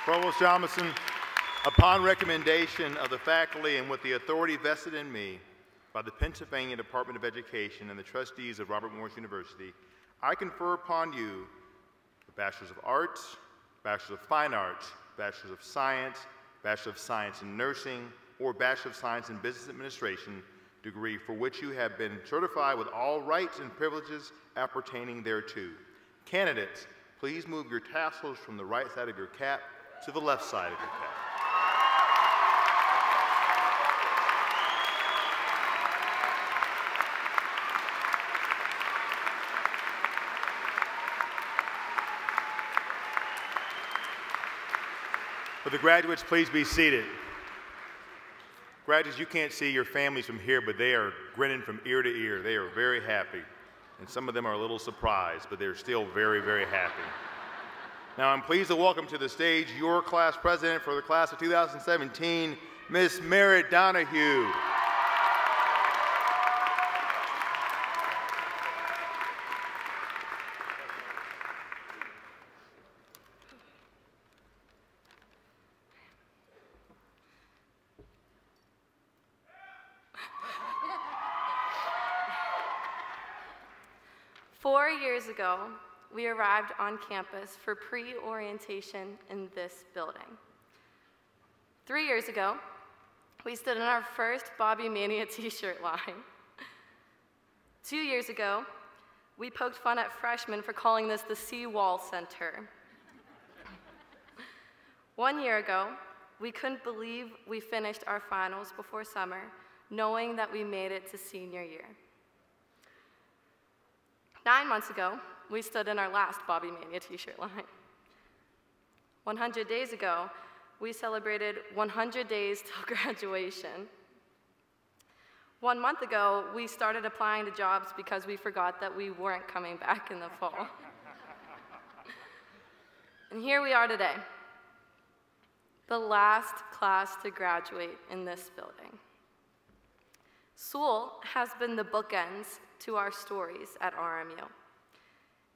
Provost Jamison, upon recommendation of the faculty and with the authority vested in me by the Pennsylvania Department of Education and the trustees of Robert Morris University, I confer upon you the Bachelor's of Arts, Bachelor of Fine Arts, Bachelor of Science, Bachelor of Science in Nursing, or Bachelor of Science in Business Administration degree for which you have been certified with all rights and privileges appertaining thereto. Candidates, please move your tassels from the right side of your cap to the left side of your cap. For the graduates, please be seated. Graduates, you can't see your families from here, but they are grinning from ear to ear. They are very happy. And some of them are a little surprised, but they're still very, very happy. Now, I'm pleased to welcome to the stage your class president for the class of 2017, Miss Merritt Donahue. Years ago, we arrived on campus for pre-orientation in this building. 3 years ago, we stood in our first Bobby Mania t-shirt line. 2 years ago, we poked fun at freshmen for calling this the Seawall Center. 1 year ago, we couldn't believe we finished our finals before summer, knowing that we made it to senior year. 9 months ago, we stood in our last Bobby Mania t-shirt line. 100 days ago, we celebrated 100 days till graduation. 1 month ago, we started applying to jobs because we forgot that we weren't coming back in the fall. And here we are today, the last class to graduate in this building. School has been the bookends to our stories at RMU.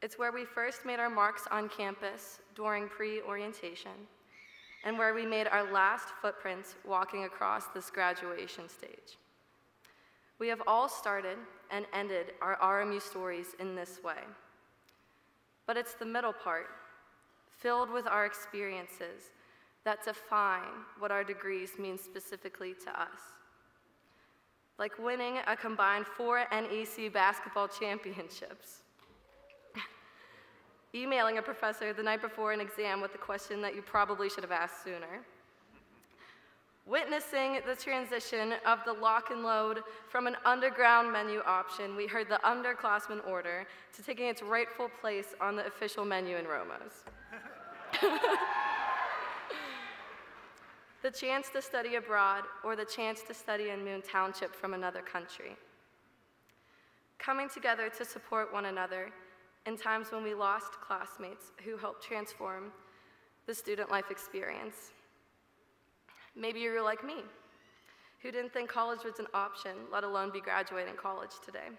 It's where we first made our marks on campus during pre-orientation, and where we made our last footprints walking across this graduation stage. We have all started and ended our RMU stories in this way. But it's the middle part, filled with our experiences, that define what our degrees mean specifically to us. Like winning a combined 4 NEC basketball championships. Emailing a professor the night before an exam with a question that you probably should have asked sooner. Witnessing the transition of the lock and load from an underground menu option we heard the underclassmen order to taking its rightful place on the official menu in Romo's. The chance to study abroad or the chance to study in Moon Township from another country. Coming together to support one another in times when we lost classmates who helped transform the student life experience. Maybe you're like me, who didn't think college was an option, let alone be graduating college today.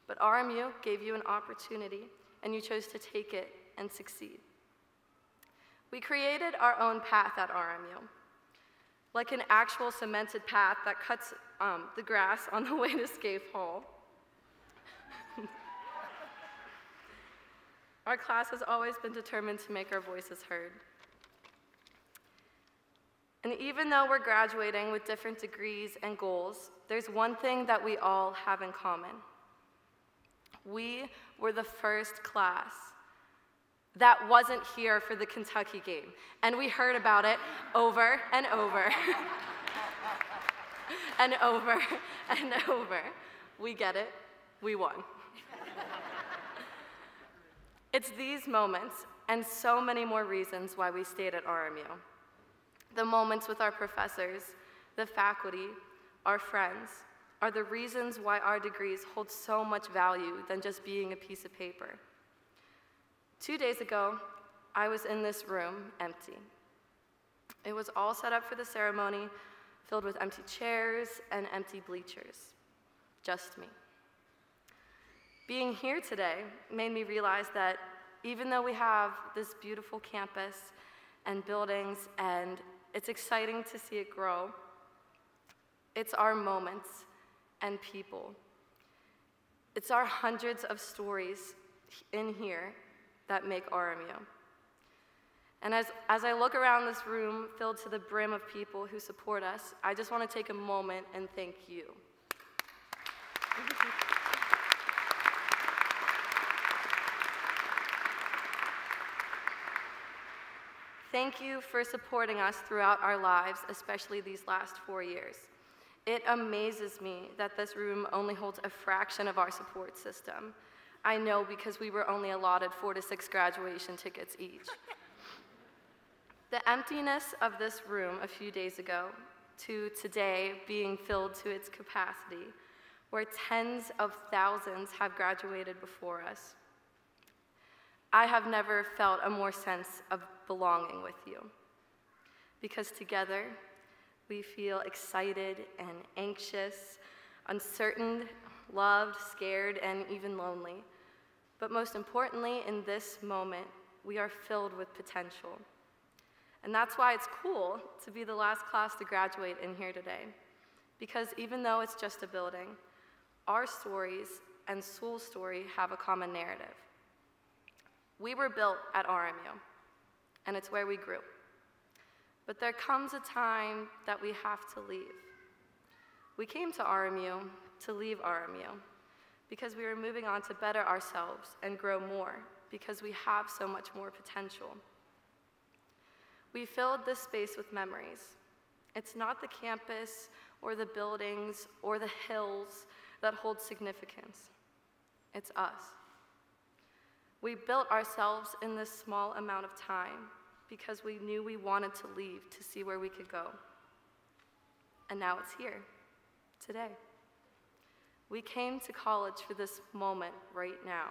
But RMU gave you an opportunity, and you chose to take it and succeed. We created our own path at RMU, like an actual cemented path that cuts the grass on the way to Scaife Hall. Our class has always been determined to make our voices heard. And even though we're graduating with different degrees and goals, there's one thing that we all have in common. We were the first class that wasn't here for the Kentucky game, and we heard about it over and over and over and over. We get it, we won. It's these moments and so many more reasons why we stayed at RMU. The moments with our professors, the faculty, our friends, are the reasons why our degrees hold so much value than just being a piece of paper. 2 days ago, I was in this room empty. It was all set up for the ceremony, filled with empty chairs and empty bleachers. Just me. Being here today made me realize that even though we have this beautiful campus and buildings, and it's exciting to see it grow, it's our moments and people. It's our hundreds of stories in here that make RMU. And as I look around this room filled to the brim of people who support us, I just want to take a moment and thank you. Thank you for supporting us throughout our lives, especially these last 4 years. It amazes me that this room only holds a fraction of our support system. I know because we were only allotted 4 to 6 graduation tickets each. The emptiness of this room a few days ago to today being filled to its capacity, where tens of thousands have graduated before us. I have never felt a more sense of belonging with you, because together we feel excited and anxious, uncertain, loved, scared, and even lonely. But most importantly, in this moment, we are filled with potential. And that's why it's cool to be the last class to graduate in here today, because even though it's just a building, our stories and Soul's story have a common narrative. We were built at RMU, and it's where we grew. But there comes a time that we have to leave. We came to RMU to leave RMU because we were moving on to better ourselves and grow more because we have so much more potential. We filled this space with memories. It's not the campus or the buildings or the hills that hold significance. It's us. We built ourselves in this small amount of time because we knew we wanted to leave to see where we could go. And now it's here, today. We came to college for this moment right now.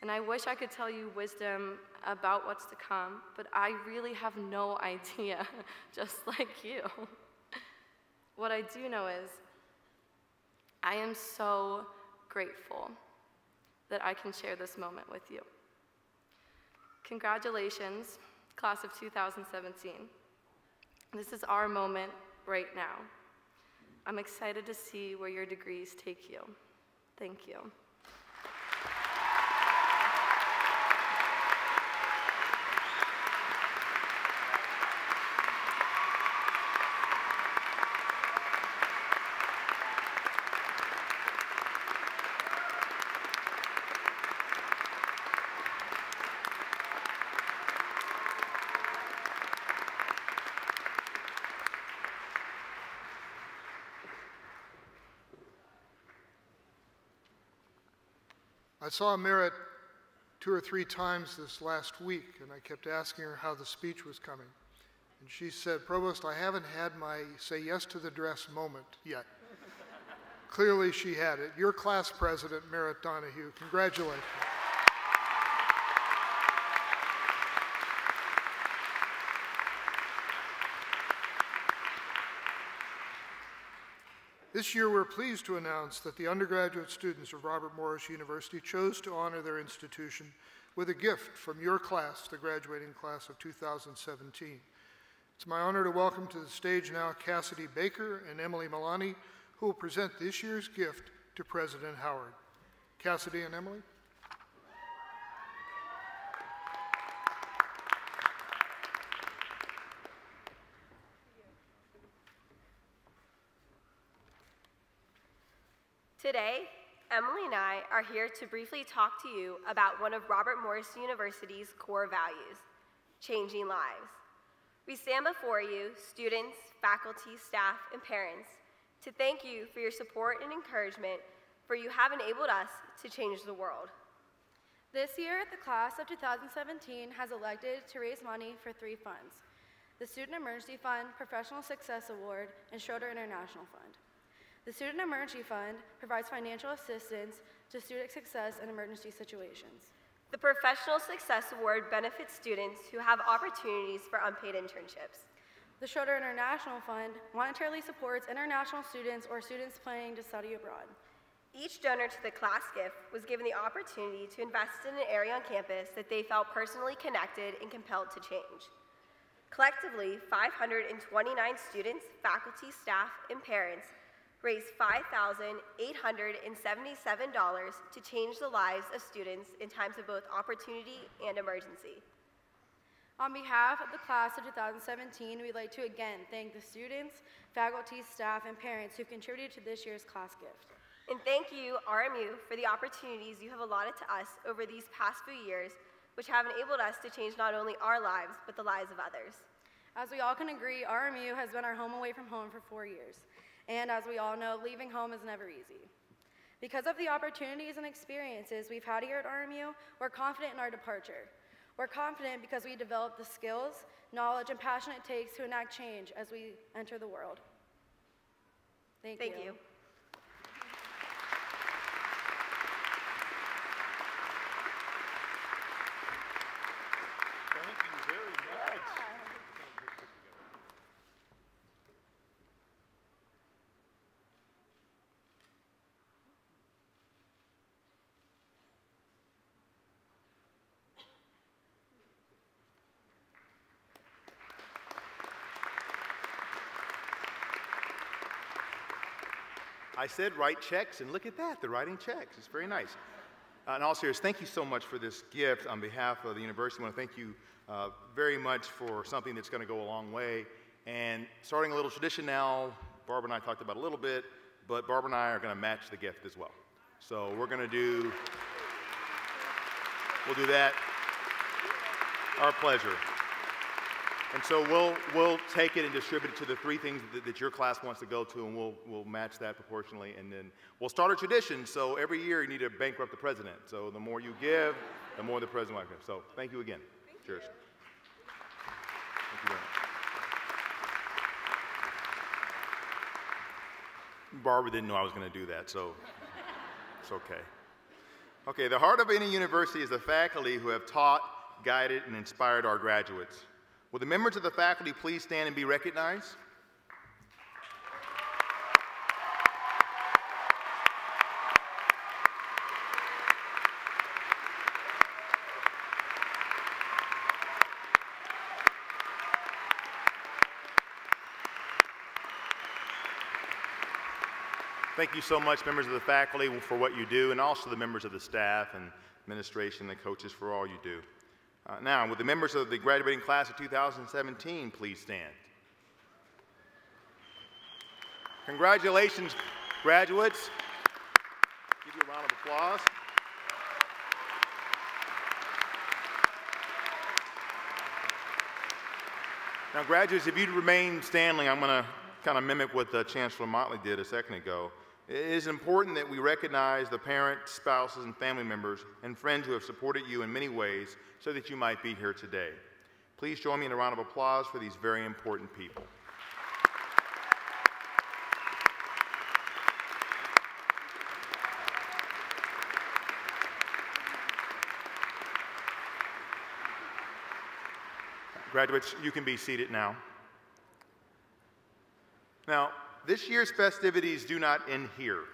And I wish I could tell you wisdom about what's to come, but I really have no idea, just like you. What I do know is I am so grateful that I can share this moment with you. Congratulations, class of 2017. This is our moment right now. I'm excited to see where your degrees take you. Thank you. I saw Merritt 2 or 3 times this last week, and I kept asking her how the speech was coming. And she said, "Provost, I haven't had my say yes to the dress moment yet." Clearly she had it. Your class president, Merritt Donahue, congratulations. This year, we're pleased to announce that the undergraduate students of Robert Morris University chose to honor their institution with a gift from your class, the graduating class of 2017. It's my honor to welcome to the stage now Cassidy Baker and Emily Milani, who will present this year's gift to President Howard. Cassidy and Emily. Today, Emily and I are here to briefly talk to you about one of Robert Morris University's core values, changing lives. We stand before you, students, faculty, staff, and parents, to thank you for your support and encouragement, for you have enabled us to change the world. This year, the class of 2017 has elected to raise money for 3 funds: the Student Emergency Fund, Professional Success Award, and Schroeder International Fund. The Student Emergency Fund provides financial assistance to student success in emergency situations. The Professional Success Award benefits students who have opportunities for unpaid internships. The Schroeder International Fund monetarily supports international students or students planning to study abroad. Each donor to the class gift was given the opportunity to invest in an area on campus that they felt personally connected and compelled to change. Collectively, 529 students, faculty, staff, and parents raised $5,877 to change the lives of students in times of both opportunity and emergency. On behalf of the class of 2017, we'd like to again thank the students, faculty, staff, and parents who contributed to this year's class gift. And thank you, RMU, for the opportunities you have allotted to us over these past few years, which have enabled us to change not only our lives, but the lives of others. As we all can agree, RMU has been our home away from home for 4 years. And as we all know, leaving home is never easy. Because of the opportunities and experiences we've had here at RMU, we're confident in our departure. We're confident because we developed the skills, knowledge, and passion it takes to enact change as we enter the world. Thank you. Thank you. I said write checks, and look at that, they're writing checks. It's very nice. In all seriousness, thank you so much for this gift. On behalf of the university, I want to thank you very much for something that's going to go a long way. And starting a little tradition now, Barbara and I talked about it a little bit, but Barbara and I are going to match the gift as well. So we'll do that. Our pleasure. And so we'll take it and distribute it to the 3 things that your class wants to go to, and we'll match that proportionally. And then we'll start a tradition. So every year you need to bankrupt the president. So the more you give, the more the president will give. So thank you again. Cheers. Thank you very much. Barbara didn't know I was going to do that, so it's okay. Okay, the heart of any university is the faculty who have taught, guided, and inspired our graduates. Will the members of the faculty please stand and be recognized? Thank you so much, members of the faculty, for what you do, and also the members of the staff and administration and coaches for all you do. Now, would the members of the graduating class of 2017 please stand? Congratulations, graduates. Give you a round of applause. Now, graduates, if you'd remain standing, I'm going to kind of mimic what Chancellor Motley did a second ago. It is important that we recognize the parents, spouses, and family members and friends who have supported you in many ways so that you might be here today. Please join me in a round of applause for these very important people. Graduates, you can be seated now. Now, this year's festivities do not end here.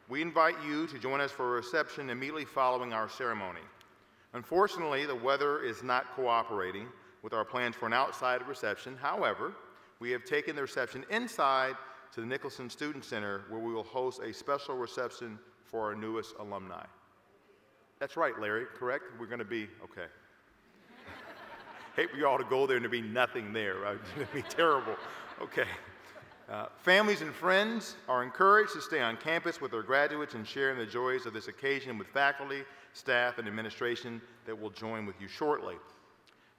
We invite you to join us for a reception immediately following our ceremony. Unfortunately, the weather is not cooperating with our plans for an outside reception. However, we have taken the reception inside to the Nicholson Student Center, where we will host a special reception for our newest alumni. That's right, Larry, correct? We're going to be, okay. Hate for you all to go there and there be nothing there, right? It's going to be terrible. Okay. Families and friends are encouraged to stay on campus with their graduates and share in the joys of this occasion with faculty, staff, and administration that will join with you shortly.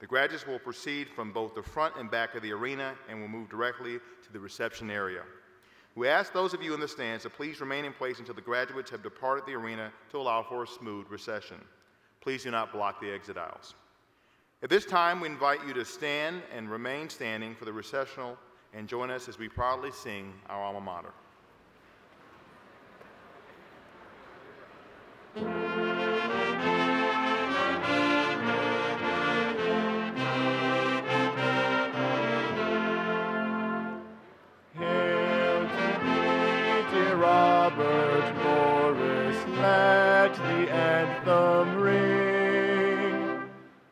The graduates will proceed from both the front and back of the arena and will move directly to the reception area. We ask those of you in the stands to please remain in place until the graduates have departed the arena to allow for a smooth recession. Please do not block the exit aisles. At this time, we invite you to stand and remain standing for the recessional and join us as we proudly sing our alma mater. Hail to thee, dear Robert Morris, let the anthem ring.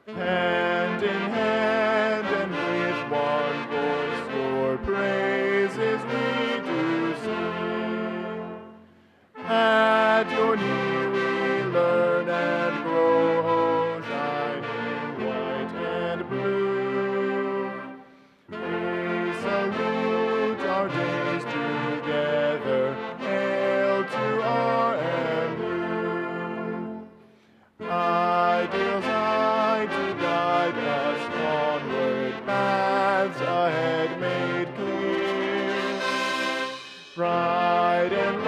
Hand in hand and with one voice your praises we do sing. At your knee we learn and grow, oh, shining white and blue. We salute our days together, hail to our MU. Ideals high to guide us onward, paths ahead made clear. Pride and